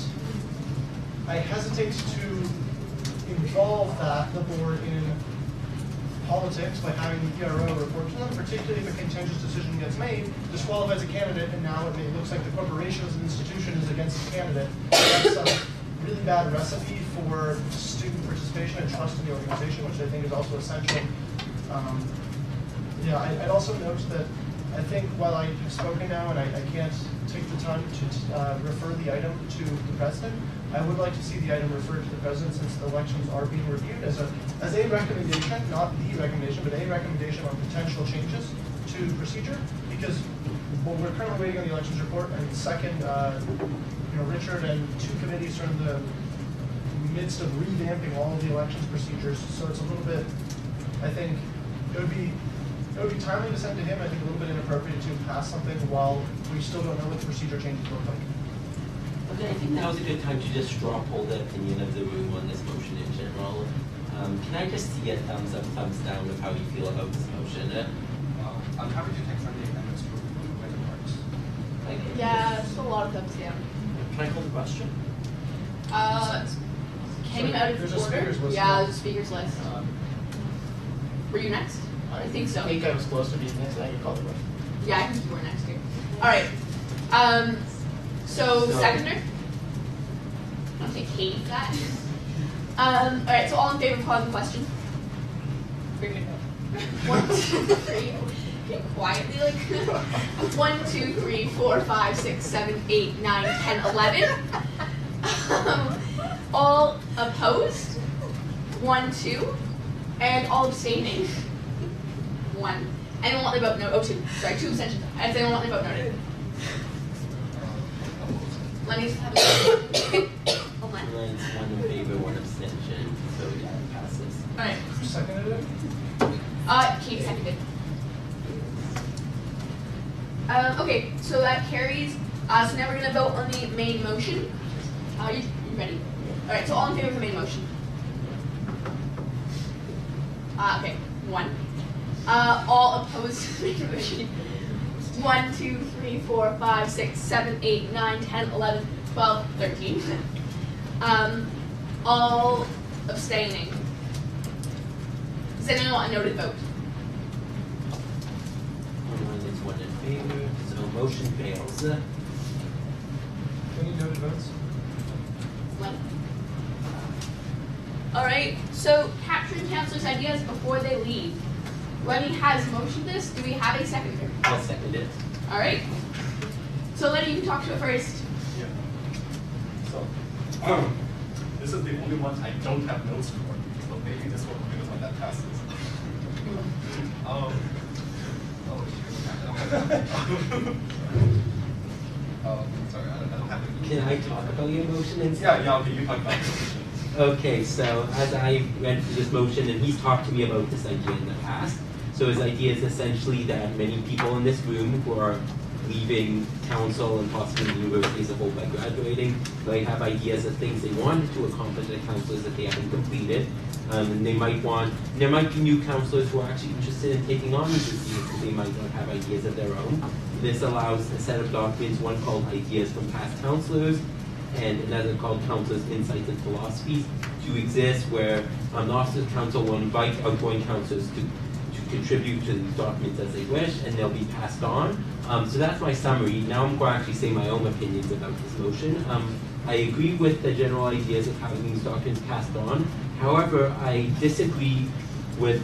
I hesitate to involve the board in politics by having the ERO report to them, particularly if a contentious decision gets made, disqualifies a candidate, and now it looks like the corporation as an institution is against the candidate. That's a really bad recipe for student participation and trust in the organization, which I think is also essential. I'd also note that I think while I have spoken now and I can't take the time to refer the item to the president, I would like to see the item referred to the president since the elections are being reviewed as a recommendation, not the recommendation, but a recommendation on potential changes to procedure. Because we're currently waiting on the elections report, and second, Richard and two committees are in the midst of revamping all of the elections procedures. So it's a little bit, I think, it would be timely to send to him. I think a little bit inappropriate to pass something while we still don't know what the procedure changes look like. Okay, I think now's a good time to just straw poll the opinion of the room on this motion in general. Can I just see a thumbs up, thumbs down of how you feel about this motion? I'm happy to take friendly amendments for the parts. Yeah, just a lot of thumbs down. Can I call the question? Came out of There's a order. speakers list. Yeah, there's a speakers list. Were you next? I think so. I think I was close to being next. I can call the question. Yeah, I think you were next too. All right. So seconder. I don't think Katie's that. All right. So all in favor of calling the question? Bring it up. 1, 2, 3. Okay, quietly, like 1, 2, 3, 4, 5, 6, 7, 8, 9, 10, 11. All opposed? 1, 2. And all abstaining? 1. Anyone want their vote noted? Oh, 2. Sorry, 2 abstentions. Does anyone want their vote noted? Lenny's have a Hold on. Lenny's 1 in favor, 1 abstention. So yeah, it passes. Alright. Who seconded it? Katie seconded. Okay, so that carries. So now we're going to vote on the main motion. You ready? Alright, so all in favor of the main motion? Okay, 1. All opposed to the main motion? 1, 2, 3, 4, 5, 6, 7, 8, 9, 10, 11, 12, 13. All abstaining. Does anyone want a noted vote? Is 1 in favor, so motion fails. Any noted votes? 1. Alright, so capturing councilors' ideas before they leave. Lenny has motioned this. Do we have a seconder? I'll second it. Alright. So Lenny, you can talk to it first. Yeah. So, this is the only one I don't have notes for, so maybe this will be the one that passes. Sorry, I don't have it. Can I talk about your motion and Yeah, okay, you talk about it. Okay, so as I read through this motion, and he's talked to me about this idea in the past. So his idea is essentially that many people in this room who are leaving council and possibly the university as a whole by graduating might have ideas of things they wanted to accomplish at councils that they haven't completed. And there might be new councillors who are actually interested in taking on these ideas, but they might not have ideas of their own. This allows a set of documents, one called Ideas from Past Councillors, and another called Council's Insights and Philosophies, to exist where the Office of Council will invite outgoing councillors to contribute to these documents as they wish, and they'll be passed on. So that's my summary. Now I'm going to actually say my own opinions about this motion. I agree with the general ideas of having these documents passed on. However, I disagree with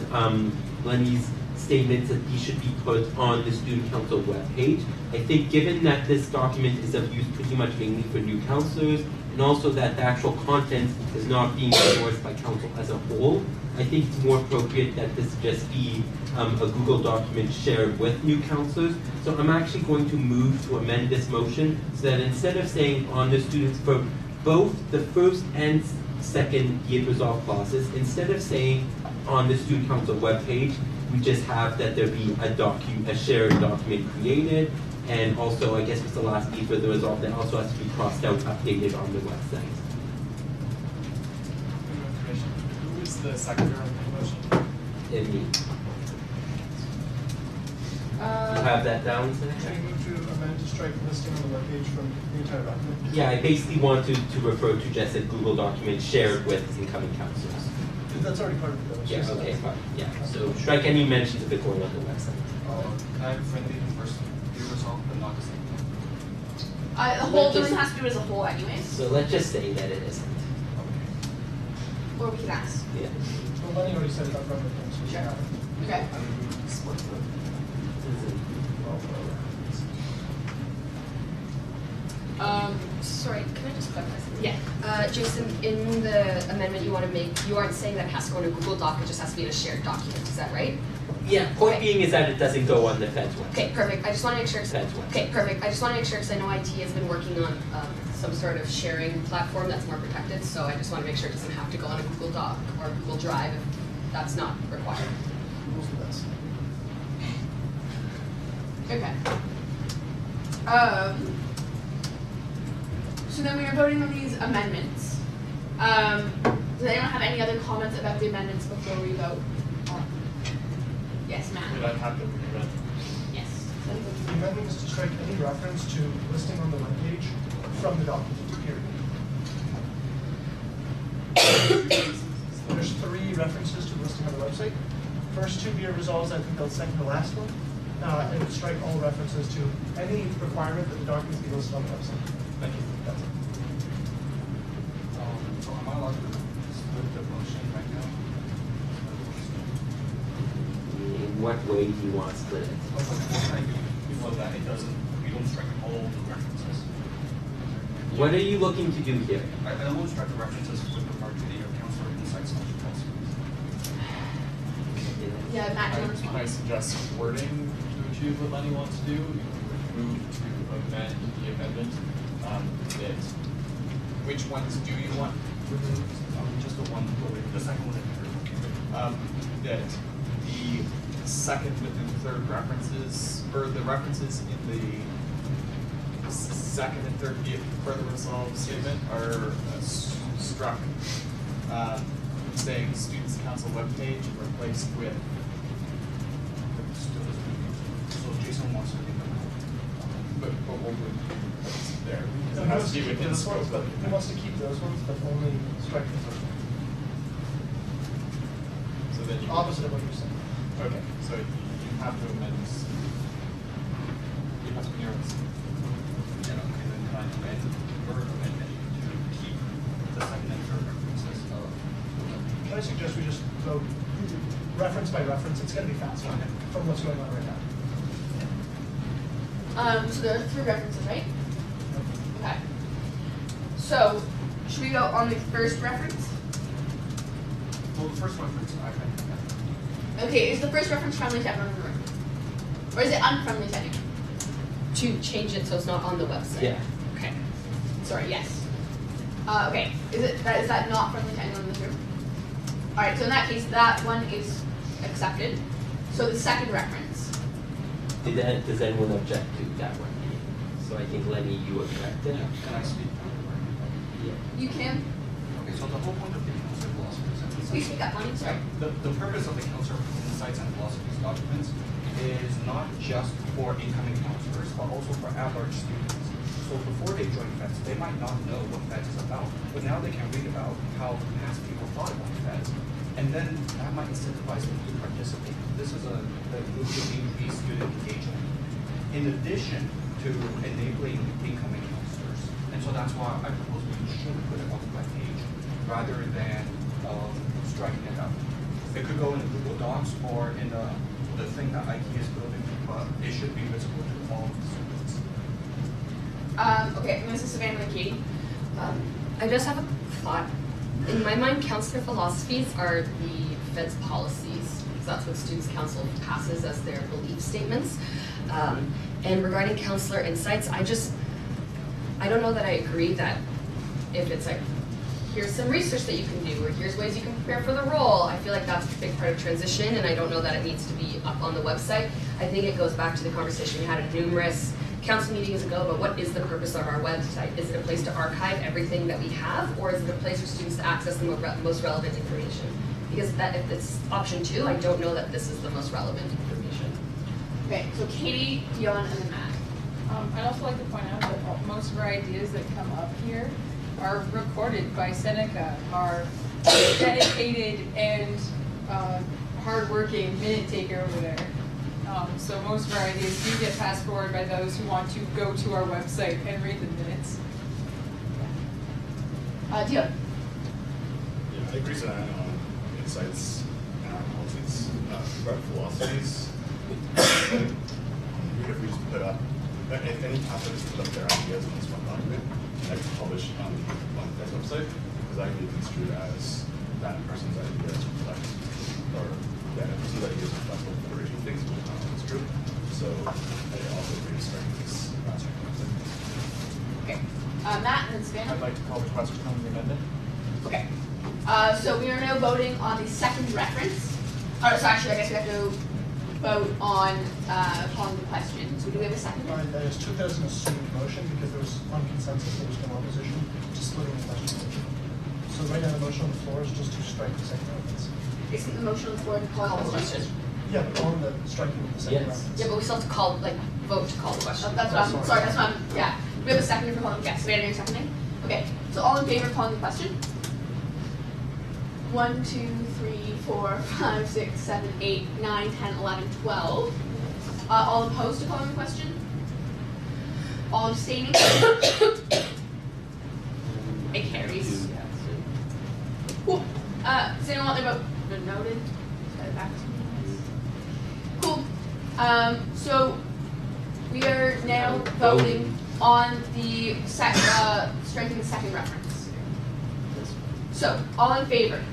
Lenny's statements that these should be put on the Student Council webpage. I think given that this document is of use pretty much mainly for new councillors, and also that the actual content is not being endorsed by council as a whole. I think it's more appropriate that this just be a Google document shared with new councilors. So I'm actually going to move to amend this motion so that instead of saying on the students for both the first and second be it resolved clauses, instead of saying on the student council webpage, we just have that there be a shared document created, and also I guess with the last E for the resolve that also has to be crossed out, updated on the website. Who is the seconder on the motion? In me. You have that down, Senator? Can you move to amend to strike listing on the webpage from the entire document? Yeah, I basically want to refer to just a Google document shared with incoming councilors. That's already part of the bill. Yeah, okay, fine, yeah. So strike any mentions of it going on the website. I'm friendly to first be resolved, but not the same. The whole doesn't have to do as a whole anyways. So let's just say that it isn't. Or we can ask. Yeah. Well, Lenny already said it up front. So Sure. Okay. Sorry, can I just clarify something? Yeah. Jason, in the amendment you want to make, you aren't saying that it has to go in a Google Doc, it just has to be in a shared document, is that right? Yeah, point being is that it doesn't go on the Fed's website. Okay, perfect. I just want to make sure. Fed's website. Okay, perfect. I just want to make sure because I know IT has been working on some sort of sharing platform that's more protected. So I just want to make sure it doesn't have to go on a Google Doc or Google Drive if that's not required. Okay. So then we are voting on these amendments. Does anyone have any other comments about the amendments before we vote? Yes, Matt. Did I have to read it? Yes. The amendment is to strike any reference to listing on the webpage from the document, period. There's 3 references to listing on the website. First 2 be a resolves, I think they'll second the last one. And would strike all references to any requirement that the documents be listed on the website. Thank you. That's it. So am I allowed to split the motion right now? In what way do you want to split it? Before that, we don't strike all the references. What are you looking to do here? I don't want to strike the references with regard to the counselor insights policy. Yeah, Matt, do you want to Can I suggest wording to achieve what Lenny wants to do? Move to amend the amendment. That which ones do you want removed? Just the one, the second one. That the second and third references, or the references in the second and third be it further resolved statement are struck, saying students council webpage and replaced with. So Jason wants to take them out. But we'll move there. No, It has to be he within wants to keep scope. those ones, but he wants to keep those ones, but only strike the first one. So then you. Opposite of what you're saying. Okay, so you have to amend this. You have to be yours. Yeah, okay, then can I amend your amendment to keep the second and third references of? Can I suggest we just vote reference by reference? It's going to be faster from what's going on right now. So there are 3 references, right? Okay. So, should we go on the first reference? Well, the first reference, Okay, is the first reference friendly to everyone in the room? Or is it unfriendly to anyone? To change it so it's not on the website. Yeah. Okay. Sorry, yes. Okay, is that not friendly to anyone in this room? Alright, so in that case, that one is accepted. So the second reference. Does anyone object to that one? So I think Lenny, you objected. Can I speak? Yeah. You can. Okay, so the whole point of the counselor philosophies and Please speak up, Lenny, sorry. the purpose of the counselor insights and philosophies documents is not just for incoming counselors, but also for at-large students. So before they join FEDS, they might not know what FEDS is about, but now they can read about how past people thought about FEDS, and then that might incentivize them to participate. This is a move to increase student engagement, in addition to enabling incoming counselors. And so that's why I propose we should put it on the webpage rather than striking it out. It could go in the Google Docs or in the thing that IT is building, but it should be visible to all students. Okay, Mrs. Savannah McKee. I just have a thought. In my mind, counselor philosophies are the Fed's policies, because that's what Students' Council passes as their belief statements. And regarding counselor insights, I don't know that I agree that if it's like, here's some research that you can do, or here's ways you can prepare for the role, I feel like that's a big part of transition, and I don't know that it needs to be up on the website. I think it goes back to the conversation we had at numerous council meetings ago about what is the purpose of our website. Is it a place to archive everything that we have, or is it a place for students to access the most relevant information? Because if it's option 2, I don't know that this is the most relevant information. Okay, so Katie, Dion, and then Matt. I'd also like to point out that most of our ideas that come up here are recorded by Seneca, our dedicated and hardworking minute taker over there. So most of our ideas do get passed forward by those who want to go to our website and read the minutes. Dion. Yeah, I agree with that on insights and our policies. About philosophies, even if we just put up, if any council just put up their ideas in this one document, and I can publish on their website, because that can be construed as that person's ideas reflect, or that person's ideas reflect what the federation thinks, which is not always true. So I also agree with starting this website. Okay. Matt and then Savannah. I'd like to call the question on the amendment. Okay. So we are now voting on the second reference. Or so actually, I guess we have to vote on calling the question. So do we have a second? I just took that as an assumed motion because there was on consensus, there was no opposition to splitting the question. So right now the motion on the floor is just to strike the second reference. Isn't the motion on the floor to call the question? Yeah, but on the striking of the second Yes. reference. Yeah, but we still have to call, vote to call the question. That's what I'm, sorry, that's what I'm, yeah. We have a second for calling, yes, Savannah, you're seconding? Okay, so all in favor of calling the question? 1, 2, 3, 4, 5, 6, 7, 8, 9, 10, 11, 12. All opposed to calling the question? All abstaining? It carries. Cool. Does anyone want their vote noted? Set it back to me. Cool. So we are now voting on the strengthening the second reference. So all in favor?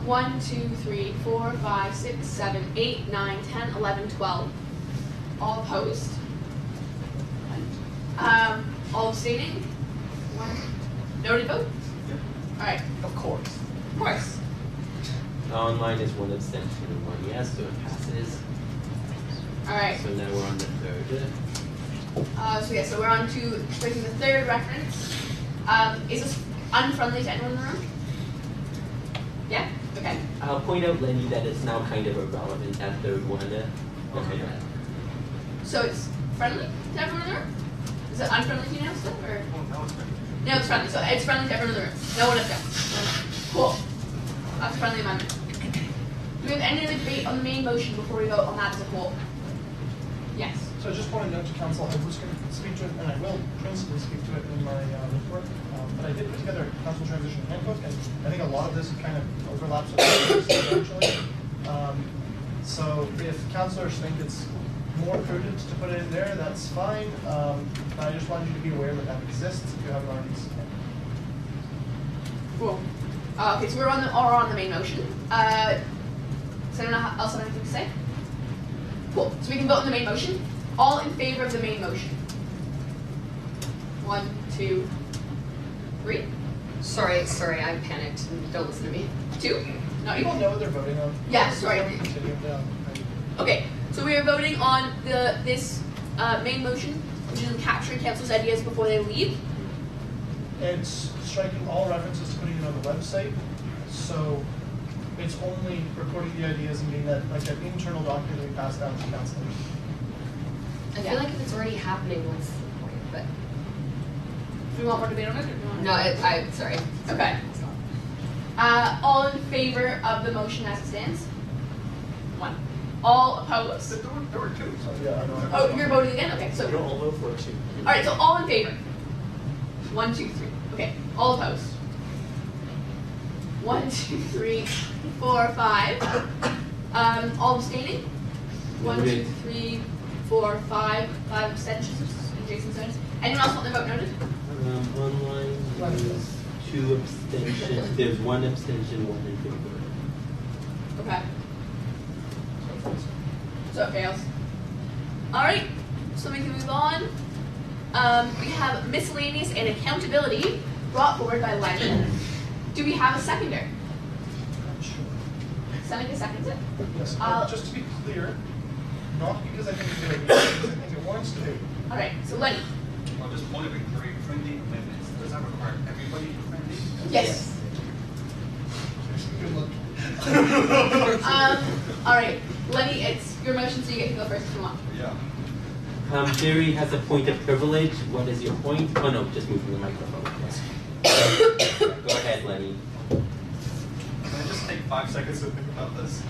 1, 2, 3, 4, 5, 6, 7, 8, 9, 10, 11, 12. All opposed? All abstaining? 1. Noted vote? Yep. Alright. Of course. Of course. Mine is 1 abstention and 1 yes, so it passes. Alright. So now we're on the third. So we're on to striking the third reference. Is this unfriendly to anyone in the room? Yeah? Okay. I'll point out, Lenny, that it's now kind of irrelevant, that third one. Okay. So it's friendly to everyone in the room? Is it unfriendly to you now still, or? No, it's friendly. No, it's friendly. So it's friendly to everyone in the room. No one objects. Cool. That's a friendly amendment. Do we have any other debate on the main motion before we vote on that as a whole? Yes. So I just want to note to council, I was going to speak to it, and I will principally speak to it in my report, but I did put together a council transition handbook, and I think a lot of this kind of overlaps with others eventually. So if councilors think it's more prudent to put it in there, that's fine. But I just wanted you to be aware that that exists if you haven't already seen it. Cool. Okay, so we're on the main motion. Does anyone else have anything to say? Cool. So we can vote on the main motion. All in favor of the main motion? 1, 2, 3. Sorry, I panicked. Don't listen to me. 2. No, People know what they're voting on. Yeah, sorry. Continue down. Okay, so we are voting on this main motion, which is capturing council's ideas before they leave. It's striking all references to putting it on the website, so it's only recording the ideas and being that like an internal document we pass down to councilors. I feel like if it's already happening, what's the point? But Do we want more debate on it? Or do we want no, I'm sorry. Okay. All in favor of the motion as it stands? 1. All opposed? There were 2, so yeah, I know. Oh, you're voting again? Okay, so. You'll all vote for it too. Alright, so all in favor? 1, 2, 3. Okay, all opposed? 1, 2, 3, 4, 5. All abstaining? 1, 2, 3, 4, 5. 5 abstentions. Jason abstains. Anyone else want their vote noted? Online, there's 2 abstentions, there's 1 abstention, 1 in favor. Okay. So it fails. Alright, so we can move on. We have miscellaneous and accountability brought forward by Lenny. Do we have a seconder? Seneca seconds it? Yes, just to be clear, not because I think it's a good idea, because I think it wants to be. Alright, so Lenny. On this point of encouraging friendly amendments, does that require everybody to be friendly? Yes. Good luck. Alright, Lenny, it's your motion, so you get to go first if you want. Yeah. Jerry has a point of privilege. What is your point? Oh no, just moving the microphone. Go ahead, Lenny. Can I just take 5 seconds to think about this?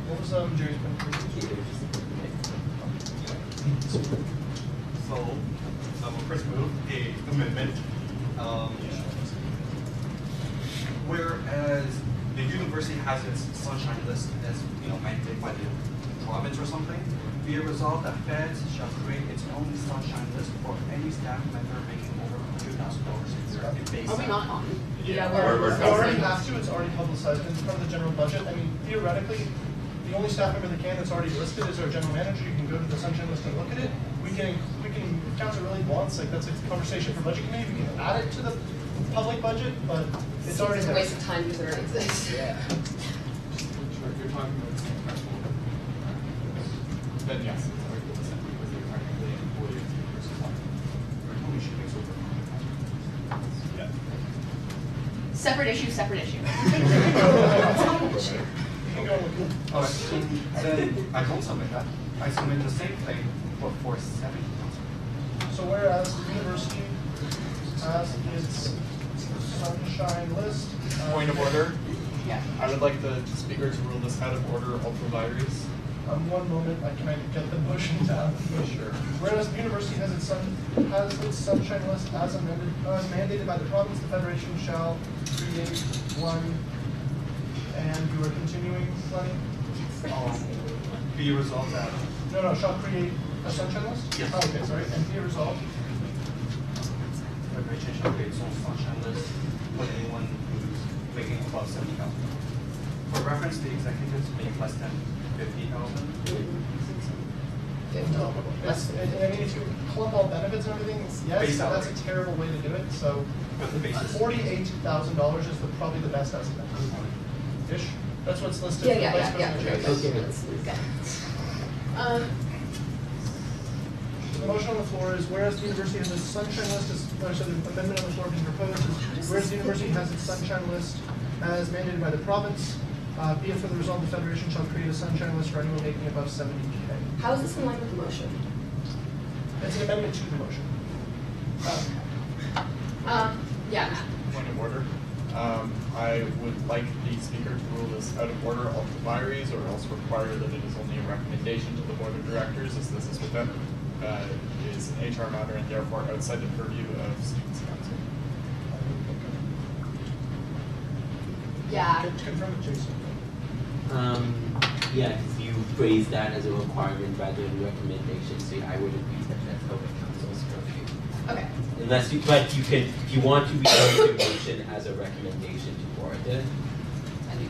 What was Jerry's point? So, we'll first move a amendment. Whereas the university has its sunshine list as mandated by the province or something, be it resolved that feds shall create its own sunshine list for any staff member making over $100,000 in their base. Are we not on? Yeah, we already have to. It's already publicized. It's part of the general budget. I mean, theoretically, the only staff member that can that's already listed is our general manager. You can go to the sunshine list and look at it. We can, if council really wants, like that's a conversation for budget committee. We can add it to the public budget, but it's already It's a there. waste of time because it already exists. Yeah. If you're talking about the same threshold, then yes, it's applicable simply because they're technically an employee of the university. Yeah. Separate issue, separate issue. Alright, then I don't submit that. I submit the same thing for 470. So whereas the university has its sunshine list. Point of order. Yeah. I would like the speaker to rule this out of order ultra vires. One moment, can I get the motion down? Sure. Whereas the university has its sunshine list as amended, mandated by the province, the federation shall create one. And you are continuing, Lenny? Be resolved that. No, shall create a sunshine list? Yes. Oh, okay, sorry, and be resolved. Federation shall create its own sunshine list for anyone who's making above 70,000. For reference, the executives make less than 50,000. No, I mean, if you clump all benefits and everything, yes, Base salary. that's a terrible way to do it, so But the basis. $48,000 is probably the best estimate. Ish, that's what's listed. Yeah. for vice president. Okay. Let's leave that. The motion on the floor is whereas the university has its sunshine list, so the amendment on the floor being proposed is whereas the university has its sunshine list as mandated by the province, be it for the result the federation shall create a sunshine list for anyone making above 70K. How is this in line with the motion? It's an amendment to the motion. Yeah, Matt. Point of order. I would like the speaker to rule this out of order ultra vires, or else require that it is only a recommendation to the board of directors, as this is within is an HR matter and therefore outside the purview of students council. Yeah. Confirm with Jason. Yeah, because you phrased that as a requirement rather than recommendation, so I would agree that that's public council's purview. Okay. Unless you, but you can, if you want to read the motion as a recommendation to board it. And you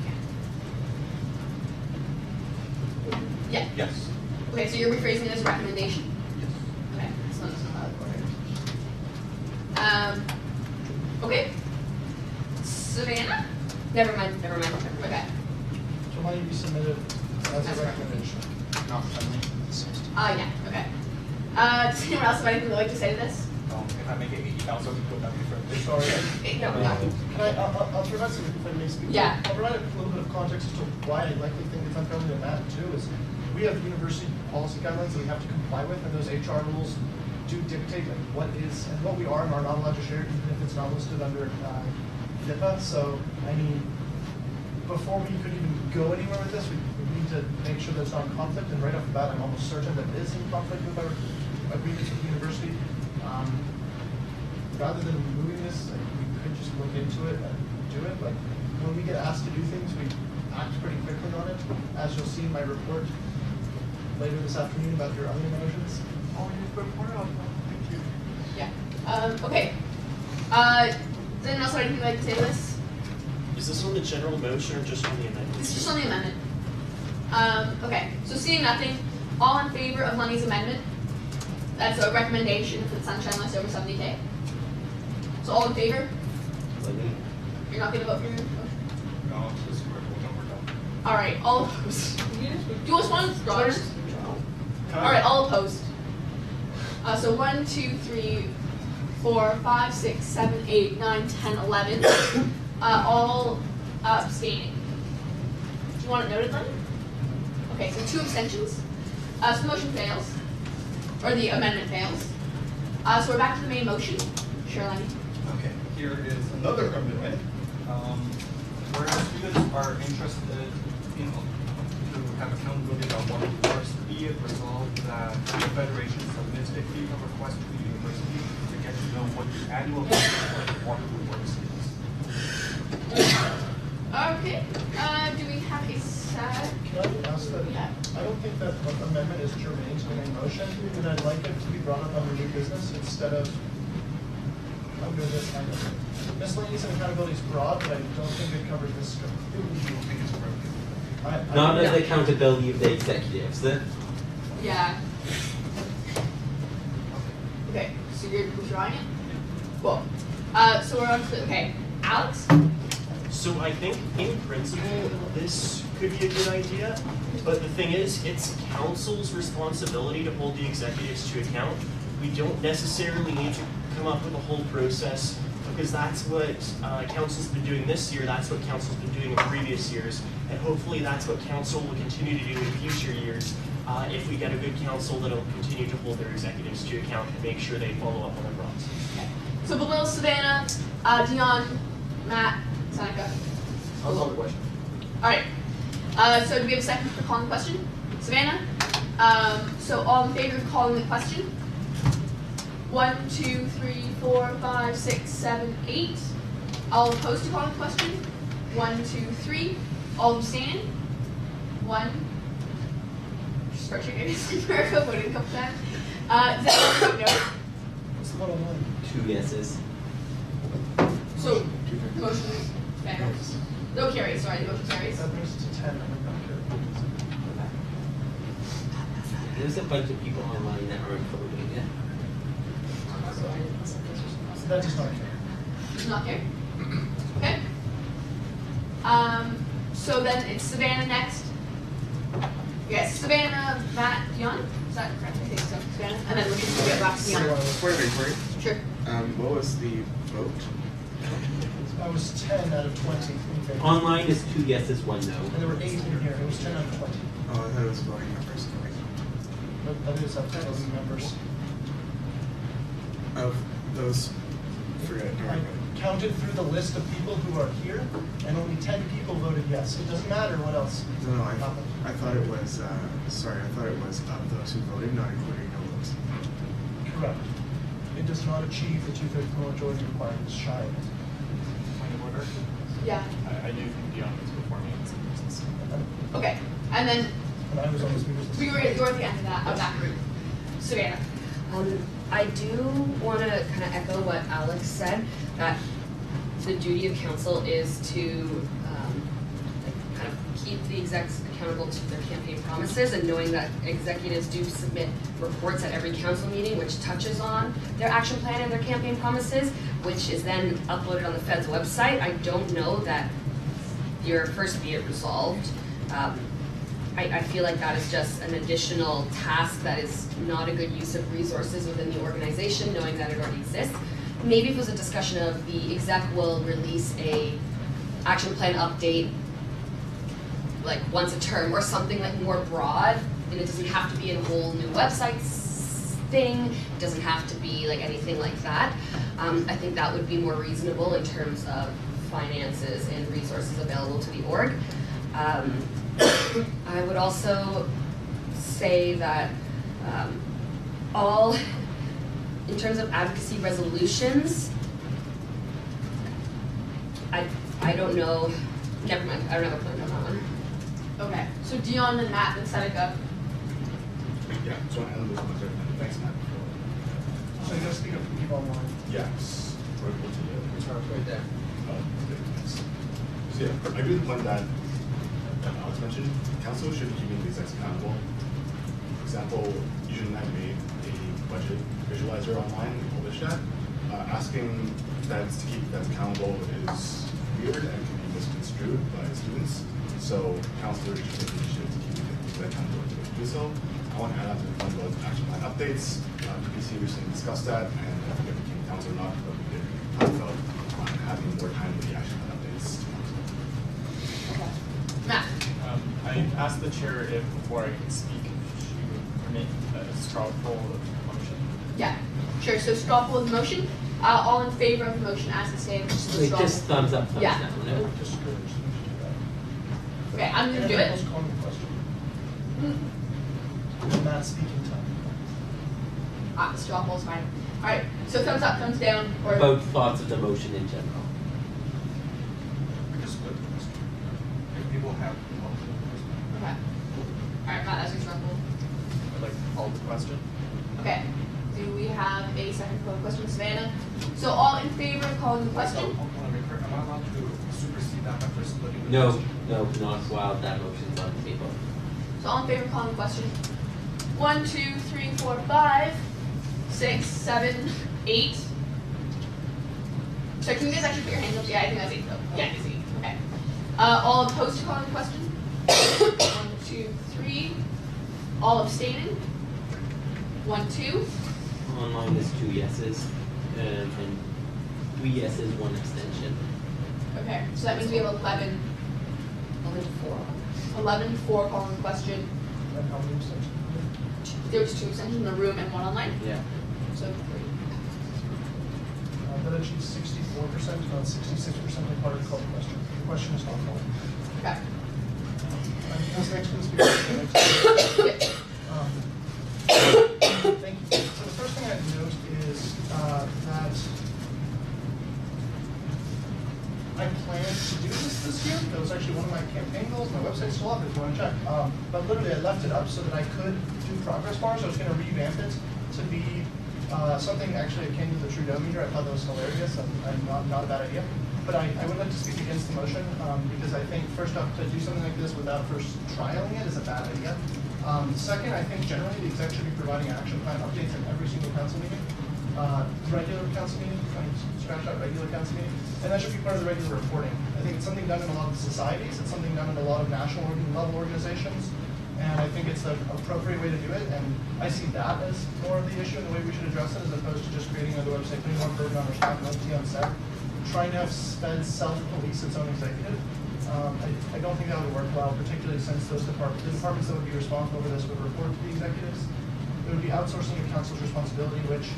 can. Yeah. Yes. Okay, so you're rephrasing it as a recommendation? Yes. Okay, so that's not out of order. Okay. Savannah? Never mind. Okay. So why don't you submit it as a recommendation? Not friendly. Yeah, okay. Does anyone else have anything they'd like to say to this? If I make it 80,000, would that be friendly? Sorry. No. Can I'll provide some, if I may speak. Yeah. I'll provide a little bit of context as to why I likely think it's unfriendly to Matt too, is we have university policy guidelines that we have to comply with, and those HR rules do dictate like what is, and what we are and are not allowed to share, even if it's not listed under HIPAA. So, I mean, before we could even go anywhere with this, we need to make sure that it's not in conflict, and right off the bat, I'm almost certain that it is in conflict with our agreements with the university. Rather than moving this, like, we could just look into it and do it, but when we get asked to do things, we act pretty quickly on it, as you'll see in my report later this afternoon about your other motions. Yeah. Okay. Does anyone else have anything they'd like to say to this? Is this on the general motion or just on the amendment? It's just on the amendment. Okay. So seeing nothing, all in favor of Lenny's amendment? That's a recommendation for the sunshine list over 70K. So all in favor? You're not gonna vote for your motion? No, it's just we're done. All right. All opposed. Do you want to Robert? All right. All opposed. So 1, 2, 3, 4, 5, 6, 7, 8, 9, 10, 11. All abstaining. Do you want it noted, Lenny? Okay, so 2 abstentions. So the motion fails, or the amendment fails. So we're back to the main motion. Sure, Lenny. Okay, here is another amendment. Whereas students are interested in to have accountability about water resource, be it resolved that the Federation submits a FEMA request to the university to get to know what the annual budget for water resource is. Okay. Do we have a set? Can I ask that? Yeah. I don't think that amendment is germane to the main motion, and I'd like it to be brought up under new business instead of under this kind of. Miscellaneous and accountability is broad, but I don't think it covers this scope. I don't think it's broken. Not as the accountability of the executives. Yeah. Okay, so you're withdrawing it? Cool. So we're on to, okay, Alex? So I think in principle, this could be a good idea, but the thing is, it's council's responsibility to hold the executives to account. We don't necessarily need to come up with a whole process, because that's what council's been doing this year, that's what council's been doing in previous years, and hopefully that's what council will continue to do in future years if we get a good council that'll continue to hold their executives to account and make sure they follow up on their promises. Okay. So Belinda, Savannah, Dion, Matt, Seneca. I'll call the question. All right. So do we have a second for calling the question? Savannah? So all in favor of calling the question? 1, 2, 3, 4, 5, 6, 7, 8. All opposed to calling the question? 1, 2, 3. All abstaining? 1. Start your areas in America, voting a couple times. Does anyone vote no? What's the vote on one? 2 yeses. So, motion fails. No carries, sorry, the motion carries. That brings it to 10, and we're not here. There's a bunch of people online that aren't voting yet. That does not carry. Does not carry? Okay. So then it's Savannah next. Yes, Savannah, Matt, Dion? Is that correct? I think so. Savannah? And then we'll just get back to So, Dion. for inquiry, Sure. what was the vote? I was 10 out of 20 in favor. Online is 2 yeses, 1 no. And there were 8 in here. It was 10 out of 20. Oh, I thought it was voting numbers. That is up to voting members. Of those, forget. I counted through the list of people who are here, and only 10 people voted yes. It doesn't matter what else No, happened. I thought it was, sorry, I thought it was of those who voted, not including no votes. Correct. It does not achieve the 2/3 majority requirements shy of it. Point of order. Yeah. I do think Dion was before me in some reasons. Okay. And then And I was on this meeting. you're at the end of that group. Savannah. I do want to kind of echo what Alex said, that the duty of council is to kind of keep the execs accountable to their campaign promises, and knowing that executives do submit reports at every council meeting which touches on their action plan and their campaign promises, which is then uploaded on the Fed's website. I don't know that your first be it resolved. I feel like that is just an additional task that is not a good use of resources within the organization, knowing that it already exists. Maybe if it was a discussion of the exec will release a action plan update like once a term or something like more broad, and it doesn't have to be a whole new website thing, it doesn't have to be like anything like that. I think that would be more reasonable in terms of finances and resources available to the org. I would also say that all, in terms of advocacy resolutions, I don't know, never mind, I don't have a plan on that one. Okay. So Dion and Matt and Seneca. Yeah, so I handle this one. Thanks, Matt. So you gotta speak up for people online. Yes. Right there. Okay, thanks. So yeah, I agree with the point that Alex mentioned. Council should be keeping the execs accountable. For example, Eugene and I made a budget visualizer online and published that. Asking feds to keep feds accountable is weird and can be misconstrued by students. So counselors should take the initiative to keep the accountability to do so. I want to add on to the fund budget action plan updates. PPC recently discussed that, and I forget if it became council or not, but we did talk about having more time with the action plan updates to council. Matt. I asked the chair if before I could speak, she would permit a straw poll of the motion. Yeah, sure. So straw poll of the motion. All in favor of the motion as it stands. Wait, just thumbs up, thumbs Yeah. down, no? Okay, I'm gonna do it. Let's call the question. Matt's speaking time. Straw poll's fine. All right. So thumbs up, thumbs down, or About thoughts of the motion in general. We just split the question. If people have multiple questions. okay. All right, Matt, that's your straw poll. I'd like to call the question. Okay. Do we have a second poll question, Savannah? So all in favor of calling the question? Hold on, am I allowed to supersede that by first splitting the No, question? no, not while that motion's on the table. So all in favor of calling the question? 1, 2, 3, 4, 5, 6, 7, 8. So can you guys actually put your hands up? Yeah, I think that's 8 though. Yeah, it's 8. Okay. All opposed to calling the question? 1, 2, 3. All abstaining? 1, 2. Online is 2 yeses, and 3 yeses, 1 abstention. Okay, so that means we have 11. 11 for calling the question. And how many abstentions? There was 2 abstentions in the room and 1 online. Yeah. So 3. That achieves 64%, about 66% required to call the question. The question is not called. Okay. This next one speaks. Thank you. So the first thing I'd note is that I planned to do this year. That was actually one of my campaign goals. My website's still up if you want to check. But literally I left it up so that I could do progress bars. I was going to revamp it to be something actually akin to the Trudeau meter. I thought that was hilarious and not a bad idea. But I would like to speak against the motion because I think first off, to do something like this without first trialing it is a bad idea. Second, I think generally the exec should be providing action plan updates in every single council meeting. Regular council meeting, scratch out regular council meeting, and that should be part of the regular reporting. I think it's something done in a lot of societies, it's something done in a lot of national level organizations, and I think it's the appropriate way to do it, and I see that as more of the issue and the way we should address it, as opposed to just creating another website, putting more burden on our staff, like Tion said, trying to have feds self-police its own executive. I don't think that would work well, particularly since the departments that would be responsible for this would report to the executives. It would be outsourcing of council's responsibility, which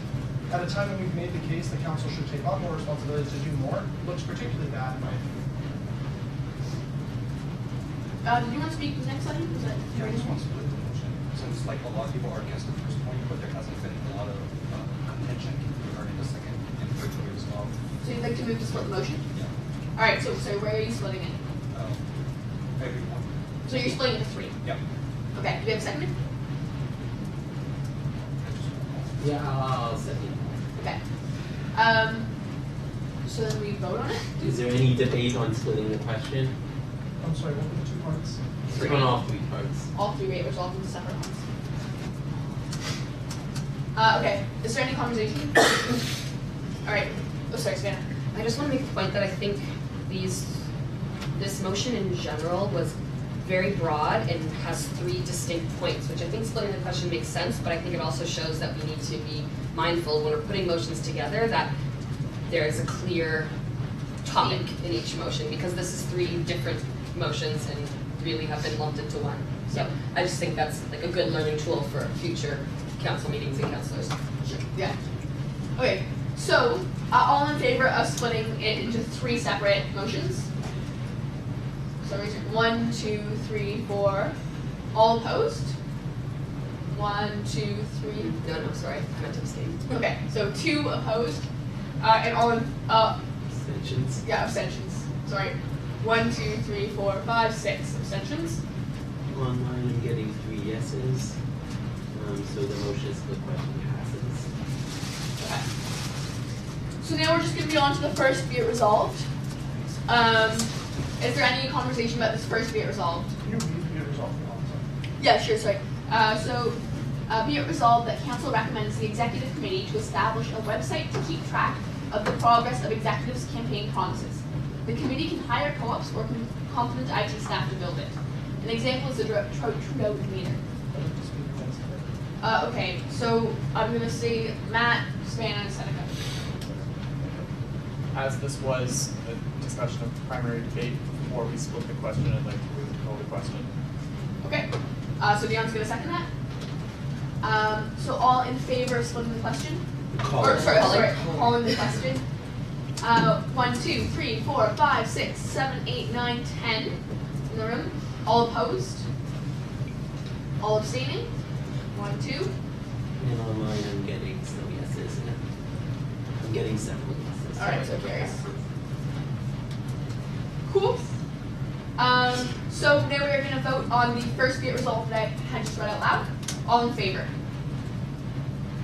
at a time when we've made the case the council should take on more responsibilities to do more, looks particularly bad in my opinion. Did you want to speak next item? Was that Yeah, I just want to split the motion. Since like a lot of people are against the first point, but there hasn't been a lot of contention regarding the second and third point as well. So you'd like to move to split the motion? Yeah. All right. So where are you splitting it? Everyone. So you're splitting it to 3. Yep. Okay. Do we have a second? Yeah, I'll second. Okay. So then we vote on it? Is there any debate on splitting the question? I'm sorry, what were the 2 parts? It's on all 3 parts. All 3 rate resolved into separate ones. Okay. Is there any conversation? All right. Oh, sorry, Savannah. I just want to make the point that I think this motion in general was very broad and has 3 distinct points, which I think splitting the question makes sense, but I think it also shows that we need to be mindful when we're putting motions together that there is a clear topic in each motion, because this is 3 different motions and really have been lumped into one. So I just think that's like a good learning tool for future council meetings and councilors. Yeah. Okay. So all in favor of splitting it into 3 separate motions? So raise your 1, 2, 3, 4. All opposed? 1, 2, 3. No, sorry, I meant to abstain. Okay, so 2 opposed, and all in, Abstentions. yeah, abstentions. Sorry. 1, 2, 3, 4, 5, 6 abstentions. Online, I'm getting 3 yeses. So the motion is the question passes. Okay. So now we're just going to be on to the first be it resolved. Is there any conversation about this first be it resolved? Can you read the result? Yeah, sure, sorry. Be it resolved that council recommends the executive committee to establish a website to keep track of the progress of executives' campaign promises. The committee can hire co-ops or competent IT staff to build it. An example is the Trudeau meter. Okay, so I'm going to say Matt, Savannah, and Seneca. As this was a discussion of primary debate before we split the question, I'd like to move to call the question. Okay, so Dion's going to second that. So all in favor of splitting the question? Calling the question. 1, 2, 3, 4, 5, 6, 7, 8, 9, 10 in the room. All opposed? All abstaining? 1, 2. And online I'm getting some yeses. I'm getting several yeses. Alright, so carries. Cool. So now we're going to vote on the first be it resolved that I had just read out loud. All in favor?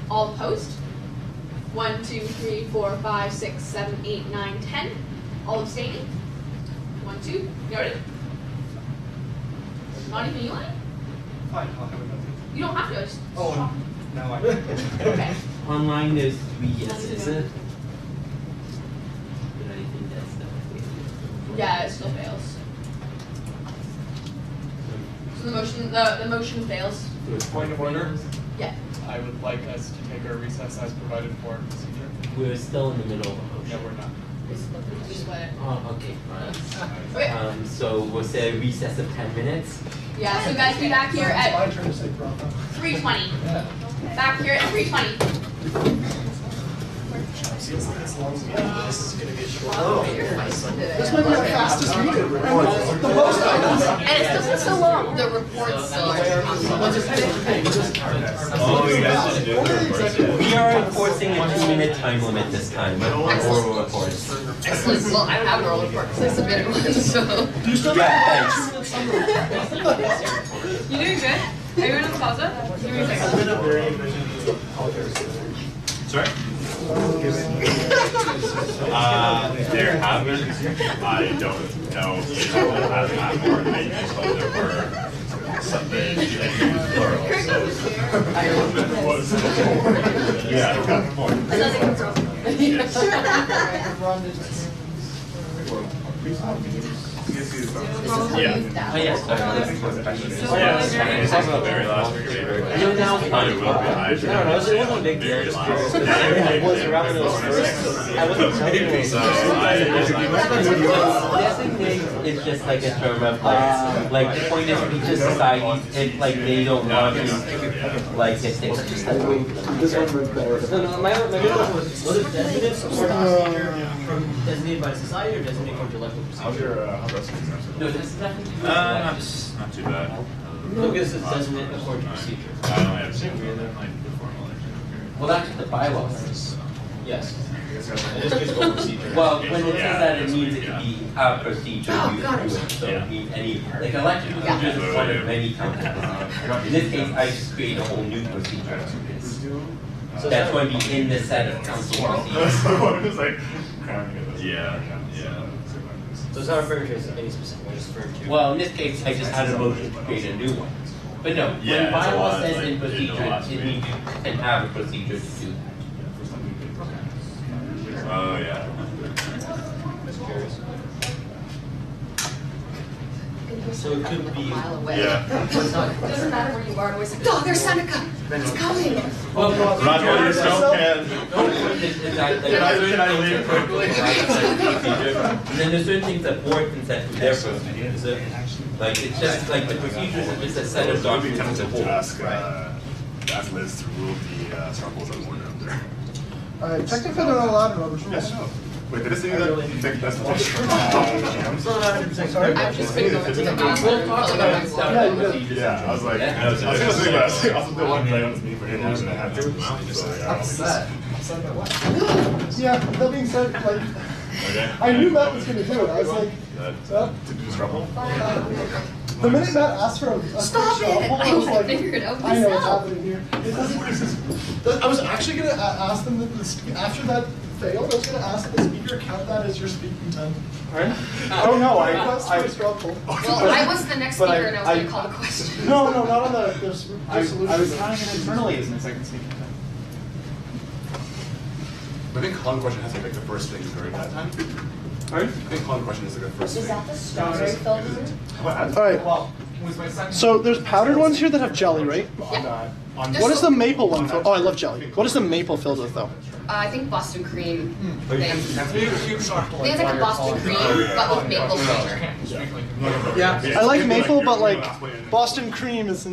All opposed? 1, 2, 3, 4, 5, 6, 7, 8, 9, 10. All abstaining? 1, 2. Noted. Not even you on it? Fine, I'll have it done. You don't have to. Just Oh, now I. Okay. Online there's 3 yeses. But I think that's the Yeah, it still fails. So the motion fails. Point of order. Yeah. I would like us to take our recess as provided for procedure. We're still in the middle of a motion. No, we're not. Oh, okay. Okay. So we'll say a recess of 10 minutes. Yeah, so guys, be back here It's my at turn to say Bravo. 3:20. Back here at 3:20. This is gonna be a short. This might be our fastest meeting. The most items. And it still takes so long. The report's still We are enforcing a 2-minute time limit this time with oral reports. Excellent. Well, I don't have an oral report because I submitted one, so. Yeah, thanks. You doing good? Are you in a plaza? Give me a second. Sorry? There have been, I don't know if people have had more, they just thought there were something plural, so. There was. Yeah, more. Yeah. Oh, yes. Yeah, it's also the very last week. No, now it's fine. It will be, I should No, have it wasn't a big deal. very Just last. I was around those first. I wasn't telling you. So, Designate is just like a term of like the point is we just decide if like they don't want to like if they just like This one went better. No, my question was it designated or procedure from designated by society or designated from elected how's procedure? your, how's wrestling? no, that's nothing to do with Not too bad. No, because it's designated according to procedure. I only have 2 like the formal election period. well that's what the bylaw says. Yes. In this case, go procedure. Well, when it says that it means it to be a procedure, you do it, so it means any, like election procedures is one of many templates. In this case, I just create a whole new procedure. That's going to be in the set of council procedures. Yeah. So it's not referring to any specific, it's referring to. Well, in this case, I just had a motion to create a new one. But no, when Yeah, it's a bylaw lot, says like, in there's no procedure, last it needs and have a procedure to do that. Oh, yeah. So it could be a mile away. Yeah. Doesn't matter where you are, always like, oh, there's Seneca. It's coming. Roger, you're so can. Can I leave quickly? And then there's certain things that board can set through their procedures. Like, it's just, like, the procedures are just a set of documents to board. Ask Liz to rule the circles of order up there. Technically, they're not allowed in Robert's rules. Yes, no. Wait, did it say that? You think that's the I'm still not 100% sorry. I'm just gonna go into the We'll talk about stuff with procedures. Yeah, I was like, I was gonna say that. I was the one playing on this meeting for him, I was gonna have to. So, Yeah, that being said, like, Okay. I knew Matt was gonna do it. I was like, To do this trouble? The minute Matt asked for a Stop quick it! shuffle, I I was wanna like, figure it out I know what's myself. happening here. It doesn't, this is, I was actually gonna ask them that after that failed, I was gonna ask that the speaker count that as your speaking time. Right? Oh no, Request for a straw poll. Well, I was the next But speaker and I was gonna call the question. No, not on the I solution. was counting it internally as my second speaking time. I think calling question has to be like the first thing during that time. Right? I think calling question is like the first thing. Is that the strawberry filter? Alright, Was my second. so there's powdered ones here that have jelly, right? Yeah. What is the maple one filled? Oh, I love jelly. What is the maple filled with though? I think Boston cream thing. You It's like a Boston cream, but with maple flavor. Yeah, I like maple, but like Boston cream is.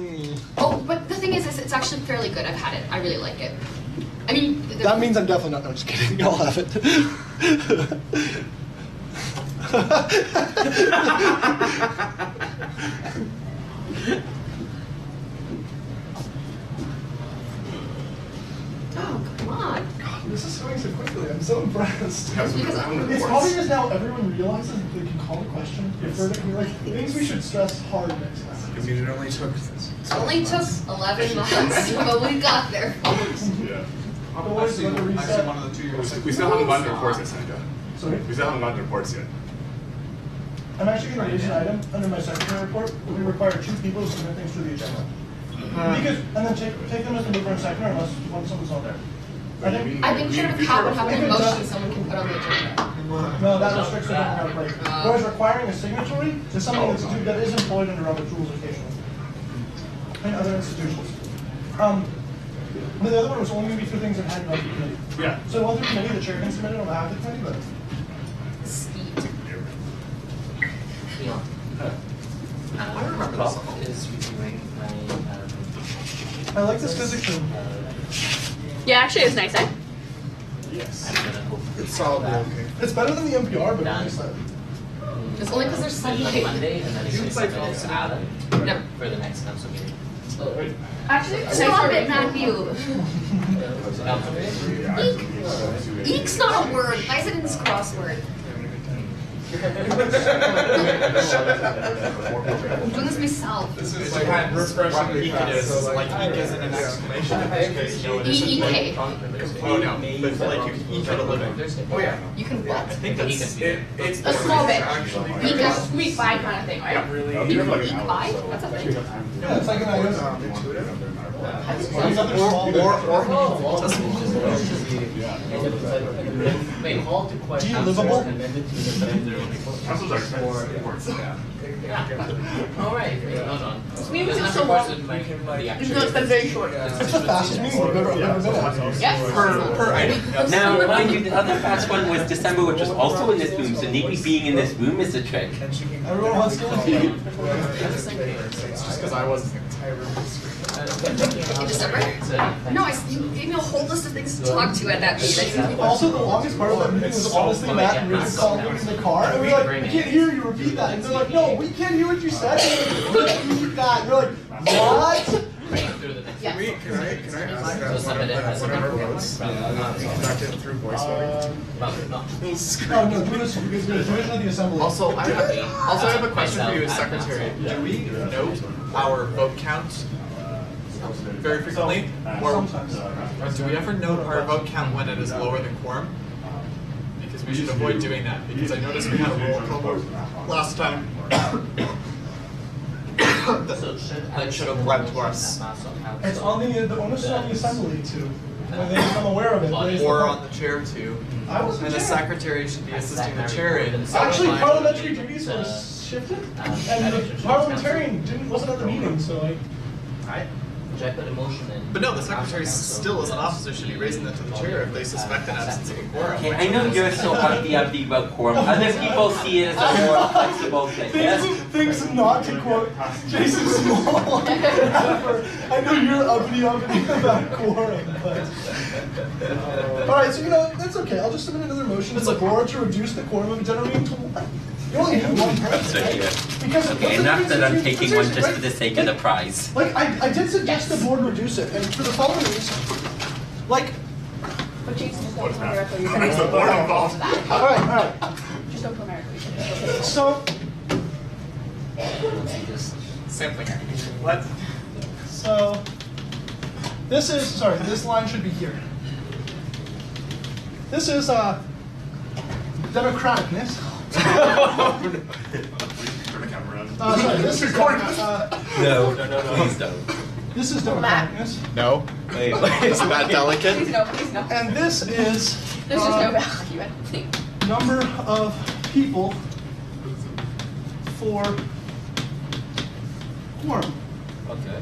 Oh, but the thing is, it's actually fairly good. I've had it. I really like it. I mean, That means I'm definitely not. No, just kidding. I'll have it. oh, come on. This is going so quickly. I'm so impressed. It's because I'm It's probably just now everyone realizes that they can call a question, refer to it, like things we should stress hard next time. I mean, it only took. It only took 11 months, but we got there. Yeah. Otherwise, you have to reset. one of the 2 years. We still haven't gotten the reports yet, Seneca. Sorry? We still haven't gotten the reports yet. I'm actually going to raise an item under my secretary report. We require 2 people to submit things to the agenda. Because, and then take them as a mover and seconder unless someone's not there. I think we should have a motion someone can put on the agenda. No, that restricts the government outbreak. Whereas requiring a signatory is something that is employed under Robert's rules occasionally. In other institutions. But the other one was only going to be for things that hadn't gone through committee. Yeah. So one through committee, the chair can submit it on behalf of the committee, but. I remember this is reviewing my, I like this because it can. Yeah, actually, it's nice, eh? Yes. I'm gonna hope. It's solidly okay. It's better than the NPR, but Done. it's like. It's only because there's On sunlight. Monday, and then it's gonna submit it to Alan No. for the next council meeting. Actually, Stop it, Matthew. Eek's not a word. Why is it in this crossword? I'm doing this myself. This is like refreshing the is like eek isn't an exclamation because you know it isn't EEK. oh no, but like you can eat for a living. Oh yeah. You can what? I think that's it's A small bit. actually Eat a sweet pie kind of thing, right? Really? You can eat pie? That's a thing. Yeah, it's like an item. Intuitive. Wait, call to question. Delivable? Amended to the Council's are reports. All right, hold on. This meeting took so long. Even though it's been very short. It's the fastest meeting we've ever been at. Yes. per item. Now, mind you, the other fast one was December, which was also in this room, so maybe being in this room is a trick. Everyone wants to. It's just because I wasn't In December? No, you gave me a whole list of things to talk to at that meeting. Also, the longest part of that meeting was honestly Matt and Richard calling me in the car, and we were like, we can't hear you, repeat that. And they're like, no, we can't hear what you said. And we're like, repeat that. And we're like, what? Yes. Can I ask So submit it as one of our a votes conducted through voice voting? Oh, no, do this because we're division of the assembly. Also, I have a question for you as secretary. Do we note our vote count very frequently? Or do we ever note our vote count when it is lower than quorum? Because we should avoid doing that, because I noticed we had a roll call vote last time. That should have led to us. It's on the onus is on the assembly too. When they become aware of it. raise the Or point. on the chair too. I was the And the chair. secretary should be assisting the chair in. Actually, parliamentary duties were shifted, and the parliamentarian wasn't at the meeting, so like. Should I put a motion in? But no, the secretary still as an officer should be raising that to the chair if they suspect an absence of a quorum. Okay, I know you're so uppity about quorum. Other people see it as a more flexible thing, yes? Things not to quote Jason Small. I know you're uppity about quorum, but. Alright, so that's okay. I'll just submit another motion to the board to reduce the quorum of a general meeting to 1. You only need one person, right? Because Okay, enough that I'm taking one just for the sake of the prize. Like, I did suggest the board reduce it, and for the following reason. Like. But Jason, just don't What's come that? directly. Where's the board involved? Alright. Just don't come directly. So. sampling area. What? So, this line should be here. This is democraticness. Turn the camera on. Sorry, this is No, please don't. this is democraticness. No. Wait, is that delicate? Please no, please no. And this is There's just no value, I don't think. number of people for quorum. Okay.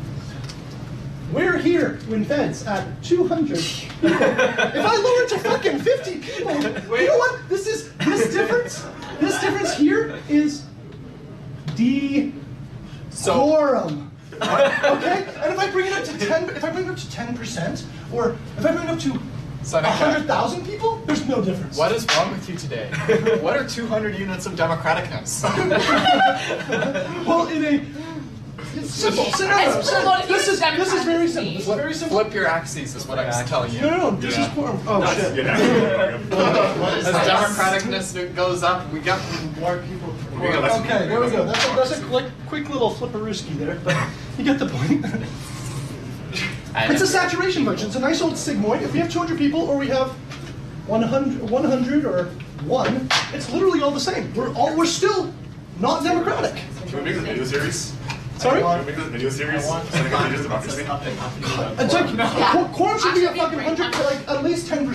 We're here in Feds at 200. If I lower it to fucking 50 people, you know what? This difference here is quorum. Okay? And if I bring it up to 10%, or if I bring it up to 100,000 people, there's no difference. What is wrong with you today? What are 200 units of democraticness? Well, it's simple. Scenario. This is very simple. This is very simple. Flip your axes is what I'm telling you. No, this is quorum. Oh shit. As democraticness goes up, we got more people. Okay, there we go. That's a quick little flipperooski there, but you get the point. It's a saturation function. It's a nice old sigmoid. If we have 200 people, or we have 100 or 1, it's literally all the same. We're still not democratic. Can we make this video series? Sorry? Can we make this video series? So we can just democracy. It's like quorum should be a fucking 100, like at least 10%.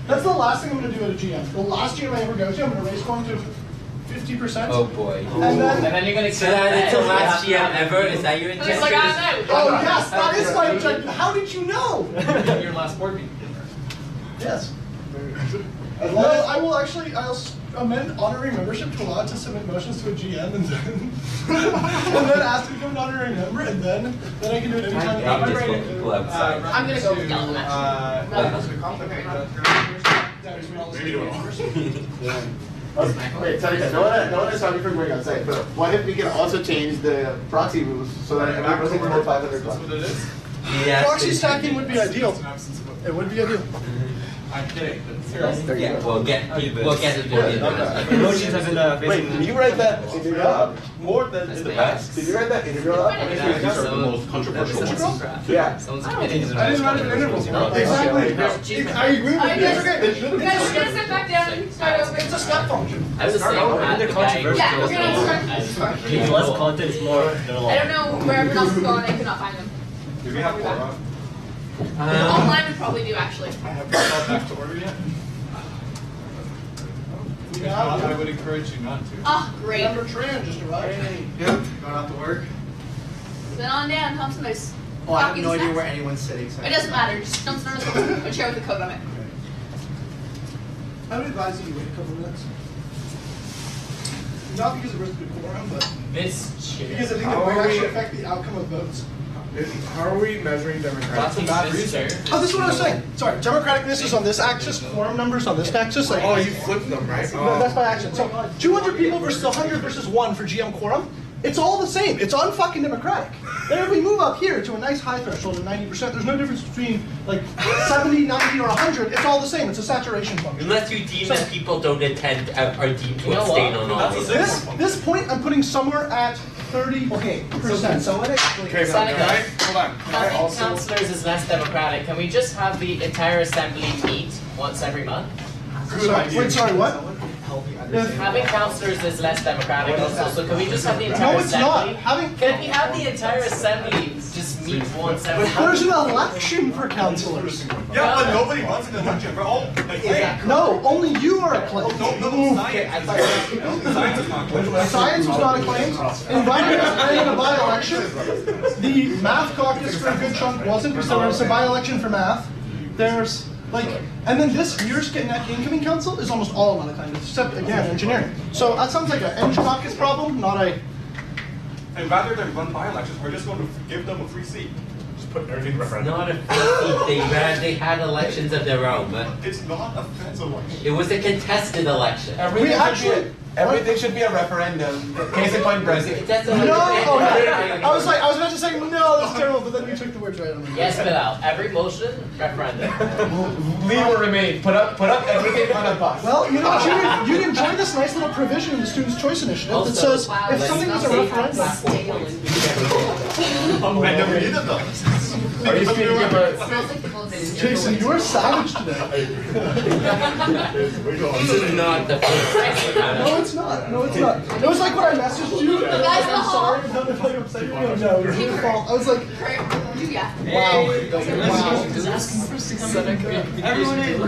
That's the last thing I'm going to do at a GM. The last GM I ever go to, I'm going to raise quorum to 50%. Oh boy. And then you're gonna So that it's the last GM ever? Is that your It's intention? like, I don't know. Oh yes, that is my objective. How did you know? Your last board meeting. Yes. Well, I'll amend honorary membership to allow it to submit motions to a GM and then ask to become an honorary member, and then I can do it anytime. I'm just want people outside. I'm gonna go with yellow Maybe do it all. Wait, sorry, no one is sorry for going outside, but what if we can also change the proxy rules so that every person can vote 500 That's what it is? Yeah. Proxy stacking would be ideal. It would be ideal. I'm kidding. But seriously. Yeah, we'll get it to the Motions have been Wait, did you write that in your more than in the past. Did you write that in your These are the most controversial ones. Yeah. Someone's I didn't write it in intervals. Exactly. I agree with you. Guys, we're gonna sit back down and start over. It's a step function. I was saying Under the guy. controversial. Yeah, we're gonna start. It's less content, it's more. I don't know where everyone else is going, I could not find them. Do we have quorum? Online would probably do, actually. I haven't got back to order yet. I would encourage you not to. Oh, great. Member Tran just arrived. Yeah, going out to work. Then on down, Thompson, there's Oh, I have coffee no and idea snacks. where anyone's sitting. So It doesn't matter, just don't start a chair with a coat on it. I would advise that you wait a couple minutes. Not because of risk of quorum, but This because I think it How might are we- actually affect the outcome of votes. How are we measuring democratic? That's a bad reason. Oh, this is what I was saying. Sorry, democraticness is on this axis, quorum numbers on this axis. Like, Oh, you flipped them, right? no, that's by accident. So 200 people versus 100 versus 1 for GM quorum. It's all the same. It's unfucking democratic. Then if we move up here to a nice high threshold of 90%, there's no difference between like 70, 90, or 100. It's all the same. It's a saturation function. Unless you deem that people don't attend are deemed to You know abstain what? on all of them. This point I'm putting somewhere at 30%. So what actually? Okay, Seneca. can I, hold on. Can I Having also? councillors is less democratic. Can we just have the entire assembly meet once every month? Wait, sorry, what? Having councillors is less democratic also, so can we just have the entire No, it's not. assembly? Can we have the entire assembly just meet once every month? There's an election for councilors. Yeah, but nobody wants an election. We're all like, No, only you are a claim. Science was not a claim. Environment was playing a by-election. The math caucus for a good chunk wasn't, because there was a by-election for math. There's and then this year's incoming council is almost all non-acclaimed, except again engineering. So that sounds like an Eng caucus problem, not a. and rather than run by-elections, we're just going to give them a free seat. Just put everything in referendum. Not a free seat. They had elections of their own, but It's not a fence election. it was a contested election. We actually, Everything should be a referendum. Case in point, Brexit. No! I was about to say no, that's terrible, but then you took the words right out of my mouth. Yes, Bilal, every motion, referendum. Leave or remain. Put up everything on a bus. Well, you know what, you'd enjoy this nice little provision in the Students' Choice Initiative that says if something was a referendum. I never needed those. Are you speaking of a... Jason, you are savage today. This is not the first time. No, it's not. No, it's not. It was like when I messaged you, and I was like, I'm sorry, I'm not if I upset you. No, it's your fault. I was like, wow. Everyone in.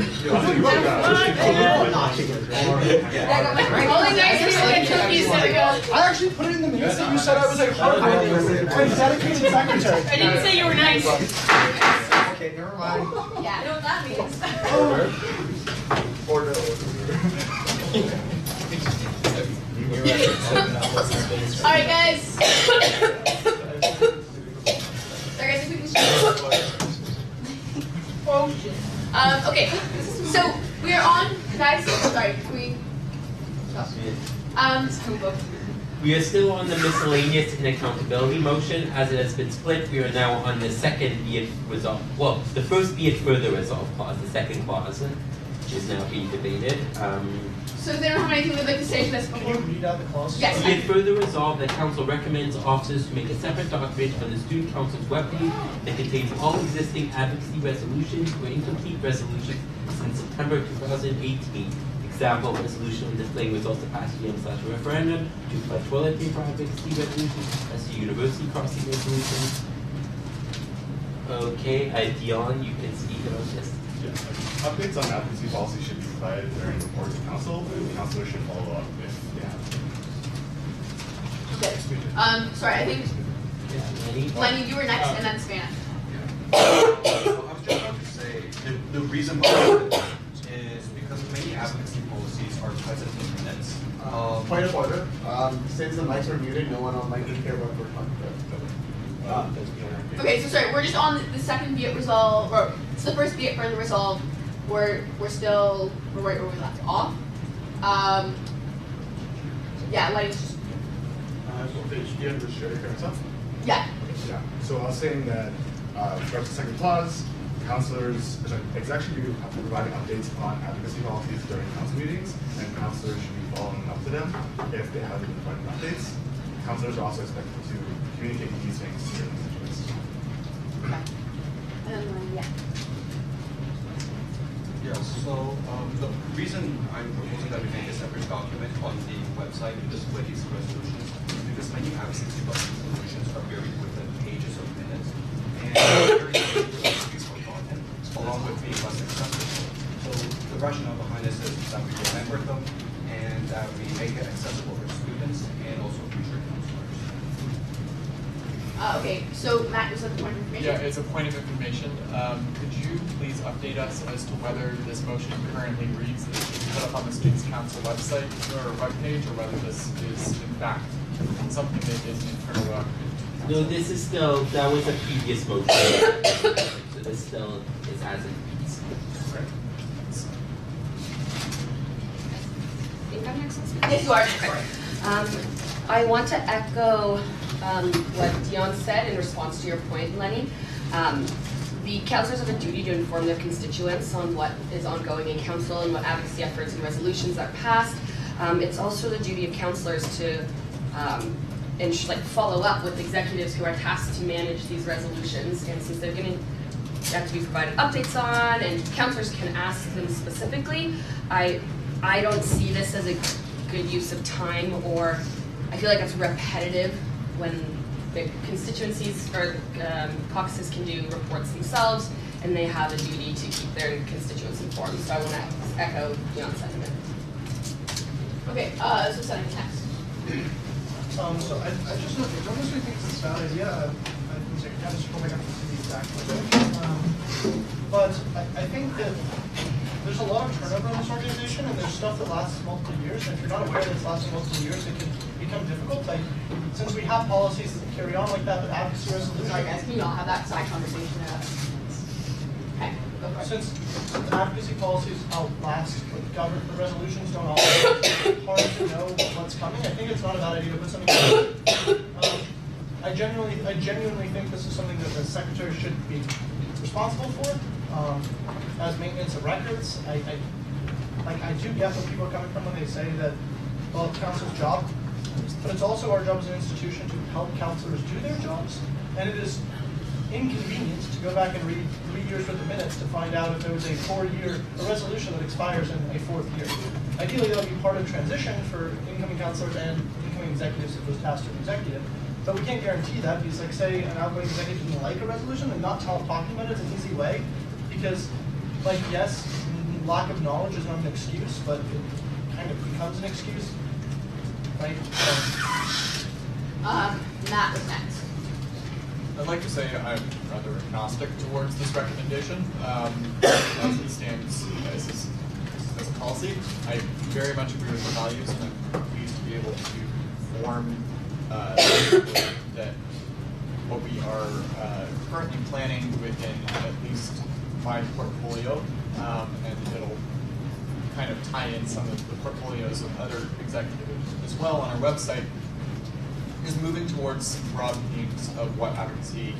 I actually put it in the minutes that you said I was a hard-working and dedicated secretary. I didn't say you were nice. Okay, never mind. Yeah, I know what that means. Order. Alright, guys. Sorry, guys, if we can okay, so we are on, guys. Sorry, can we? We are still on the miscellaneous and accountability motion. As it has been split, we are now on the second be it resolved. Well, the first be it further resolved clause, the second clause, which is now being debated. So if they don't have anything they'd like to say to this before. Can you read out the clause? Yes. Be it further resolved that council recommends officers to make a separate document on the student council's webpage that contains all existing advocacy resolutions or incomplete resolutions since September 2018. Example, resolution on displaying results of past GM/referendum, to pledge toilet paper advocacy resolutions, as to university crossing resolutions. Okay, Dion, you can speak about this. Yeah, updates on advocacy policy should be provided during reports to council, and the councilor should follow up if they have. Okay. Sorry, I think Lenny, you were next, and then Savannah. I was just about to say the reason behind it is because many advocacy policies are present in minutes. Point of order. Since the mics are muted, no one on mic can hear what we're talking about. Okay, so sorry, we're just on the second be it resolve, or it's the first be it further resolve. We're right where we left off. Yeah, Lenny's just. Yeah. Yeah. So I was saying that regards to the second clause, councilors, it's actually providing updates on advocacy policies during council meetings, and councilors should be following up to them if they haven't been providing updates. Councilors are also expected to communicate these things to their constituents. Yeah. Yeah, so the reason I'm proposing that we make a separate document on the website to display these resolutions is because many advocacy resolutions are buried within pages of minutes, and very useful content, along with being less accessible. So the rationale behind this is that we remember them and that we make it accessible for students and also future counselors. Okay, so Matt, was that the point of information? Yeah, it's a point of information. Could you please update us as to whether this motion currently reads that it should be put up on the Students' Council website or webpage, or whether this is in fact something that is internal? No, this is still, that was a previous motion. So this still is as it reads. I think I'm next. Yes, you are. I want to echo what Dion said in response to your point, Lenny. The councillors have a duty to inform their constituents on what is ongoing in council and what advocacy efforts and resolutions are passed. It's also the duty of councillors to follow up with executives who are tasked to manage these resolutions. And since they're going to have to be provided updates on, and councillors can ask them specifically, I don't see this as a good use of time, or I feel like it's repetitive when the constituencies or caucuses can do reports themselves, and they have a duty to keep their constituents informed. So I want to echo Dion's sentiment. Okay, so Senator next. So I just honestly think it's a bad idea. I can say kind of scrolling up to the exact but I think that there's a lot of turnover in this organization, and there's stuff that lasts multiple years. And if you're not aware that it's lasting multiple years, it can become difficult. Like, since we have policies that carry on like that with advocacy resolution. Sorry guys, can you not have that side conversation? Okay, go for it. Since advocacy policies outlast government resolutions, don't always, it's hard to know genuinely think this is something that the secretary should be responsible for, as maintenance of records. I do get where people are coming from when they say that, well, it's council's job, but it's also our job as an institution to help councilors do their jobs, and it is inconvenient to go back and read 3 years worth of minutes to find out if there was a resolution that expires in a 4th year. Ideally, that would be part of transition for incoming councilors and incoming executives if it was tasked to an executive. But we can't guarantee that because, like, say an outgoing executive didn't like a resolution and not talking about it is an easy way. Because, like, yes, lack of knowledge is not an excuse, but it kind of becomes an excuse, right? So. Matt was next. I'd like to say I'm rather agnostic towards this recommendation. As it stands as a policy, I very much agree with the values, and I'm pleased to be able to form that what we are currently planning within at least my portfolio, and it'll kind of tie in some of the portfolios of other executives as well on our website, is moving towards some broad themes of what advocacy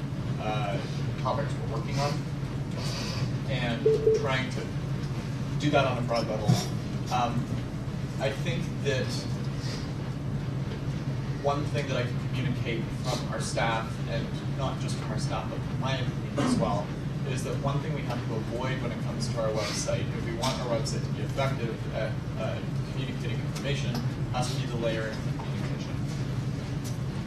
topics we're working on, and trying to do that on a broad level. I think that one thing that I can communicate from our staff, and not just from our staff, but from my opinion as well, is that one thing we have to avoid when it comes to our website, if we want our website to be effective at communicating information, has to be the layer of communication.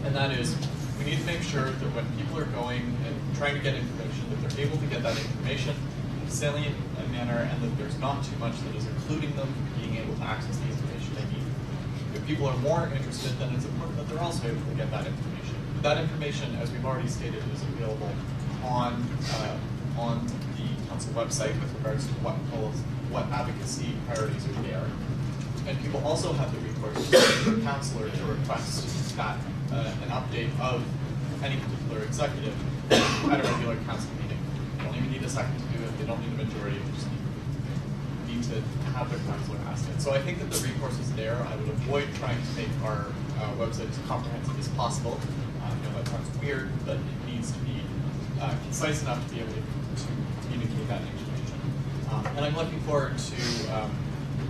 And that is, we need to make sure that when people are going and trying to get information, that they're able to get that information in a salient manner, and that there's not too much that is including them being able to access the information they need. If people are more interested, then it's important that they're also able to get that information. But that information, as we've already stated, is available on the council website with regards to what advocacy priorities are there. And people also have the recourse to the councillor to request that an update of any particular executive at a regular council meeting. They don't even need a second to do it. They don't need a majority. They just need to have their councillor ask it. So I think that the recourse is there. I would avoid trying to make our website as comprehensive as possible. I know that sounds weird, but it needs to be concise enough to be able to communicate that information. And I'm looking forward to,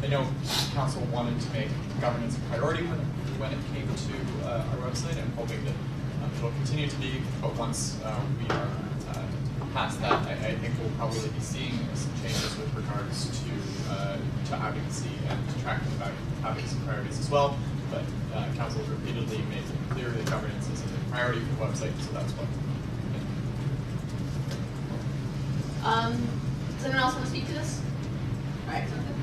I know council wanted to make governance a priority when it came to our website. I'm hoping that it'll continue to be, but once we are past that, I think we'll probably be seeing some changes with regards to advocacy and tracking of advocacy priorities as well. But council has repeatedly made it clear that governance is a priority for the website, so that's what. Does anyone else want to speak to this? All right, sounds good.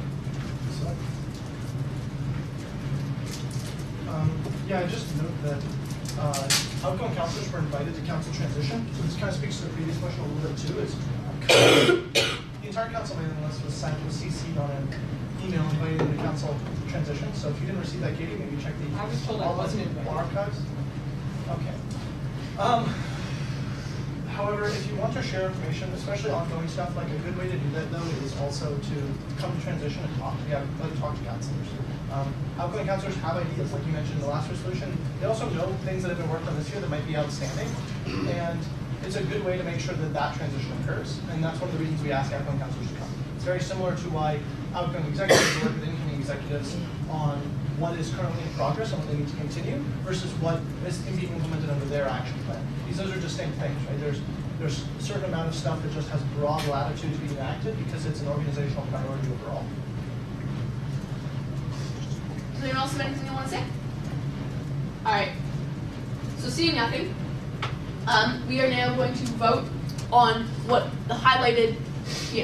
Yeah, I just note that outgoing councilors were invited to council transition. So this kind of speaks to the previous question a little bit too. Is the entire council mailing list was CC'd on an email inviting them to council transition. So if you didn't receive that, Katie, maybe check the I was told I wasn't invited. archives. Okay. However, if you want to share information, especially ongoing stuff, like a good way to do that though is also to come to transition and talk to councilors. Outgoing councilors have ideas, like you mentioned in the last resolution. They also know things that have been worked on this year that might be outstanding, and it's a good way to make sure that that transition occurs. And that's one of the reasons we ask outgoing councilors to come. It's very similar to why outgoing executives work with incoming executives on what is currently in progress and what they need to continue versus what is being implemented under their action plan. Because those are distinct things, right? There's a certain amount of stuff that just has broad latitude to be enacted because it's an organizational priority overall. Does anyone else have anything they want to say? All right. So seeing nothing, we are now going to vote on what the highlighted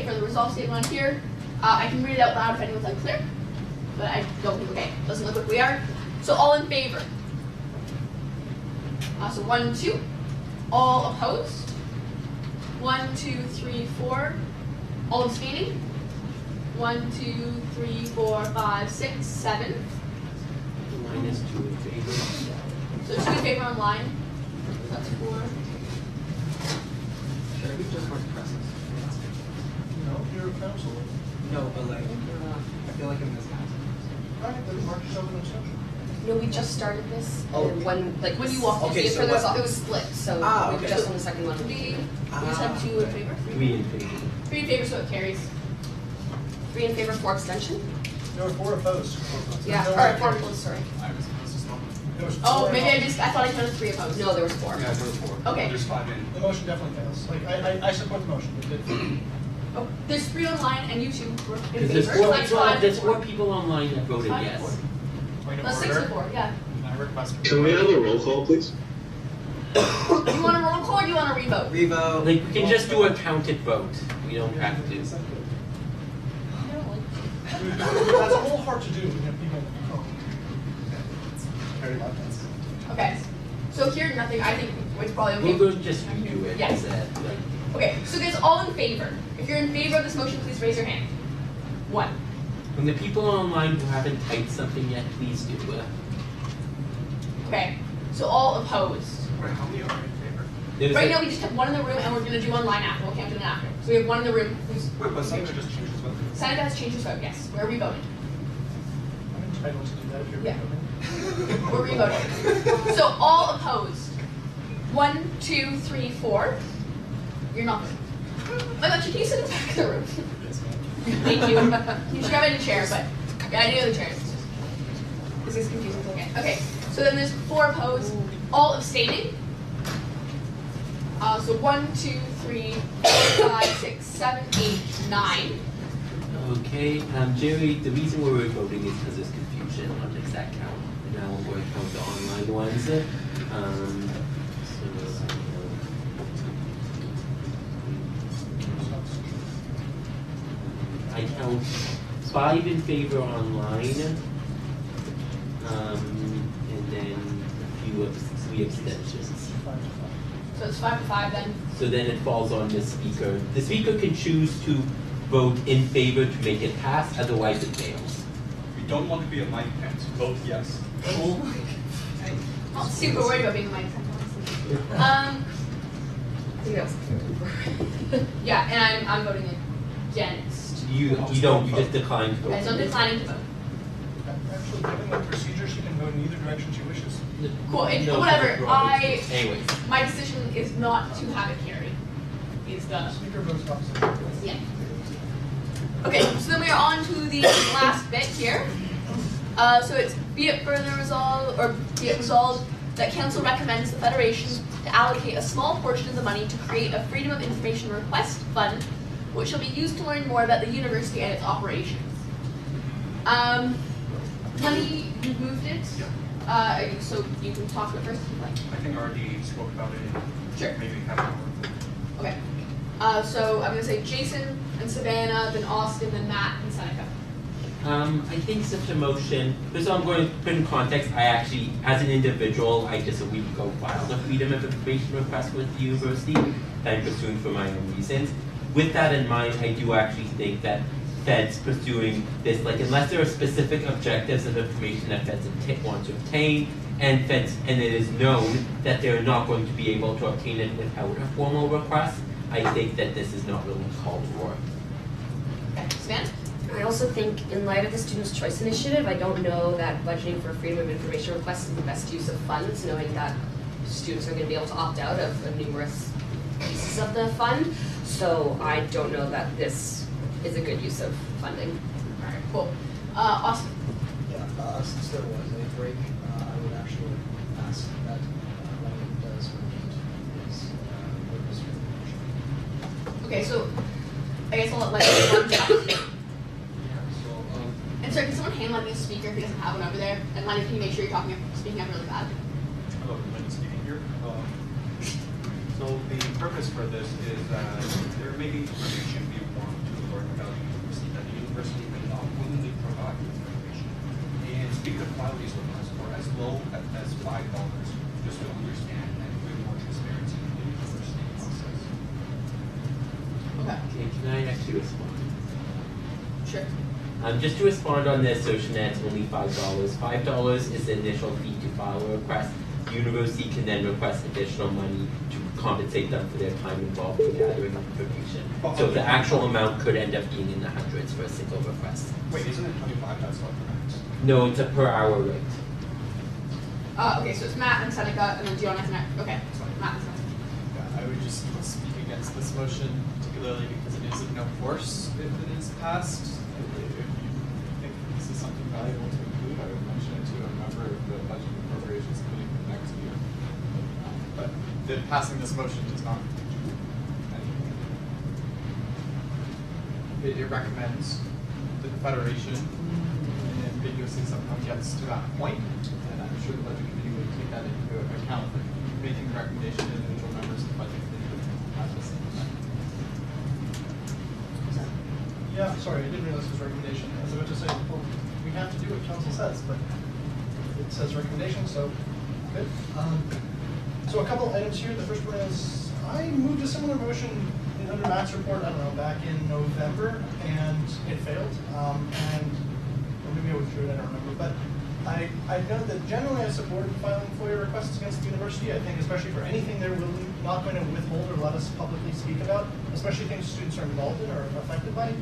for the results statement on here. I can read it out loud if anyone's unclear, but I don't think, okay, doesn't look like we are. So all in favor? So 1, 2. All opposed? 1, 2, 3, 4. All abstaining? 1, 2, 3, 4, 5, 6, 7. Minus 2 in favor. So 2 in favor online. So that's 4. Should I be just more present? No, you're a councilor. No, but like, I feel like I'm this council. All right, then mark yourself an exception. No, we just started this, Oh. and when, like, When you walked in, Okay, it so was, what- it was split, so Ah, we're okay. just on the second one. We just have 2 in favor. 3 in favor. 3 in favor, so it carries. 3 in favor, 4 abstention? There were 4 opposed. Yeah, No, alright, 4 opposed, sorry. There was Oh, 4 maybe in I thought I counted 3 opposed. No, there was 4. Yeah, there were 4. Okay. There's 5 in. The motion definitely fails. Like, I support the motion. Oh, there's 3 online and you 2 were in Because favor. So that's 5 to there's 4. 4 people online that voted 5 to yes. 4. Point of No, 6 order. to 4, yeah. I request. Can we have a roll call, please? Do you want a roll call or do you want a revote? Revo. Like, we can just do a counted vote. We don't have to. That's a little hard to do when you have people. Very loud. Okay. So here, nothing, I think it's probably okay. We'll go just redo it. Yes. Okay, so guys, all in favor? If you're in favor of this motion, please raise your hand. 1. From the people online who haven't typed something yet, please do it. Okay, so all opposed. Right, how many are in favor? There's Right a- now, we just have 1 in the room and we're gonna do online after, we'll count it after. So we have 1 in the room who's. Wait, but Seneca just changed his vote. Seneca has changed his vote, yes. We're revoting. I'm entitled to do that if you're Yeah. voting. We're revoting. So all opposed. 1, 2, 3, 4. You're not. My God, can you sit in the back of the room? Thank you. You should grab a new chair, but yeah, I need other chairs. This is confusing. Okay. Okay. So then there's 4 opposed, all abstaining. So 1, 2, 3, 4, 5, 6, 7, 8, 9. Okay, Jerry, the reason we're voting is because there's confusion on the exact count. And now we're going to count the online ones. I count 5 in favor online, and then a few 3 abstentions. So it's 5 to 5 then. So then it falls on the speaker. The speaker can choose to vote in favor to make it pass, otherwise it fails. We don't want to be a Mike Pence. Vote yes. I'm super worried about being my I think that was yeah, and I'm voting against. You don't, you just decline to vote. Okay, so I'm declining to vote. Actually, given the procedure, she can go in either direction she wishes. Cool, No, whatever. Anyways. My decision is not to have it carry. Is the Speaker votes opposite. yeah. Okay, so then we are on to the last bit here. So it's be it further resolved, or be it resolved that council recommends the Federation to allocate a small portion of the money to create a Freedom of Information Request Fund, which shall be used to learn more about the university and its operations. Honey, you moved it. So you can talk about it first if you'd like. I think I already spoke about it. Sure. Maybe half an hour. Okay. So I'm gonna say Jason and Savannah, then Austin, then Matt and Seneca. I think such a motion, because I'm going to put in context, I actually, as an individual, I just a week ago filed a Freedom of Information request with the university that I'm pursuing for my own reasons. With that in mind, I do actually think that Feds pursuing this, like unless there are specific objectives of information that Feds want to obtain, and it is known that they're not going to be able to obtain it without a formal request, I think that this is not really called for. Okay, Savannah? I also think in light of the Students' Choice Initiative, I don't know that budgeting for Freedom of Information requests is the best use of funds, knowing that students are going to be able to opt out of numerous pieces of the fund. So I don't know that this is a good use of funding. Alright, cool. Austin. Yeah, since there was a break, I would actually ask that when it does repeat his purpose for the motion. Okay, so I guess I'll let one talk. And sorry, can someone hand Lenny a speaker if he doesn't have one over there? And Lenny, can you make sure you're speaking up really bad? Hello, Lenny speaking here. So the purpose for this is that there may be information we want to learn about the university that the university may not willingly provide information. And speaker qualities with us for as low as $5 just to understand and bring more transparency in the university process. Okay. Okay, can I actually respond? Sure. Just to respond on the assertion that it's only $5. $5 is the initial fee to file a request. The university can then request additional money to compensate them for their time involved in gathering information. So the actual amount could end up being in the hundreds for a single request. Wait, isn't it 25 that's like the max? No, it's a per hour rate. Okay, so it's Matt and Seneca, and then Gianna and next. Okay, sorry, Matt and Seneca. Yeah, I would just speak against this motion, particularly because it is of no force if it is passed. If you think this is something valuable to include, I would mention it to a member of the Budget and Appropriations Committee for next year. But passing this motion does not do anything. It recommends that the Federation ambiguously somehow gets to that point, and I'm sure the Budget Committee would take that into account, making the recommendation to individual members of the Budget Committee would have the same effect. Yeah, sorry, I didn't realize it was recommendation. I was about to say, well, we have to do what council says, but it says recommendation, so good. So a couple items here. The first one is I moved a similar motion under Matt's report, I don't know, back in November, and it failed. Or maybe I withdrew it, I don't remember. But I note that generally I support filing FOIA requests against the university. I think especially for anything they're not going to withhold or let us publicly speak about, especially things students are involved in or affected by,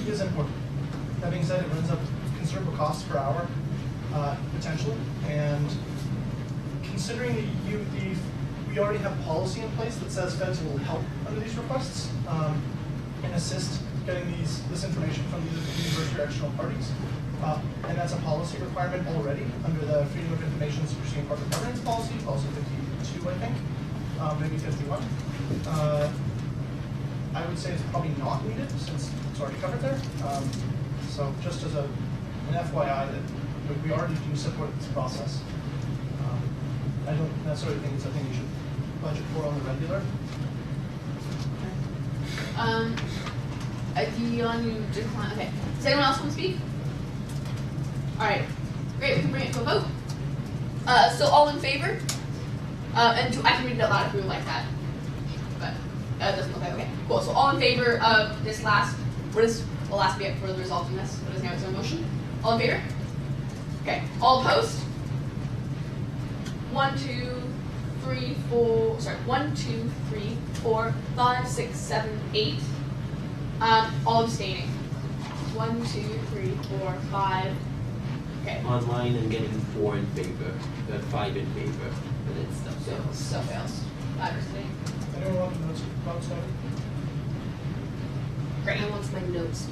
is important. That being said, it runs up considerable costs per hour, potentially, and considering we already have policy in place that says feds will help under these requests and assist getting this information from the university or external parties. And that's a policy requirement already under the Freedom of Information Superseding Corporate Governance Policy, policy 52, I think, maybe 51. I would say it's probably not needed since it's already covered there. So just as an FYI that we already do support this process. I don't necessarily think it's a thing you should budget for on the regular. Dion, you decline. Okay. Does anyone else want to speak? All right. Great. We can bring it to a vote. So all in favor? And I can read it out loud if you would like that. But it doesn't look like. Okay. Cool. So all in favor of this last? What is the last bit for the result in this? What is now its own motion? All in favor? Okay. All opposed? 1, 2, 3, 4. Sorry. 1, 2, 3, 4, 5, 6, 7, 8. All abstaining. 1, 2, 3, 4, 5. Okay. Online, I'm getting 4 in favor, 5 in favor, but it still fails. Still fails. 5 abstaining. Anyone want the notes noted? Great. I want my notes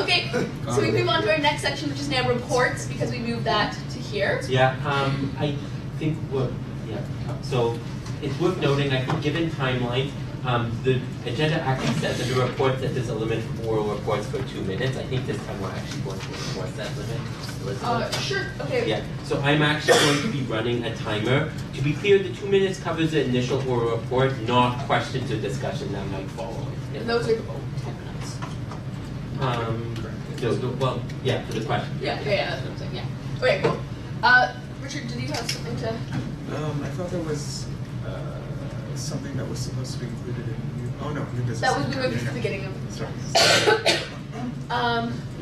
Okay, so we move on to our next section, which is now reports, because we moved that to here. Yeah, I think so it's worth noting, I think given timeline, the agenda actually says that the report that there's a limit for oral reports for 2 minutes. I think this time we're actually going to enforce that limit. Elizabeth? Sure, okay. Yeah, so I'm actually going to be running a timer. To be clear, the 2 minutes covers the initial oral report, not questions or discussion that might follow. And those are 10 minutes. Well, yeah, for the question. Yeah, that's what I'm saying, yeah. Okay, cool. Richard, did you have something to? I thought there was something that was supposed to be included in new. Oh no, new business. That was moved to the beginning of the Sorry.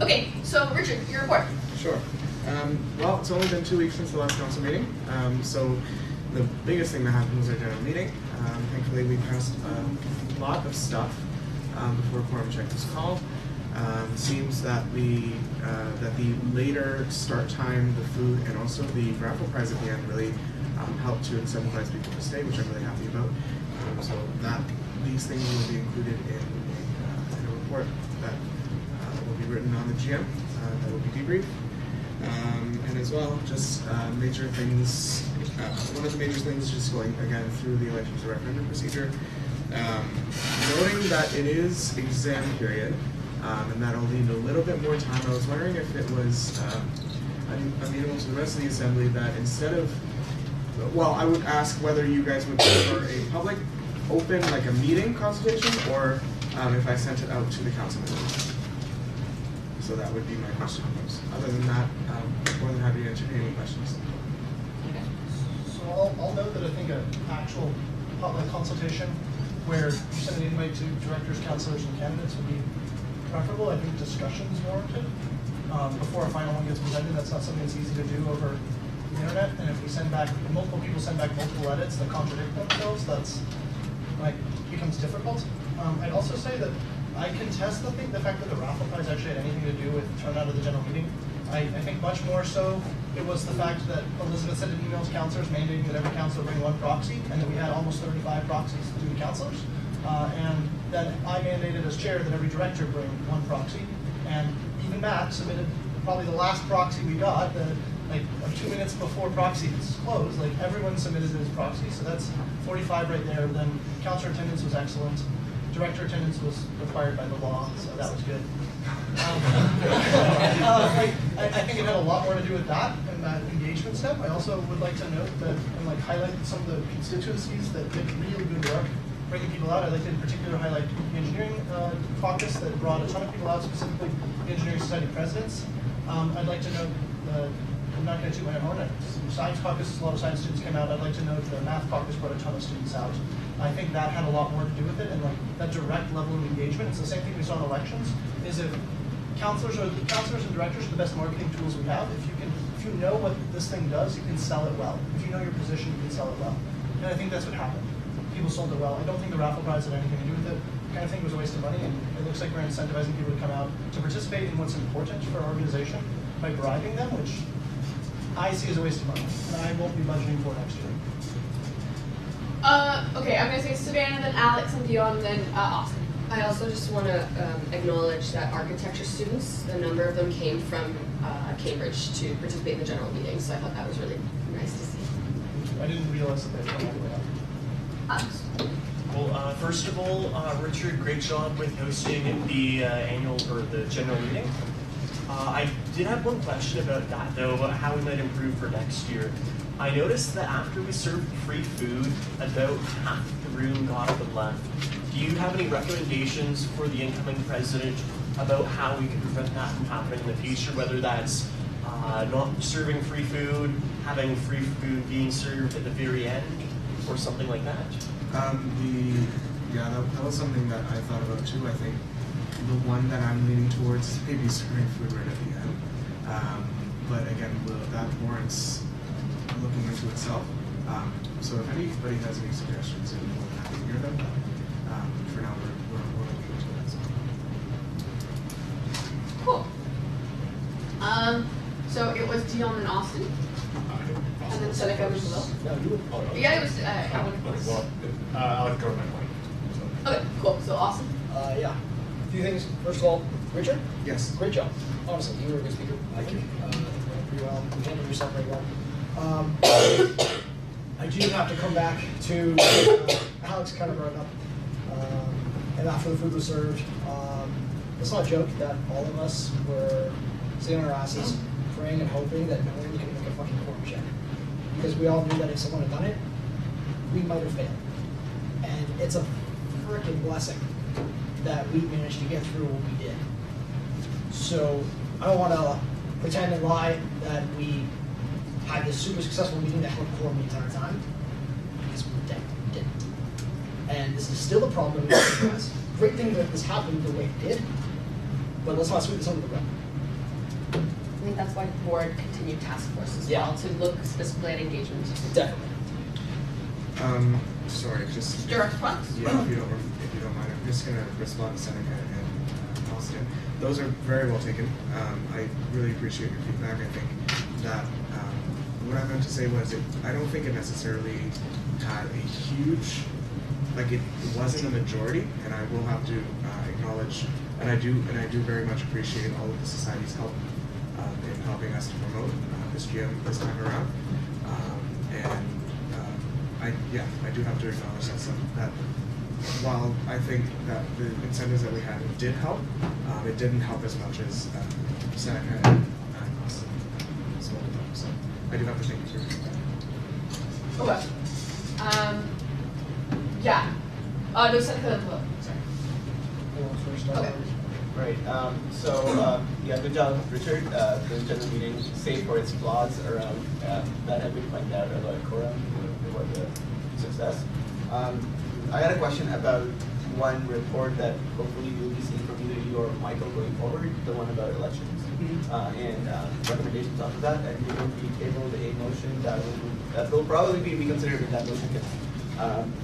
Okay, so Richard, your report. Sure. Well, it's only been 2 weeks since the last council meeting, so the biggest thing that happened was our general meeting. Thankfully, we passed a lot of stuff before quorum check was called. Seems that the later start time, the food, and also the raffle prize at the end really helped to incentivize people to stay, which I'm really happy about. So these things will be included in a report that will be written on the GM. That will be debriefed. And as well, just major things. One of the major things is just going again through the elections and referendum procedure. Noting that it is exam period, and that'll need a little bit more time. I was wondering if it was amenable to the rest of the assembly that instead of, well, I would ask whether you guys would prefer a public, open, like a meeting consultation, or if I sent it out to the council members. So that would be my question. Other than that, more than happy to entertain any questions. So I'll note that I think an actual public consultation where you send an invite to directors, councilors, and candidates would be preferable. I think discussion is warranted before a final one gets presented. That's not something that's easy to do over the internet. And if we send back, multiple people send back multiple edits that contradict themselves, that's becomes difficult. I'd also say that I contest the fact that the raffle prize actually had anything to do with turnout of the general meeting. I think much more so, it was the fact that Elizabeth sent an email to counselors mandating that every counselor bring one proxy, and that we had almost 35 proxies to the counselors. And then I mandated as chair that every director bring one proxy. And even Matt submitted probably the last proxy we got, like 2 minutes before proxies closed, like everyone submitted his proxy, so that's 45 right there. Then counselor attendance was excellent. Director attendance was required by the law, so that was good. I think it had a lot more to do with that and that engagement step. I also would like to note that and like highlight some of the constituencies that did really good work bringing people out. I'd like to in particular highlight the engineering caucus that brought a ton of people out, specifically the Engineering Society presidents. I'd like to note I'm not going to toot my own horn. Science caucus, a lot of science students came out. I'd like to note the math caucus brought a ton of students out. I think that had a lot more to do with it, and like that direct level of engagement. It's the same thing we saw in elections. Is if counselors and directors are the best marketing tools we have. If you know what this thing does, you can sell it well. If you know your position, you can sell it well. And I think that's what happened. People sold it well. I don't think the raffle prize had anything to do with it. I kind of think it was a waste of money, and it looks like we're incentivizing people to come out to participate in what's important for our organization by bribing them, which I see as a waste of money, and I won't be budgeting for next year. Okay, I'm going to say Savannah, then Alex, and Dion, then Austin. I also just want to acknowledge that architecture students, a number of them came from Cambridge to participate in the general meeting, so I thought that was really nice to see. I didn't realize that they were all the way up. Well, first of all, Richard, great job with hosting the annual or the general meeting. I did have one question about that though, about how we might improve for next year. I noticed that after we served free food, about half the room got up and left. Do you have any recommendations for the incoming president about how we can prevent that from happening in the future, whether that's not serving free food, having free food being served at the very end, or something like that? That was something that I thought about too. I think the one that I'm leaning towards is maybe serving food right at the end. But again, that warrants looking into itself. So if anybody has any suggestions, we're more than happy to hear them. For now, we're looking into that. So. Cool. So it was Dion and Austin, and then Seneca and Will. Yeah, it was. I'll have to cover my point. Okay, cool. So Austin. Yeah. A few things. First of all, Richard? Yes. Great job. Honestly, you were a good speaker. I think you went pretty well. You handled yourself very well. I do have to come back to Alex kind of brought it up. And after the food was served, it's not a joke that all of us were sitting on our asses, praying and hoping that no one could make a fucking quorum check. Because we all knew that if someone had done it, we might have failed. And it's a freaking blessing that we managed to get through what we did. So I don't want to pretend and lie that we had this super successful meeting that held quorum the entire time, because we didn't. And this is still a problem that we have. Great thing that this happened the way it did, but let's not sweep this under the rug. I think that's why the board continued task force as well, to look specifically at engagement. Definitely. Sorry, just direct response. Yeah, if you don't mind, I'm just gonna respond to Seneca and Austin. Those are very well taken. I really appreciate your feedback. I think that what I meant to say was I don't think it necessarily had a huge, like it wasn't a majority, and I will have to acknowledge, and I do very much appreciate all of the society's help in helping us to promote this GM this time around. I do have to acknowledge that while I think that the incentives that we had did help, it didn't help as much as Seneca and Austin spoke about. So I do have to thank you for that. Okay. Yeah. No, Seneca and Will. Sorry. Okay. Right. Yeah, good job, Richard. The general meeting, save for its flaws around that have been pointed out about quorum, about the success. I had a question about one report that hopefully you'll be seeing from either you or Michael going forward, the one about elections, and recommendations off of that. And we will be tabled a motion that will probably be reconsidered if that motion gets.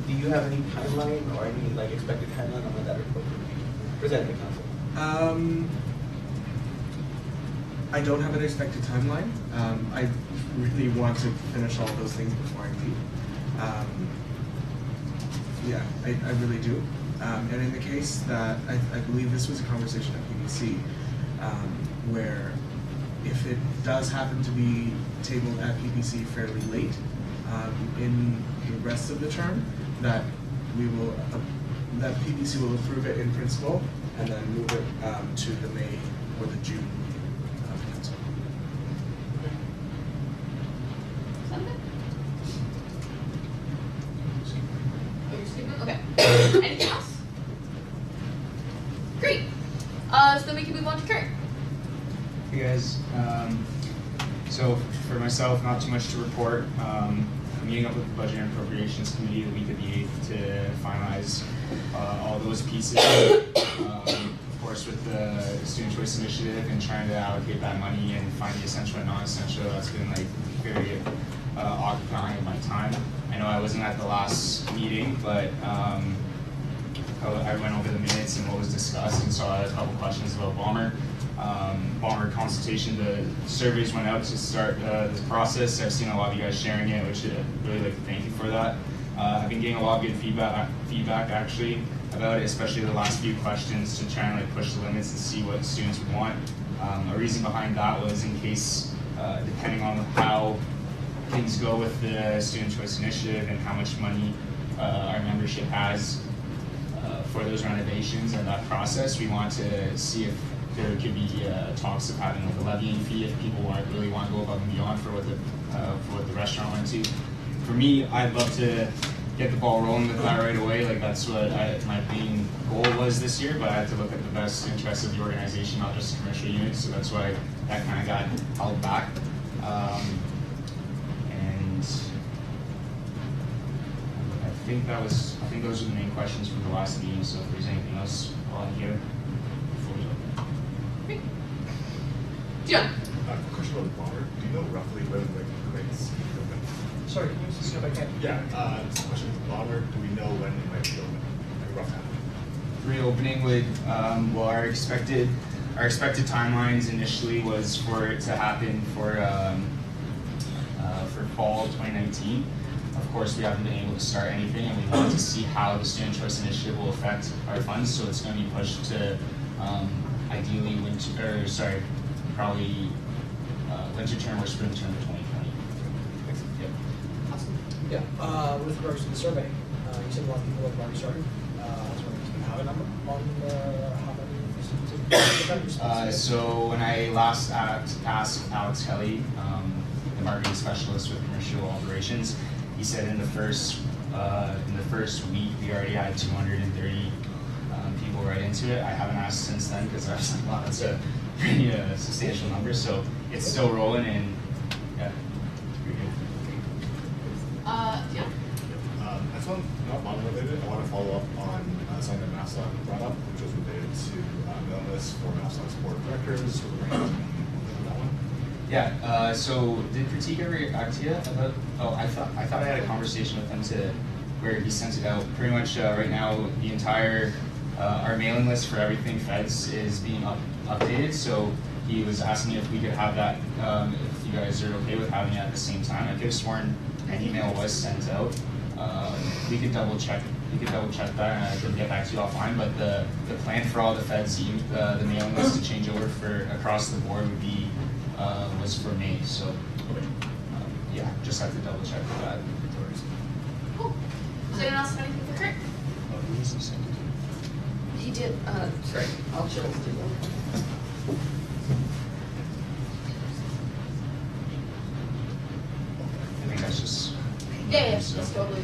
Do you have any timeline or any expected timeline on when that report will be presented to council? I don't have an expected timeline. I really want to finish all those things before I leave. Yeah, I really do. And in the case that, I believe this was a conversation at PBC, where if it does happen to be tabled at PBC fairly late in the rest of the term, that we will, that PBC will approve it in principle and then move it to the May or the June meeting of council. Okay. Anything else? Great. So then we can move on to Kurt. Hey guys, so for myself, not too much to report. I'm meeting up with the Budget and Appropriations Committee the week of the 8th to finalize all those pieces. Of course, with the Student Choice Initiative and trying to allocate that money and find the essential and non-essential, that's been like very occupying of my time. I know I wasn't at the last meeting, but I went over the minutes and what was discussed and saw a couple questions about Bomber. Bomber consultation, the surveys went out to start this process. I've seen a lot of you guys sharing it, which I'd really like to thank you for that. I've been getting a lot of good feedback actually about it, especially the last few questions to try and like push the limits and see what students would want. A reason behind that was in case, depending on how things go with the Student Choice Initiative and how much money our membership has for those renovations and that process, we want to see if there could be talks of having like a levying fee if people really want to go above and beyond for what the restaurant went to. For me, I'd love to get the ball rolling with that right away. Like that's what my main goal was this year, but I had to look at the best interests of the organization, not just commercial units. So that's why that kind of got held back. And I think those are the main questions from the last meeting. So if there's anything else while I'm here, before we open. John. Question about Bomber. Do you know roughly when like crates open? Sorry, can you see if I can? Yeah. Question about Bomber. Do we know when it might be open? Like rough time. Reopening would well, our expected timelines initially was for it to happen for fall 2019. Of course, we haven't been able to start anything, and we want to see how the Student Choice Initiative will affect our funds. So it's going to be pushed to ideally probably winter term or spring term of 2020. Yep. Awesome. Yeah. With regards to the survey, you said a lot of people have already started. I was wondering if you have a number on how many students? So when I last asked Alex Kelly, the marketing specialist with commercial operations, he said in the first week we already had 230 people right into it. I haven't asked since then because I was like, wow, that's a pretty substantial number. So it's still rolling, and yeah, it's pretty good. Yeah. That's one not Bomber related. I want to follow up on something that Maslow brought up, which was related to mailing lists for Maslow's board of directors. So we're going to that one. Yeah. So did Pratik ever get back to you about? Oh, I thought I had a conversation with him where he sent it out. Pretty much right now, the entire our mailing list for everything Feds is being updated. So he was asking if we could have that. If you guys are okay with having it at the same time, I could have sworn an email was sent out. We could double check. That, and I could get back to you offline. But the plan for all the Feds, the mailing list to change over for across the board would be was for May. So yeah, just have to double check for that. Cool. Does anyone else have anything for Kurt? He did, sorry, I'll show it to you. I think that's just. Yeah, that's totally.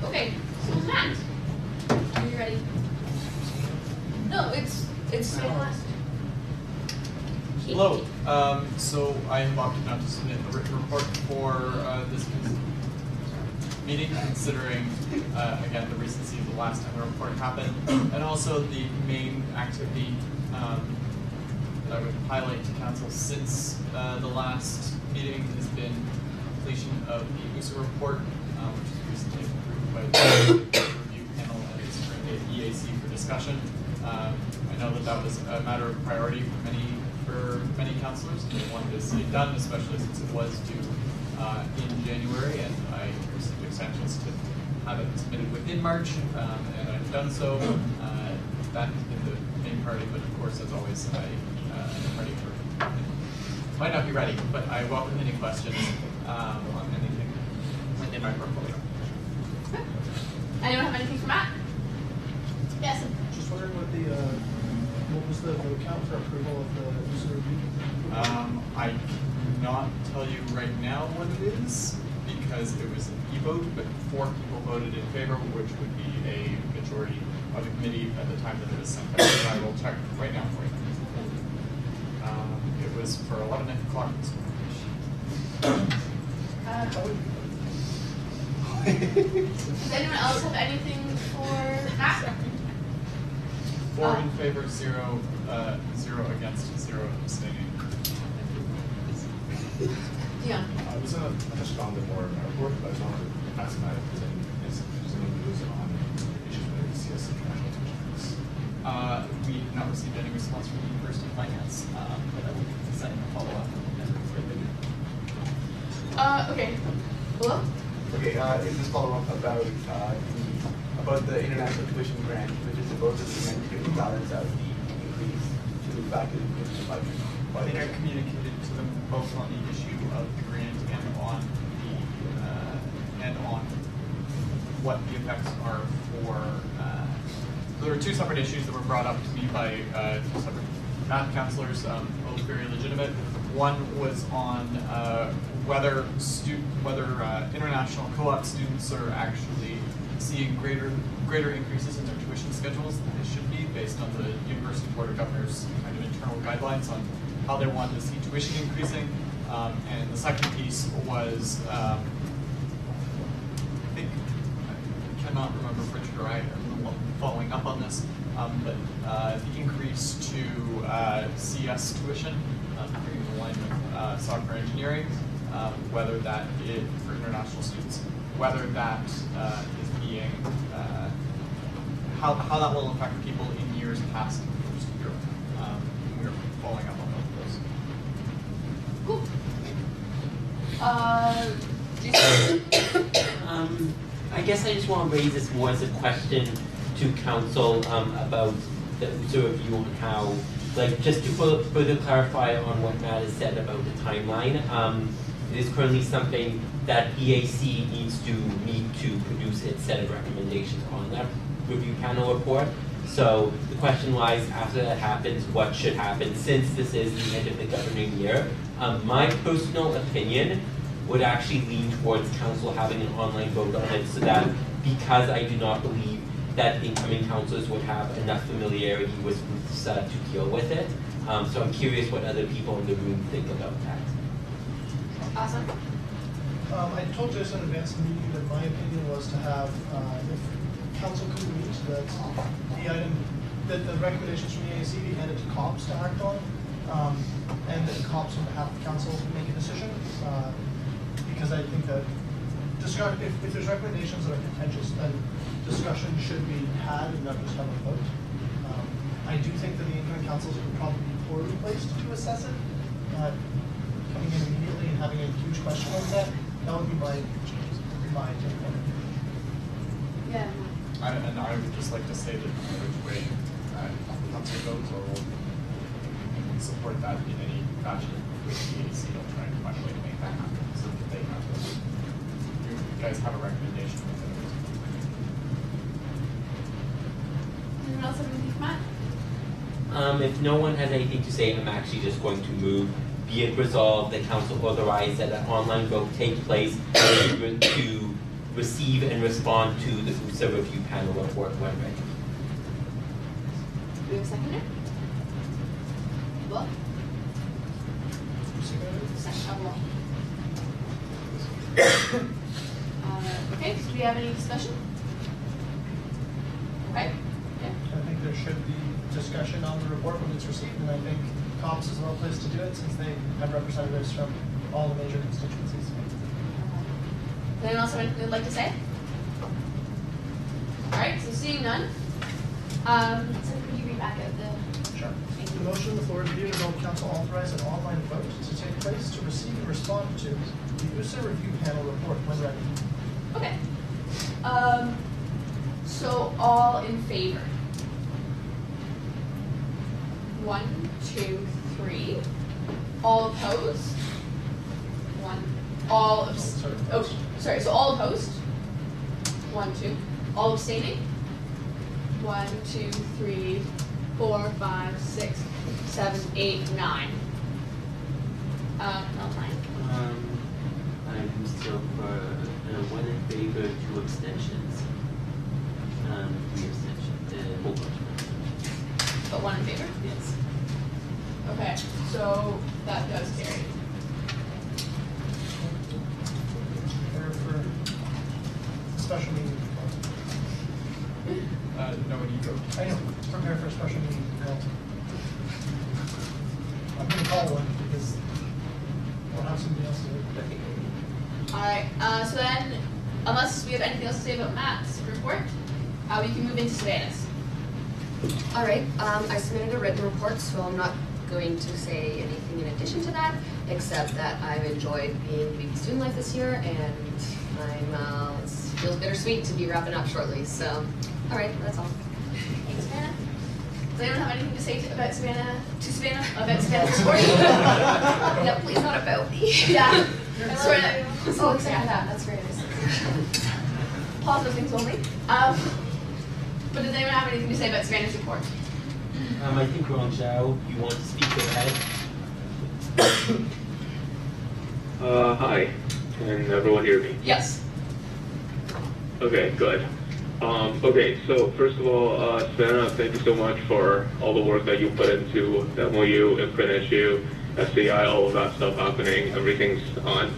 Okay, so Matt, are you ready? No, it's last. Hello. So I have opted not to submit a written report for this meeting, considering again the recency of the last time the report happened, and also the main activity that I would highlight to council since the last meeting has been completion of the USA report, which was recently approved by the review panel and is currently at EAC for discussion. I know that was a matter of priority for many councillors, and they wanted to see it done, especially since it was due in January, and I received extensions to have it submitted within March, and I've done so. That has been the main priority, but of course, as always, I am ready for. Might not be ready, but I welcome any questions on anything in my portfolio. Anyone have anything for Matt? Yes. Just wondering what was the vote count for approval of the user review? I cannot tell you right now what it is because it was an e-vote, but 4 people voted in favor, which would be a majority of the committee at the time that it was sent out. So I will check right now for you. It was for 11 o'clock this morning. Does anyone else have anything for Matt? 4 in favor, 0 against, 0 abstaining. Dion. I was going to touch on the more report, but I just wanted to ask Matt if there's any news on issues with CS international tuitions. We have not received any response from the University of Finance, but I will be sending a follow-up. Okay. Hello? Okay, is this follow-up about the international tuition grant, which is supposedly meant to balance out the increase to back in the budget? I think I communicated to them both on the issue of the grant and on what the effects are for. There were 2 separate issues that were brought up to me by 2 separate math counselors, both very legitimate. One was on whether international co-op students are actually seeing greater increases in their tuition schedules than they should be, based on the University Board of Governors kind of internal guidelines on how they want to see tuition increasing. And the second piece was, I think, I cannot remember if Richard or I are following up on this, but the increase to CS tuition, bringing in line with software engineering, whether that is for international students, whether that is being, how that will affect people in years past the first year. We're following up on both of those. Cool. I guess I just want to raise this more as a question to council about the user review and how, like, just to further clarify on what Matt has said about the timeline. It is currently something that EAC needs to meet to produce its set of recommendations on that review panel report. So the question lies, after that happens, what should happen since this is the end of the governing year? My personal opinion would actually lean towards council having an online vote on it, so that, because I do not believe that incoming councillors would have enough familiarity with Ruth's to deal with it. So I'm curious what other people in the room think about that. Awesome. I told Jason in advance of the meeting that my opinion was to have, if council could meet, that the item, that the recommendations from the AAC be handed to COPS to act on, and that COPS on behalf of council make a decision. Because I think that if there's recommendations that are contentious, then discussion should be had and not just have a vote. I do think that the incoming councils would probably be poorly placed to assess it. Coming in immediately and having a huge question like that would be my take on it. Yeah. And I would just like to say that which way council goes, or will support that in any fashion with the EAC. I'll try and find a way to make that happen so that they have you guys have a recommendation. Anyone else have anything for Matt? If no one has anything to say, I'm actually just going to move. Be it resolved that council authorize that an online vote take place to receive and respond to the USA review panel report when ready. Do we have a seconder? Well? Okay, so do we have any discussion? Okay. Yeah. I think there should be discussion on the report when it's received, and I think COPS is well placed to do it since they have representatives from all the major constituencies. Anyone else have anything they'd like to say? Alright, so seeing none, so could you read back out the. Sure. The motion on the floor is be resolved council authorize an online vote to take place to receive and respond to the USA Review Panel report when ready. Okay. So all in favor? 1, 2, 3. All opposed? 1. All sorry. So all opposed? 1, 2. All abstaining? 1, 2, 3, 4, 5, 6, 7, 8, 9. No, 9. I'm still for 1 in favor, 2 abstentions. 3 abstentions. Whole bunch. But 1 in favor? Yes. Okay, so that does carry. Prepare for a special meeting. No, when you go. I know, prepare for a special meeting. I'm gonna call one because we'll have somebody else do it. Alright, so then, unless we have anything else to say about Matt's report, we can move into Savannah's. All right, I submitted a written report, so I'm not going to say anything in addition to that, except that I've enjoyed being VP Student Life this year, and it feels bittersweet to be wrapping up shortly, so, all right, that's all. Thanks, Savannah. Does anyone have anything to say about Savannah, about Savannah's report? Yeah, please not about me. Yeah. Sorry. Oh, exactly that, that's very nice. Positive things only. But does anyone have anything to say about Savannah's report? I think Ron Zhao, you want to speak, go ahead. Hi, can everyone hear me? Yes. Okay, good. Okay, so first of all, Savannah, thank you so much for all the work that you put into the MOU, Imprint issue, SCI, all of that stuff happening. Everything's on.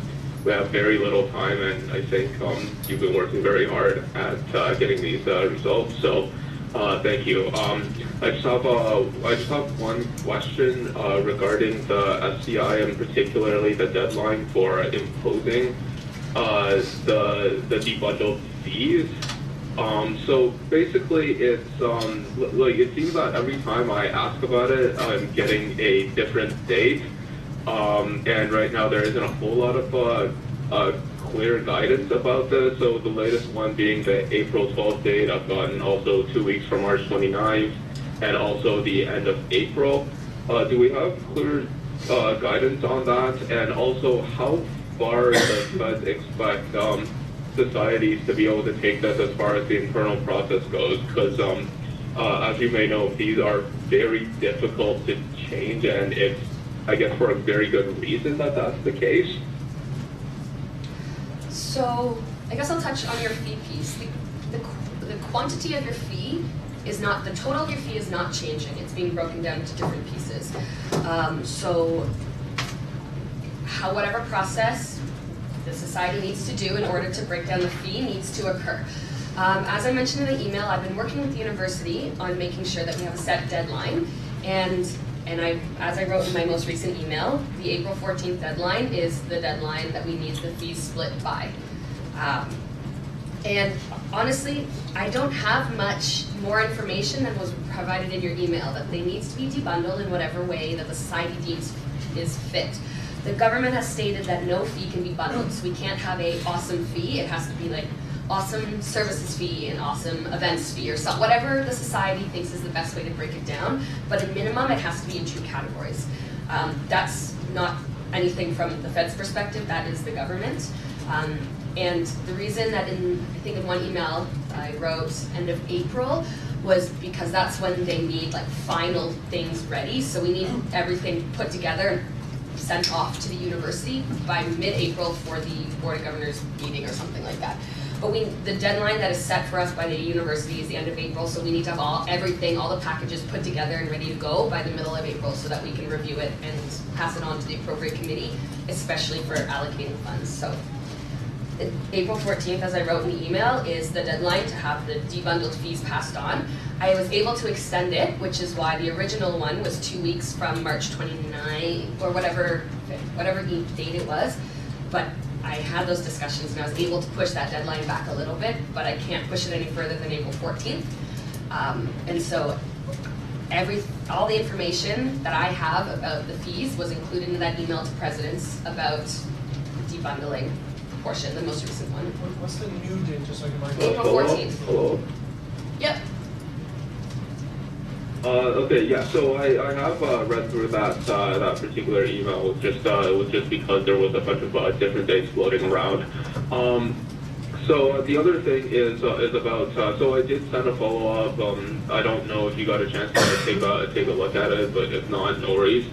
We have very little time, and I think you've been working very hard at getting these results. So thank you. I just have one question regarding the SCI and particularly the deadline for imposing the debundled fees. So basically, it's like it seems that every time I ask about it, I'm getting a different date. And right now there isn't a whole lot of clear guidance about this. So the latest one being the April 12th date. I've gotten also 2 weeks from March 29th and also the end of April. Do we have clear guidance on that? And also, how far does Fed expect societies to be able to take this as far as the internal process goes? Because as you may know, fees are very difficult to change, and it's, I guess, for a very good reason that that's the case. So I guess I'll touch on your fee piece. The quantity of your fee is not, the total of your fee is not changing. It's being broken down into different pieces. So whatever process the society needs to do in order to break down the fee needs to occur. As I mentioned in the email, I've been working with the university on making sure that we have a set deadline, and as I wrote in my most recent email, the April 14th deadline is the deadline that we need the fees split by. And honestly, I don't have much more information than was provided in your email, that they need to be debundled in whatever way that the society deems is fit. The government has stated that no fee can be bundled, so we can't have a awesome fee. It has to be like awesome services fee and awesome events fee or something, whatever the society thinks is the best way to break it down. But at minimum, it has to be in 2 categories. That's not anything from the Fed's perspective, that is the government. And the reason that I think in one email I wrote end of April was because that's when they need like final things ready. So we need everything put together and sent off to the university by mid-April for the Board of Governors meeting or something like that. But the deadline that is set for us by the university is the end of April, so we need to have all the packages put together and ready to go by the middle of April so that we can review it and pass it on to the appropriate committee, especially for allocating funds. So April 14th, as I wrote in the email, is the deadline to have the debundled fees passed on. I was able to extend it, which is why the original one was 2 weeks from March 29th or whatever date it was. But I had those discussions and I was able to push that deadline back a little bit, but I can't push it any further than April 14th. And so all the information that I have about the fees was included in that email to presidents about the debundling portion, the most recent one. What's the new date, just so I can mark it? April 14th. Hello. Yep. Okay, yeah. So I have read through that particular email. It was just because there was a bunch of different dates floating around. So the other thing is about. So I did send a follow up. I don't know if you got a chance to take a look at it, but if not, no worries.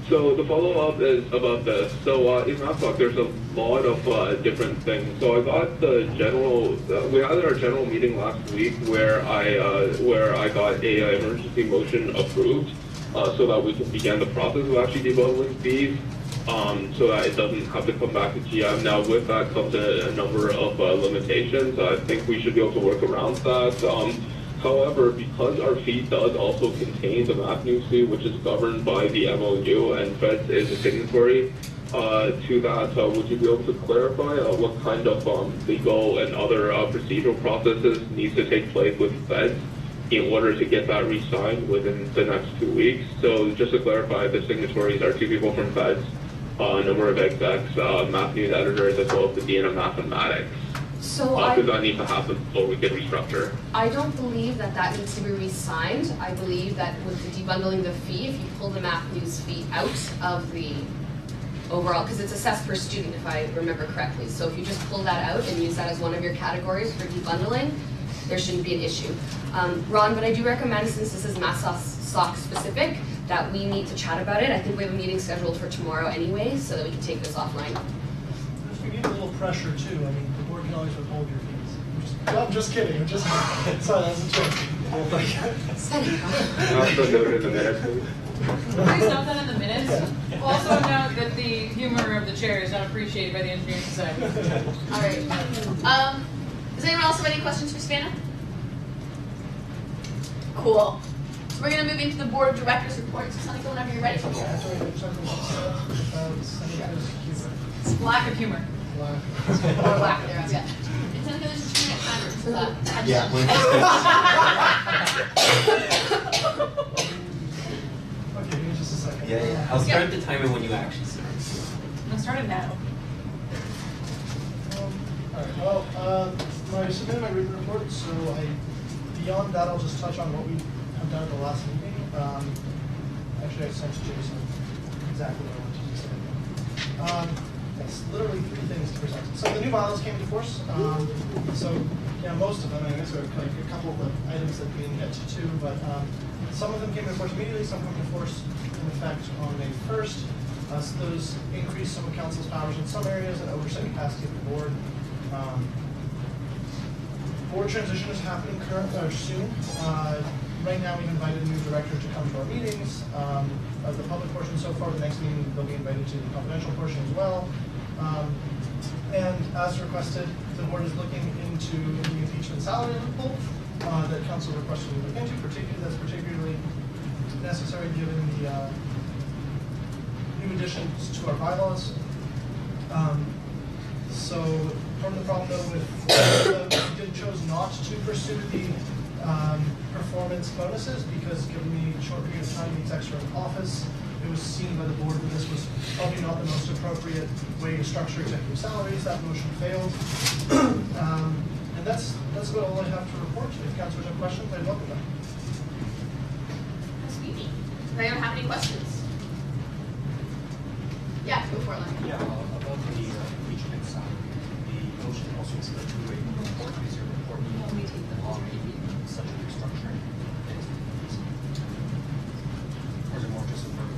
So the follow-up is about this. So in MathTalk, there's a lot of different things. So I got the general. We had our general meeting last week where I got a emergency motion approved, so that we can begin the process of actually debundling fees, so that it doesn't have to come back to GM. Now with that comes a number of limitations. I think we should be able to work around that. However, because our fee does also contain the math news fee, which is governed by the MOU, and Feds is a signatory to that, would you be able to clarify what kind of legal and other procedural processes needs to take place with Feds in order to get that re-signed within the next 2 weeks? So just to clarify, the signatories are 2 people from Feds, a number of execs, math news editors, as well as the Dean of Mathematics. So Does that need to happen before we can restructure? I don't believe that needs to be re-signed. I believe that with the debundling the fee, if you pull the math news fee out of the overall, because it's assessed per student if I remember correctly. So if you just pull that out and use that as one of your categories for debundling, there shouldn't be an issue. Ron, but I do recommend, since this is MathSoc specific, that we need to chat about it. I think we have a meeting scheduled for tomorrow anyway, so that we can take this offline. We need a little pressure too. I mean, the board can always withhold your fees. I'm just kidding. I'm just sorry, that was a joke. Also noted in the minutes, please. Please note that in the minutes. Also note that the humor of the chair is not appreciated by the engineering society. All right. Does anyone else have any questions for Savannah? Cool. So we're gonna move into the board of directors reports. Seneca, whenever you're ready. Lack of humor. Or lack there, yeah. And Seneca, there's a 2-minute timer for that. Yeah, Okay, give me just a second. Yeah. I'll start the timer when you actually start. I'm starting now. Alright, well, I submitted my written report, so beyond that, I'll just touch on what we have done at the last meeting. Actually, I sent Jason exactly what I wanted to say. It's literally 3 things to present. So the new bylaws came into force. So yeah, most of them, I guess there are like a couple of items that we didn't get to too, but some of them came into force immediately, some came into force in effect on May 1st. So those increased some of council's powers in some areas and oversight capacity of the board. Board transition is happening soon. Right now, we've invited a new director to come to our meetings. Of the public portion so far, the next meeting they'll be invited to the confidential portion as well. And as requested, the board is looking into the impeachment salary loophole that council requested to look into. That's particularly necessary given the new additions to our bylaws. So part of the problem though with we chose not to pursue the performance bonuses because given the short period of time the execs are in office, it was seen by the board that this was probably not the most appropriate way to structure executive salaries. That motion failed. And that's about all I have to report. If councilors have questions, I'd welcome them. That's easy. Does anyone have any questions? Yeah, go for it, Lenny. Yeah, about the impeachment salary, the motion also is for 2 report. Is your report only take the law maybe such a restructuring? Or is it more just a verb?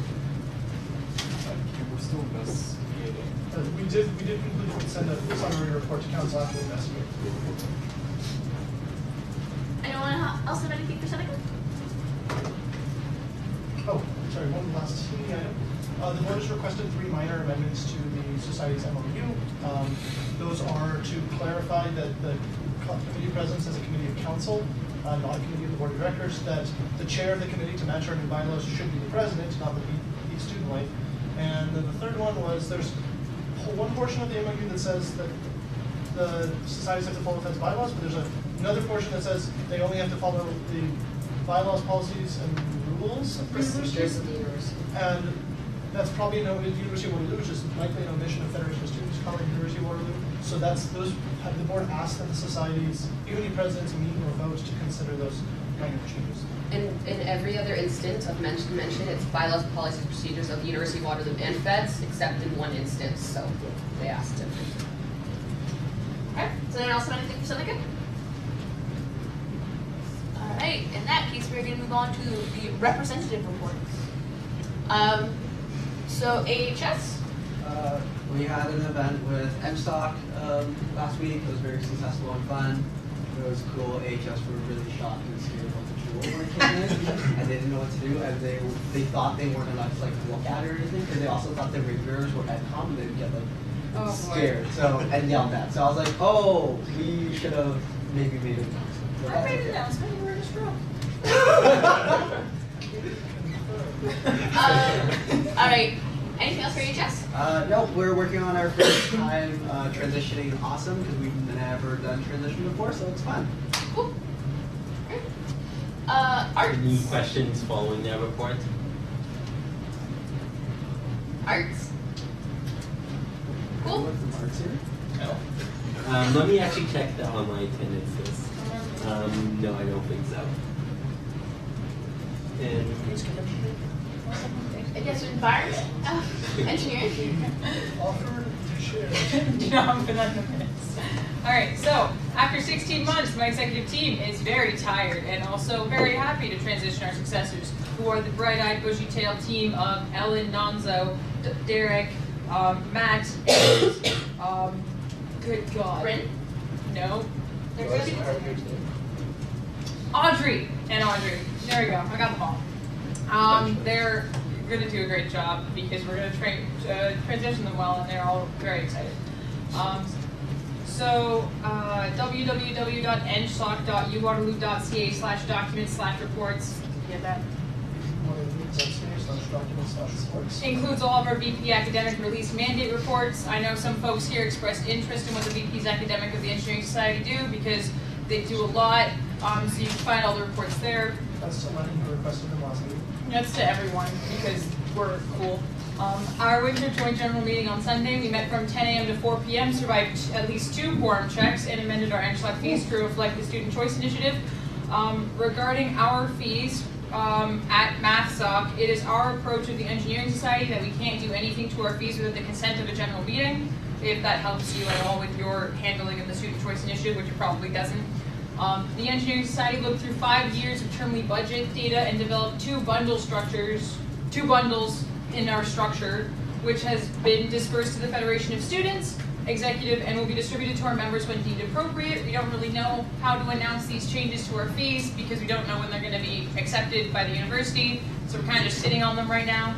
We're still investigating. We did conclude send a summary report to council after we investigate. Anyone else have anything for Seneca? Oh, sorry, one last teeny item. The board has requested 3 minor amendments to the Society's MOU. Those are to clarify that the committee presence is a committee of council, not a committee of the board of directors, that the chair of the committee to match our new bylaws should be the president, not the student life. And then the third one was there's one portion of the MOU that says that the societies have to follow Fed's bylaws, but there's another portion that says they only have to follow the bylaws, policies, and rules of the Procedures university. of the university. And that's probably an University of Waterloo, which is likely an omission of Federation of Students College, University of Waterloo. So that's those. The board asked that the societies, even the presidents, meet or vote to consider those minor changes. In every other instance of mention, it's bylaws, policies, procedures of the University of Waterloo and Feds, except in one instance, so they asked it. Alright, does anyone else have anything for Seneca? Alright, in that case, we're gonna move on to the representative reports. So AHS? We had an event with MStock last week. It was very successful and fun. It was cool. AHS were really shocked and scared about the jewel when it came in, and they didn't know what to do. And they thought they weren't allowed to like look at it or anything because they also thought the reviewers were EdCom and they'd get like scared. So and yelled at. So I was like, oh, we should have maybe made an announcement. So I that's made okay. an announcement, you were in this room. Alright, anything else for AHS? No, we're working on our first time transitioning awesome because we've never done transition before, so it's fun. Cool. Arts? Any questions following that report? Arts? Cool. Let me actually check the online attendance list. No, I don't think so. And I guess environment, engineering. Offer to share. No, for that minutes. All right, so after 16 months, my executive team is very tired and also very happy to transition our successors, who are the bright-eyed, bushy-tailed team of Ellen, Nonzo, Derek, Matt, and, good God. Bryn? No. They're good. Audrey and Audrey. There we go. I got the ball. They're going to do a great job because we're going to transition them well, and they're all very excited. So www.nsoc.uwaterloo.ca/documents/reports. Get that? Includes all of our VP academic release mandate reports. I know some folks here expressed interest in what the VP's academic of the Engineering Society do because they do a lot. So you can find all the reports there. That's to Lenny who requested them last week. That's to everyone because we're cool. Our winter joint general meeting on Sunday, we met from 10 a.m. to 4 p.m., survived at least 2 quorum checks, and amended our NCLEX fees to reflect the Student Choice Initiative. Regarding our fees at MathSoc, it is our approach of the Engineering Society that we can't do anything to our fees without the consent of a general meeting, if that helps you at all with your handling of the Student Choice Initiative, which it probably doesn't. The Engineering Society looked through 5 years of termly budget data and developed 2 bundles in our structure, which has been dispersed to the Federation of Students, Executive, and will be distributed to our members when deemed appropriate. We don't really know how to announce these changes to our fees because we don't know when they're going to be accepted by the university, so we're kind of just sitting on them right now.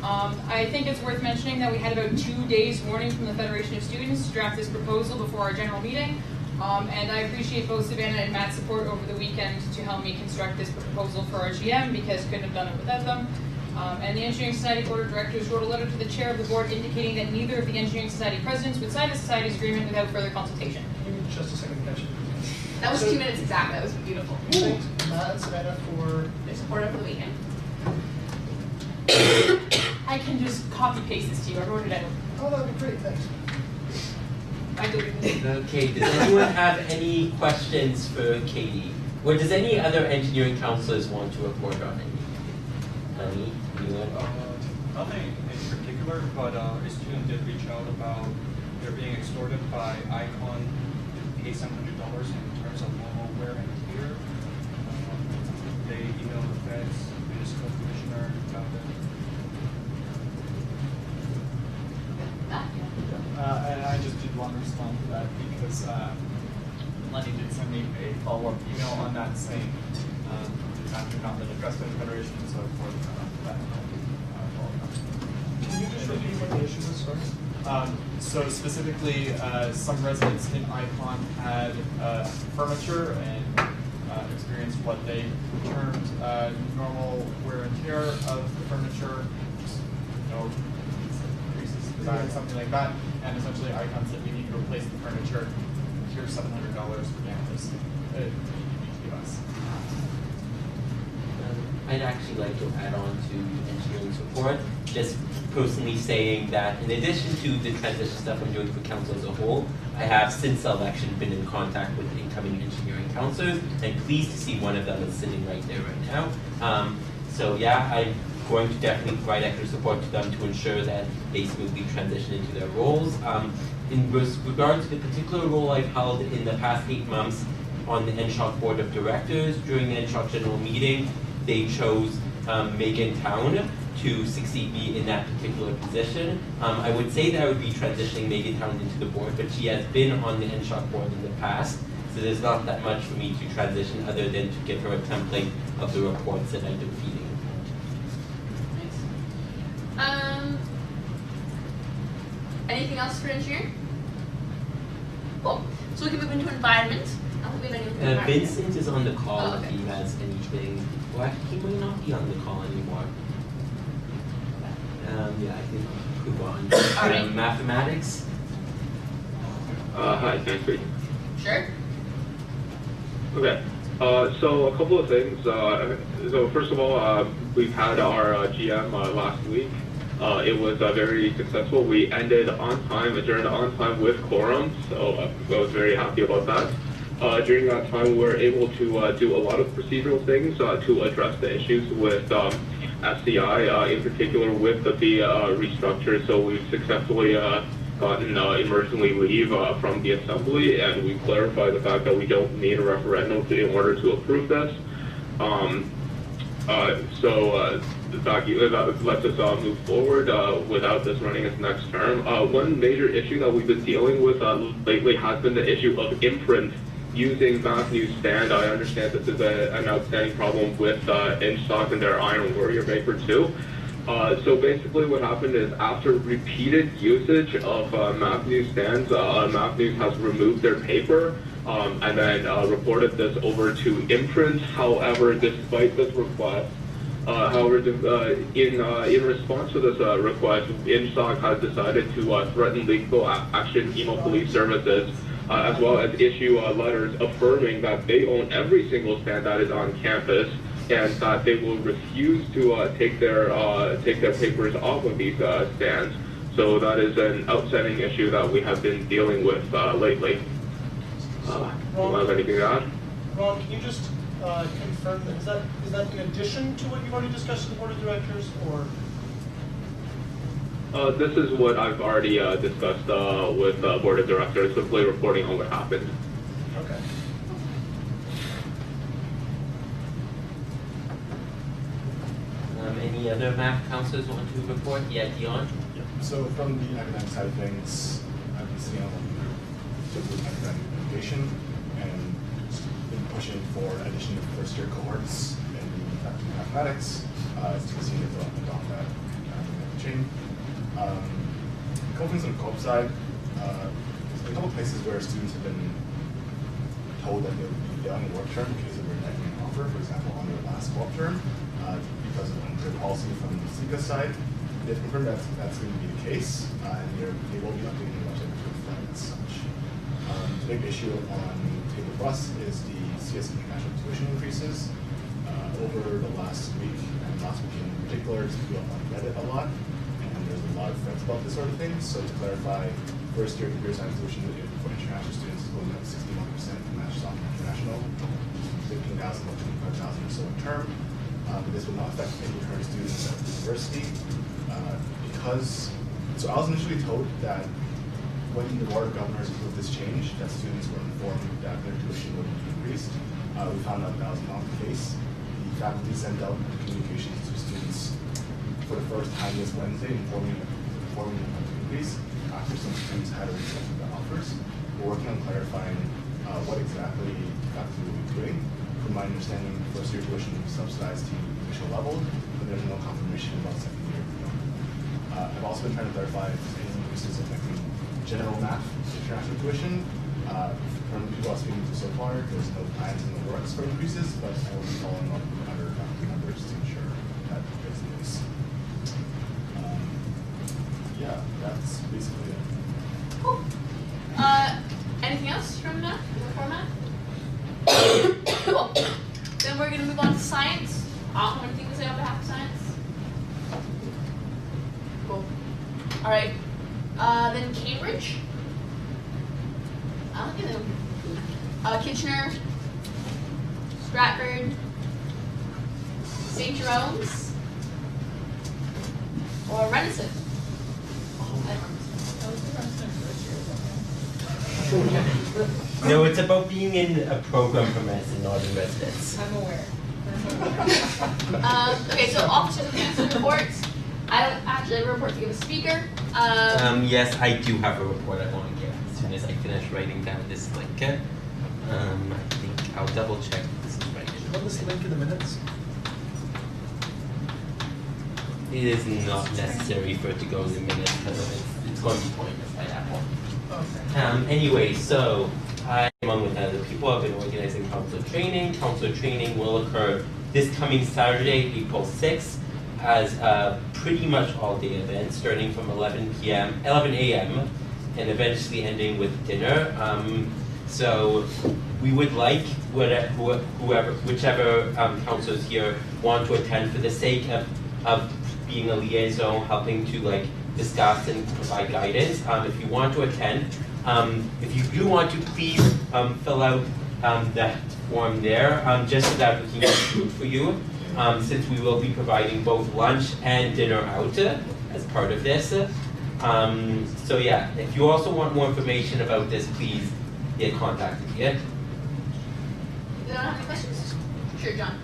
I think it's worth mentioning that we had about 2 days warning from the Federation of Students to draft this proposal before our general meeting. And I appreciate both Savannah and Matt's support over the weekend to help me construct this proposal for our GM because couldn't have done it without them. And the Engineering Society Board of Directors wrote a letter to the chair of the board indicating that neither of the Engineering Society presidents would sign the society's agreement without further consultation. Just a second, catch. That was 2 minutes exact. That was beautiful. Thanks, Matt and Savannah for their support over the weekend. I can just copy paste this to you. I wrote it out. Oh, that'd be great. Thanks. Okay, does anyone have any questions for Katie? Or does any other engineering counselors want to report on anything? Anyone? Nothing in particular, but a student did reach out about they're being extorted by Icon to pay $700 in terms of normal wear and tear. They emailed the feds, municipal commissioner about it. And I just did want to respond to that because Lenny did send me a follow-up email on that saying after not been addressed by the Federation, so for that Can you just repeat what the issue was first? So specifically, some residents in Icon had furniture and experienced what they termed normal wear and tear of the furniture, creases, design, something like that. And essentially, Icon said we need to replace the furniture. Here's $700 for damages. It needs to be us. I'd actually like to add on to engineering support, just personally saying that in addition to the transition stuff I'm doing for council as a whole, I have since the election been in contact with incoming engineering councillors, and pleased to see one of them is sitting right there right now. So yeah, I'm going to definitely provide extra support to them to ensure that they smoothly transition into their roles. In regard to the particular role I've held in the past 8 months on the NSHOC Board of Directors, during the NSHOC General Meeting, they chose Megan Town to succeed me in that particular position. I would say that I would be transitioning Megan Town into the board, but she has been on the NSHOC board in the past, so there's not that much for me to transition other than to give her a template of the reports that I've been feeding. Anything else for engineering? Cool. So we can move into environment. I don't think we have anything for environment. Vincent is on the call Oh, if okay. he has anything. Well, actually, he might not be on the call anymore. Yeah, I think we could go on. All right. Mathematics. Hi, can I speak? Sure. Okay. So a couple of things. So first of all, we've had our GM last week. It was very successful. We ended on time, adjourned on time with quorum, so I was very happy about that. During that time, we were able to do a lot of procedural things to address the issues with SCI, in particular with the restructure. So we've successfully gotten emergency leave from the assembly, and we clarified the fact that we don't need a referendum in order to approve this. That lets us move forward without this running its next term. One major issue that we've been dealing with lately has been the issue of imprint using Math News Stand. I understand this is an outstanding problem with InStock and their Iron Warrior Vapor 2. So basically what happened is after repeated usage of Math News Stands, Math News has removed their paper and then reported this over to Imprint. However, despite this request, in response to this request, InStock has decided to threaten legal action email police services, as well as issue letters affirming that they own every single stand that is on campus, and that they will refuse to take their papers off of these stands. So that is an outstanding issue that we have been dealing with lately. Do you have anything to add? Ron, can you just confirm that is that in addition to what you've already discussed with the board of directors, or? This is what I've already discussed with the board of directors, simply reporting on what happened. Okay. Any other math counselors want to report? Yeah, Dion? Yeah. So from the academic side of things, I've been seeing a lot of academic education and been pushing for addition of first-year cohorts in mathematics to continue to adopt that academic chain. A couple things on the co-op side. A couple places where students have been told that they would be on the work term in case of their negative offer, for example, on their last co-op term, because of unclear policy from the SICA side. They've confirmed that that's going to be the case, and they will be updating the website to reflect as such. The big issue on Table Plus is the CS International tuition increases. Over the last week, and last week in particular, it's been up on Reddit a lot, and there's a lot of threads about this sort of thing. So to clarify, first year computer science tuition for international students is going up 61% from National International, 15,000 or 25,000 or so in term. But this will not affect any current students at the university so I was initially told that when the Board of Governors approved this change, that students were informed that their tuition would be increased. We found out that was not the case. The faculty sent out communications to students for the first time this Wednesday, informing them of the increase after some students had rejected the offers. We're working on clarifying what exactly faculty will be doing. From my understanding, first year tuition will be subsidized to the initial level, but there's no confirmation about second year. I've also been trying to clarify if there's any increases affecting general math international tuition. From the people I was speaking to so far, there's no plans in the works for increases, but I will be following up with other faculty members to ensure that there's the case. Yeah, that's basically it. Cool. Anything else from math, the format? Cool. Then we're going to move on to science. I don't have anything All right. Then Cambridge. I don't think they know. Kitchener. Stratford. St. Jerome's. Or Renison. No, it's about being in a program for Madison, not in residence. I'm aware. Okay, so officers of council reports. I don't actually have a report to give a speaker. Yes, I do have a report I want to give as soon as I finish writing down this link. I think I'll double check this is right. Put this link in the minutes. It is not necessary for it to go in the minutes because it's going to be pointless by that point. Okay. Anyway, so I, along with other people, have been organizing counselor training. Counselor training will occur this coming Saturday, April 6th, as a pretty much all-day event, starting from 11 a.m. and eventually ending with dinner. So we would like whichever counselors here want to attend for the sake of being a liaison, helping to discuss and provide guidance. If you want to attend, if you do want to, please fill out that form there, just so that we can get food for you, since we will be providing both lunch and dinner out as part of this. So yeah, if you also want more information about this, please get contacted. Yeah? You don't have any questions? Sure, John.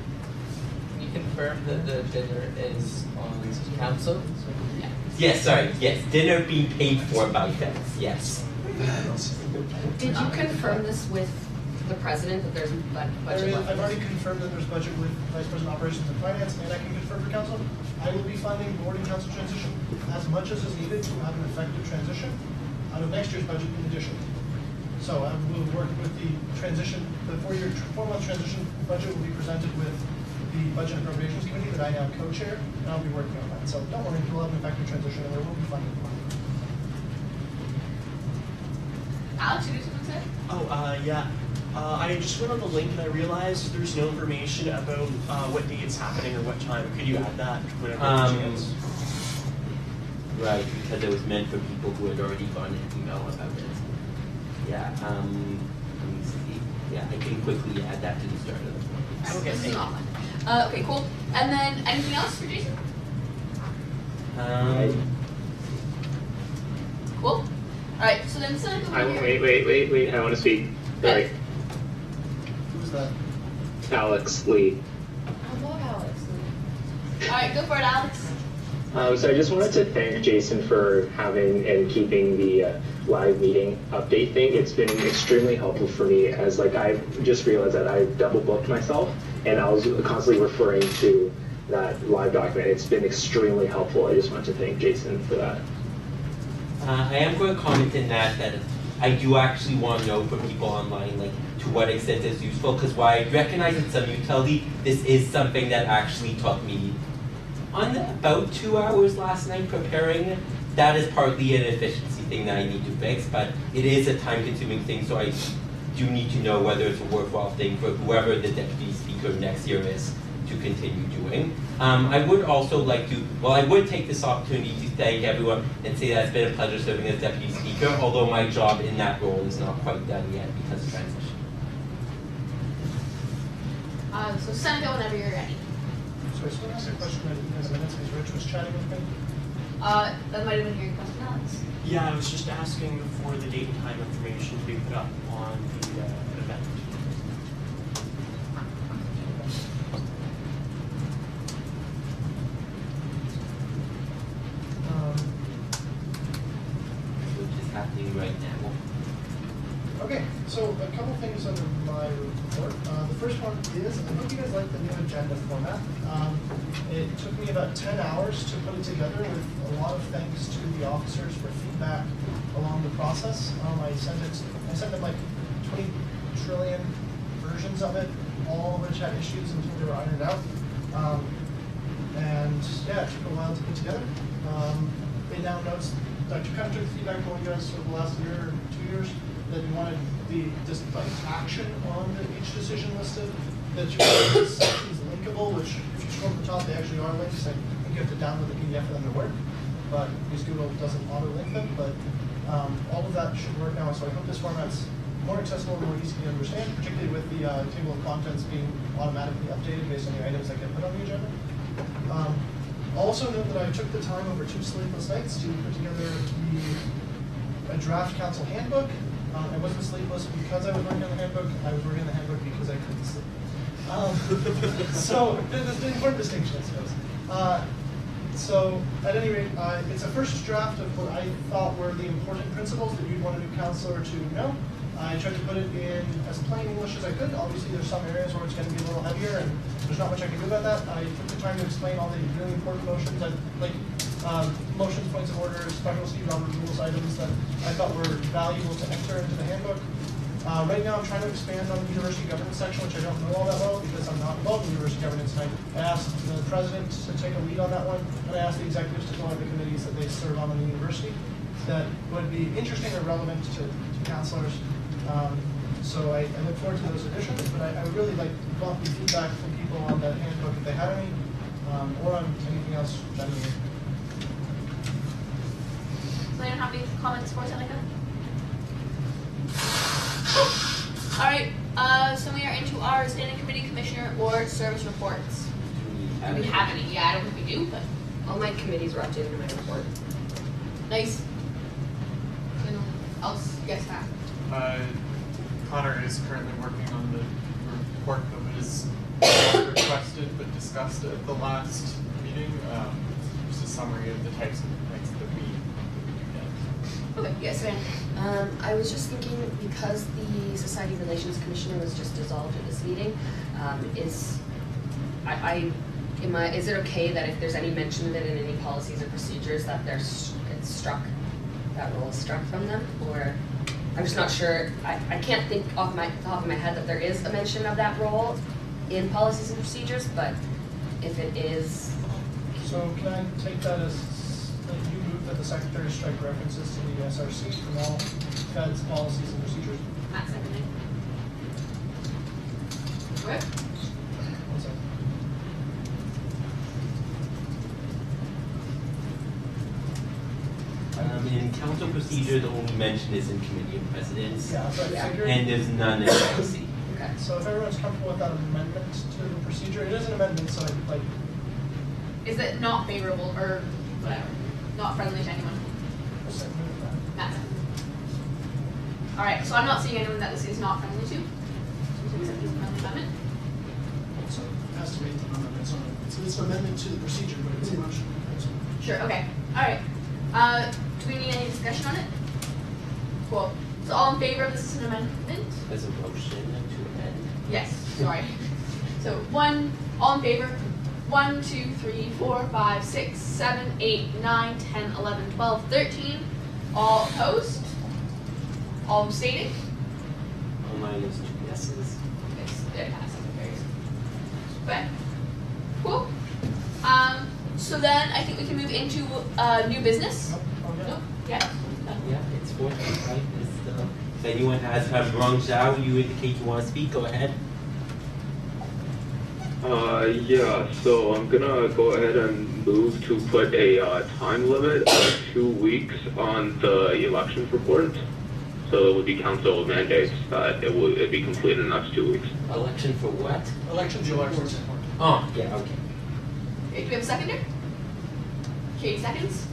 Can you confirm that the dinner is on council? Yeah. Yes, sorry. Yes, dinner being paid for by them. Yes. Did you confirm this with the president that there's budget left? I've already confirmed that there's budget with Vice President Operations and Finance, and I can confirm for council, I will be funding board and council transition as much as is needed to have an effective transition out of next year's budget in addition. So I will work with the transition, the 4-month transition budget will be presented with the Budget and Appropriations Committee that I now co-chair, and I'll be working on that. So don't worry, we'll have an effective transition, and there will be funding. Alex, you do something to say? Oh, yeah. I just went on the link and I realized there's no information about what day it's happening or what time. Could you add that whenever you chance? Right, because it was meant for people who had already gotten an email about it. Yeah, let me see. Yeah, I can quickly add that to the start of the point. Okay, this is not fun. Okay, cool. And then anything else for Jason? Cool. All right, so then Seneca. Wait, I want to speak. Sorry. Who's that? Alex Lee. I love Alex. All right, go for it, Alex. So I just wanted to thank Jason for having and keeping the live meeting update thing. It's been extremely helpful for me as I just realized that I double booked myself and I was constantly referring to that live document. It's been extremely helpful. I just want to thank Jason for that. I am going to comment in that I do actually want to know from people online, to what extent it's useful, because while I recognize it's some utility, this is something that actually took me on about 2 hours last night preparing. That is partly an efficiency thing that I need to fix, but it is a time-consuming thing, so I do need to know whether it's a worthwhile thing for whoever the deputy speaker next year is to continue doing. I would also like to, I would take this opportunity to thank everyone and say that it's been a pleasure serving as deputy speaker, although my job in that role is not quite done yet because of transition. So Seneca, whenever you're ready. Sorry, so I asked a question in the minutes because Rich was chatting with me. That might have been your question, Alex. Yeah, I was just asking for the date and time information to be put up on the event. Which is happening right now. Okay, so a couple things under my report. The first one is, I hope you guys like the new agenda format. It took me about 10 hours to put it together with a lot of thanks to the officers for feedback along the process. I sent them 20 trillion versions of it, all of which had issues until they were ironed out. And yeah, it took a while to put together. It now notes that you kind of took feedback from you guys over the last year or 2 years that you wanted the action on each decision listed, that you wanted the sections linkable, which if you scroll to the top, they actually are links. I think you have to download the PDF for them to work. but because Google doesn't auto-link them, but all of that should work now, so I hope this format's more accessible and more easy to understand, particularly with the table of contents being automatically updated based on the items that get put on the agenda. Also note that I took the time over 2 sleepless nights to put together a draft council handbook. I wasn't sleepless because I was working on the handbook. I was working on the handbook because I couldn't sleep. So there's an important distinction, I suppose. So at any rate, it's a first draft of what I thought were the important principles that you'd want a new councillor to know. I tried to put it in as plain English as I could. Obviously, there's some areas where it's going to be a little heavier, and there's not much I can do about that. I took the time to explain all the really important motions, motions, points of order, special Steve Robert rules items that I thought were valuable to enter into the handbook. Right now, I'm trying to expand on the university governance section, which I don't know all that well because I'm not involved in university governance. And I asked the president to take a lead on that one, and I asked the executives to go on the committees that they serve on in the university that would be interesting or relevant to councillors. So I look forward to those additions, but I would really want the feedback from people on that handbook if they have any, or on anything else generally. Does anyone have any comments for Seneca? All right, so we are into our standing committee commissioner or service reports. Do we have any? Yeah, I don't think we do, but All my committees were updated in my report. nice. Anyone else? Yes, Matt. Connor is currently working on the report that was requested but discussed at the last meeting. Just a summary of the types of complaints that we get. Okay, yes, ma'am. I was just thinking, because the Society Relations Commissioner was just dissolved at this meeting, is it okay that if there's any mention of it in any policies or procedures that it's struck, that role is struck from them? Or I'm just not sure. I can't think off the top of my head that there is a mention of that role in policies and procedures, but if it is. So can I take that as that you move that the secretary strike references to the SRC from all Fed's policies and procedures? Matt seconded. What? One second. In council procedure, the only mention is in committee of presidents. Yeah, that's right. Yeah. So you're- And there's none in policy. Okay. So if everyone's comfortable with that amendment to the procedure, it is an amendment, so Is it not favorable or whatever? Not friendly to anyone? Matt seconded. All right, so I'm not seeing anyone that this is not friendly to. So we can accept this friendly amendment. So it has to be an amendment. So it's an amendment to the procedure, but it's a motion. Sure, okay. All right. Do we need any discussion on it? Cool. So all in favor of this is an amendment? There's a motion to amend. Yes, sorry. So all in favor? 1, 2, 3, 4, 5, 6, 7, 8, 9, 10, 11, 12, 13. All opposed? All abstaining? All minus 2 yeses. Yes, it passes. Okay. Cool. So then I think we can move into new business. Nope. Yeah. Yeah, it's 14, right? If anyone has Rong Zhao, you indicate you want to speak, go ahead. Yeah, so I'm gonna go ahead and move to put a time limit of 2 weeks on the elections report. So it would be council mandates that it'd be completed in the next 2 weeks. Election for what? Elections reports. Oh, yeah, okay. Okay, do we have a seconder? Katie seconds.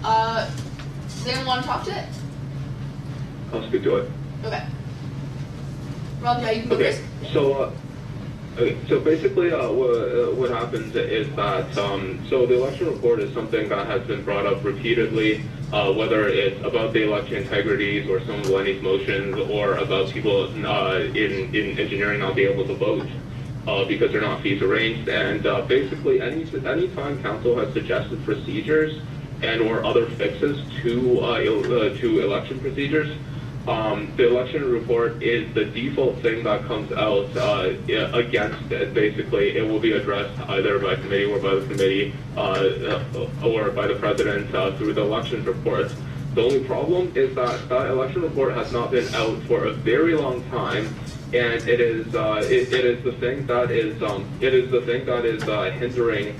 Does anyone want to talk to it? I'll speak to it. Okay. Rob, yeah, you can go Okay, first. so basically what happens is that, so the election report is something that has been brought up repeatedly, whether it's about the election integrities or some of Lenny's motions or about people in engineering not being able to vote because they're not fees arranged. And basically any time council has suggested procedures and or other fixes to election procedures, the election report is the default thing that comes out against it. Basically, it will be addressed either by committee or by the committee or by the president through the election report. The only problem is that that election report has not been out for a very long time, and it is the thing that is hindering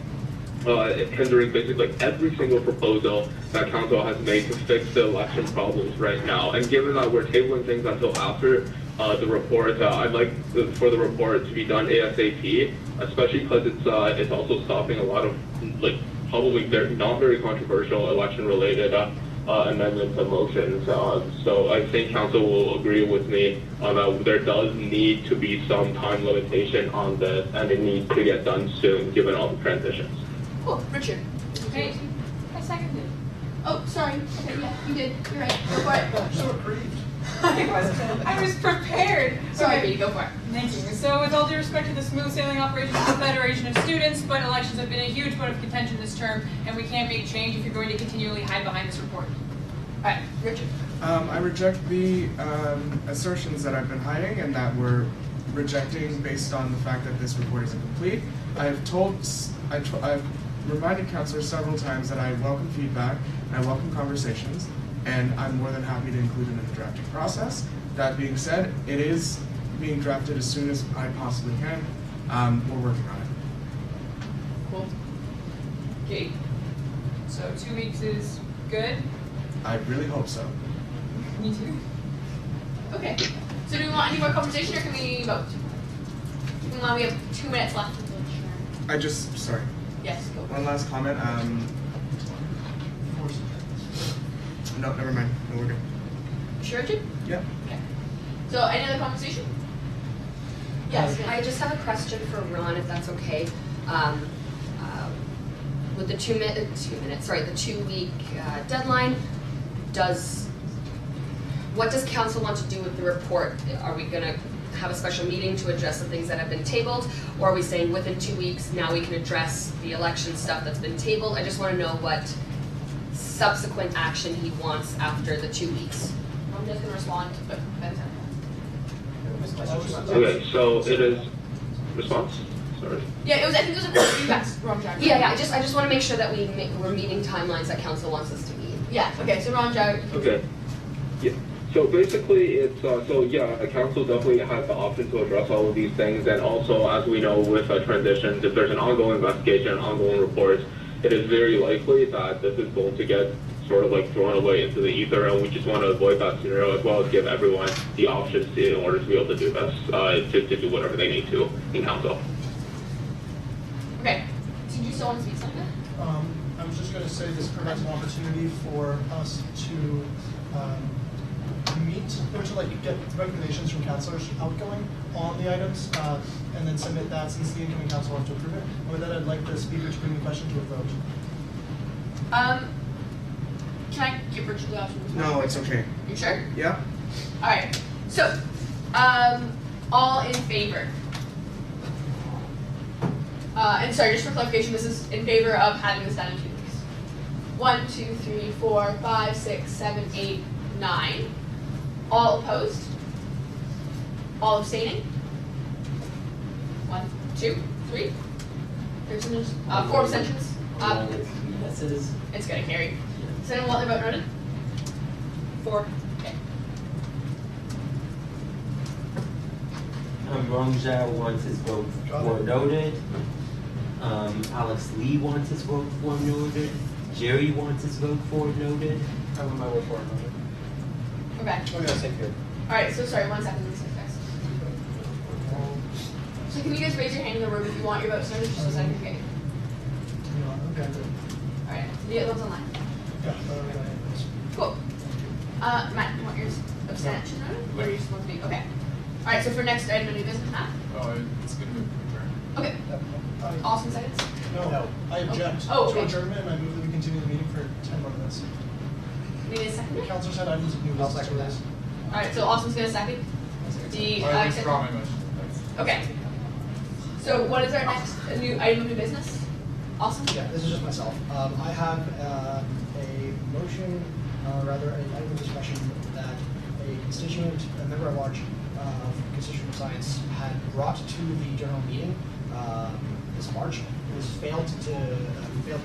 hindering basically every single proposal that council has made to fix the election problems right now. And given that we're tabling things until after the report, I'd like for the report to be done ASAP, especially because it's also stopping a lot of probably not very controversial election related amendments and motions. So I think council will agree with me on that there does need to be some time limitation on this, and it needs to get done soon given all the transitions. Cool, Richard. Okay, I seconded. Oh, sorry. Okay, yeah, you did. You're right. Go for it. So aggrieved. I was prepared. Sorry, Okay. Katie, go for it. Thank you. So with all due respect to the smooth sailing operation of the Federation of Students, but elections have been a huge point of contention this term, and we can't make change if you're going to continually hide behind this report. All right, Richard. I reject the assertions that I've been hiding and that we're rejecting based on the fact that this report is incomplete. I've reminded councillors several times that I welcome feedback and I welcome conversations, and I'm more than happy to include it in the drafting process. That being said, it is being drafted as soon as I possibly can. We're working on it. Cool. Katie. So 2 weeks is good? I really hope so. Me too. Okay. So do we want any more conversation or can we vote? We have 2 minutes left. Sorry. Yes, go. One last comment. No, never mind. No, we're good. Sure, Richard? Yeah. Okay. So any other conversation? Yes. I just have a question for Ron, if that's okay. With the 2-week deadline, what does council want to do with the report? Are we gonna have a special meeting to address the things that have been tabled? Or are we saying within 2 weeks, now we can address the election stuff that's been tabled? I just wanna know what subsequent action he wants after the 2 weeks. I'm just gonna respond, but Ben's Okay, so it is response. Sorry. Yeah, I think it was important. You guys, Ron Jack. Yeah, I just want to make sure that we're meeting timelines that council wants us to meet. Yeah. Okay. So Ron Jack. Okay. Yeah. So basically, it's the council definitely has the option to address all of these things, and also, as we know, with transitions, if there's an ongoing investigation, an ongoing report, it is very likely that this is going to get sort of thrown away into the ether, and we just want to avoid that scenario as well as give everyone the options in order to be able to do this, to do whatever they need to in council. Okay. Did you still want to speak something? I was just going to say this provides an opportunity for us to meet or to get recommendations from councilors outgoing on the items, and then submit that since the incoming council will have to approve it. And with that, I'd like the speaker to bring the question to a vote. Can I give Richard the option? No, it's okay. You sure? Yeah. All right. So, all in favor? And sorry, just for clarification, this is in favor of having this done in 2 weeks. 1, 2, 3, 4, 5, 6, 7, 8, 9. All opposed? All abstaining? 1, 2, 3. 4 abstentions. Yeses. It's gonna carry. Does anyone want their vote noted? 4. Okay. Ron Zhao wants his vote for noted. Alex Lee wants his vote for noted. Jerry wants his vote for noted. I want my vote for noted. Okay. Oh yeah, same here. All right. So sorry. 1 second. These guys. So can you guys raise your hand in the room if you want your votes noted, just so I can get you? Okay. All right. The other one's online. Yeah. Cool. Matt, you want yours abstention noted? Or you just want to be okay? All right. So for next item of new business, Matt. Oh, it's gonna move to adjourn. Okay. Awesome seconds. No, I object Oh, to okay. adjournment, and I move that we continue the meeting for 10 more minutes. We need a second. The councilors had items of new business to raise. All right. So Awesome's gonna second. I withdraw my motion. Okay. So what is our next new item of new business? Awesome. Yeah, this is just myself. I have a motion, rather an item of discussion that a constituent, a member at large of Constituent Science had brought to the general meeting this March. It was failed to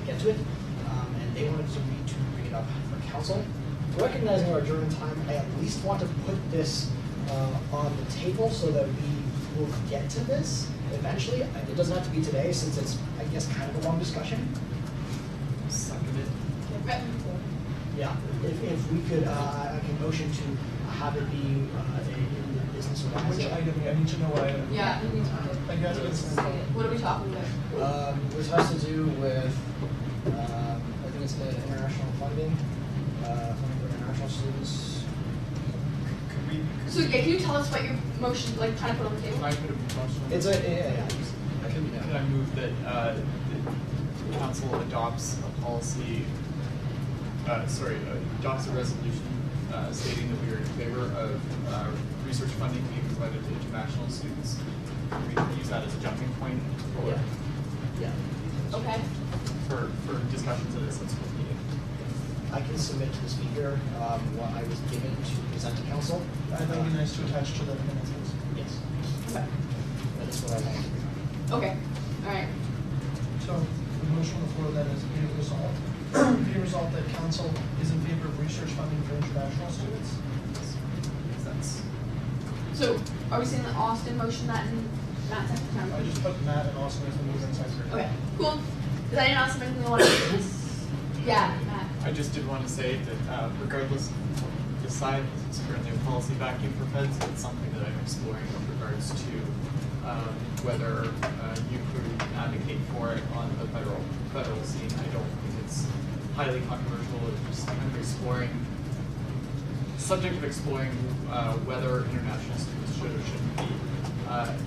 get to it, and they wanted me to bring it up for council. Recognizing our adjournment time, I at least want to put this on the table so that we will get to this eventually. It doesn't have to be today since it's, I guess, kind of a long discussion. Okay. Yeah, if we could, I can motion to have it be in the business or Which item, I need to know what item. Yeah. I guess it's. What are we talking about? This has to do with, I think it's the international funding for international students. So yeah, can you tell us what your motion, like, trying to put on the table? Can I put a motion? It's a, yeah. Can I move that the council adopts a policy, adopts a resolution stating that we are in favor of research funding being provided to international students. We can use that as a jumping point for, Okay. for discussions of this subsequent meeting. I can submit to the speaker what I was given to present to council. That would be nice to attach to the minutes. Yes. Okay. That is what I have. Okay. All right. So the motion on the floor then is be it resolved. Be it resolved that council is in favor of research funding for international students. That's. So are we saying that Austin motioned that and Matt seconded? I just put Matt and Austin as the mover and seconder. Okay. Cool. Does anyone else have anything they want to do this? Yeah, Matt. I just did want to say that regardless of what we decide, this is currently a policy vacuum for feds. It's something that I'm exploring with regards to whether you could advocate for it on the federal scene. I don't think it's highly controversial. It's just kind of exploring, subject of exploring whether international students should or shouldn't be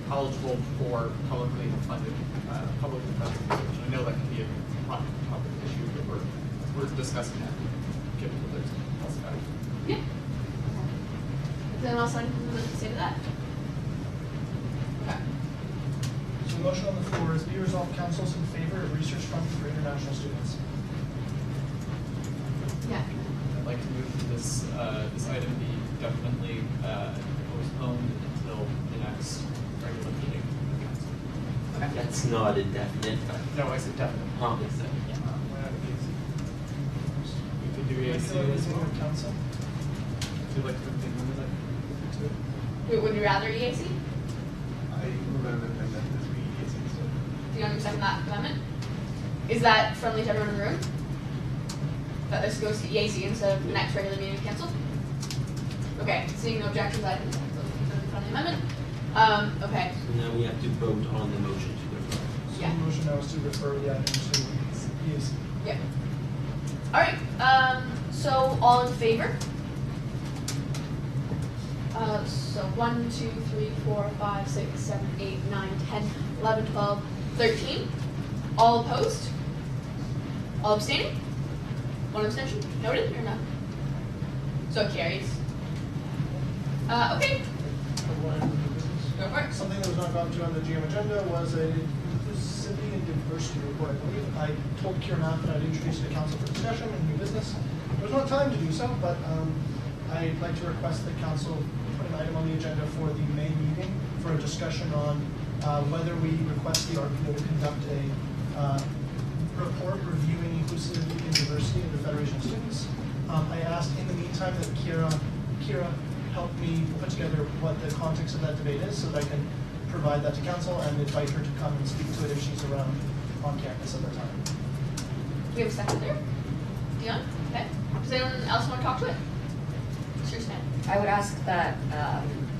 eligible for publicly funded research. I know that can be a hot topic issue, but we're discussing that, given that there's a policy vacuum. Yeah. Does anyone else have anything to say to that? Okay. So the motion on the floor is be resolved council is in favor of research funding for international students. Yeah. I'd like to move that this item be definitely postponed until the next regular meeting of the council. That's not a definite, but. No, I said definite. Oh, it's a- We could do EAC as well. Council. Would you like to amend that to it? Wait, would you rather EAC? I remember that this week is Do you understand that amendment? Is that friendly to everyone in the room? That this goes to EAC instead of the next regular meeting canceled? Okay, seeing no objections, I can vote for the friendly amendment. Okay. So now we have to vote on the motion to refer. So Yeah. the motion now is to refer the item to EAC. Yep. All right. So all in favor? So 1, 2, 3, 4, 5, 6, 7, 8, 9, 10, 11, 12, 13. All opposed? All abstaining? One abstention? Noted or no? So it carries. Okay. Go for it. Something that was not gotten to on the GM agenda was a inclusivity and diversity report, I believe. I told Kieran that I'd introduce it to council for discussion and new business. There was not time to do so, but I'd like to request that council put an item on the agenda for the May meeting for a discussion on whether we request the RPO to conduct a report reviewing inclusivity and diversity of the Federation of Students. I asked in the meantime that Kira help me put together what the context of that debate is so that I can provide that to council and invite her to come and speak to it if she's around on campus at the time. Do we have a second there? Dion? Okay. Does anyone else want to talk to it? Sure, Stan. I would ask that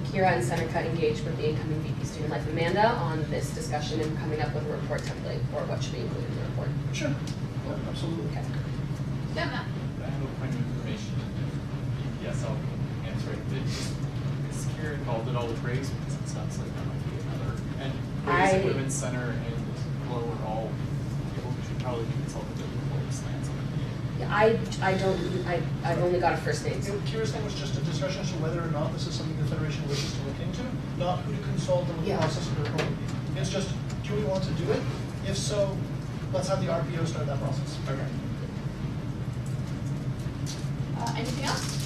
Kira and Seneca engage with the incoming VP Student Life Amanda on this discussion and coming up with a report template for what should be included in the report. Sure. Yeah, absolutely. Okay. Yeah, Matt. I have a point of information. Yes, I'll answer it. Is Kira involved at all with Raise? Because it sounds like that might be another. And Raise and Women's Center and Glow are all people who should probably be consulted before we slants on it. Yeah, I've only got a first name. Kira's thing was just a discussion as to whether or not this is something the Federation wishes to look into, not who to consult and what the process of the report would be. It's just, do we want to do it? If so, let's have the RPO start that process. Okay. Anything else?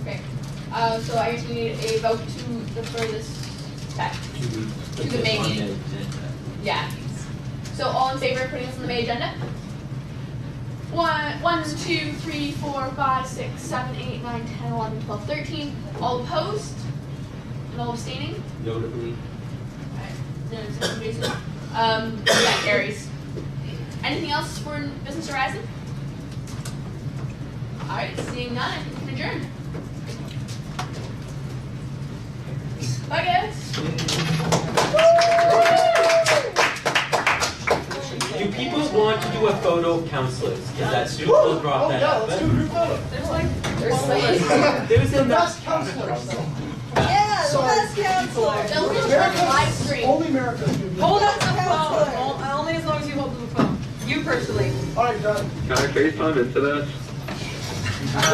Okay. So I guess we need a vote to defer this back to the May meeting. Yeah. So all in favor of putting this on the May agenda? 1, 2, 3, 4, 5, 6, 7, 8, 9, 10, 11, 12, 13. All opposed? And all abstaining? Notably. That carries. Anything else for Business Horizon? All right, seeing none, I think we can adjourn. Bye, guys. Do people want to do a photo of counselors? Because that student brought that up. Let's do a group photo. There's The enough. best counselors. Yeah, the Sorry. best counselor. Don't be trying to live stream. Only America's doing this. Hold up the phone, only as long as you hold up the phone. You personally. All right, done. Can I FaceTime into this? Can we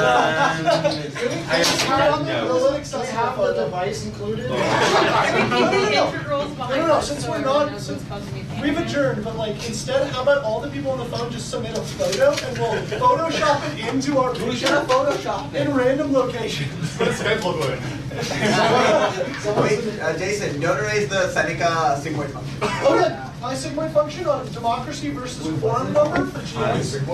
turn on the really accessible have the photo? device included? Can we keep the integrals behind No, us since so we're everyone not, knows since what's causing me pain? we've adjourned, but like instead, how about all the people on the phone just submit a photo and we'll Photoshop it into our We picture should have Photoshopped it. in random locations. Put a Skype logo in. Wait, Jason, don't erase the Seneca sigmoid function. Oh, look, my sigmoid function on democracy versus quorum number for GS.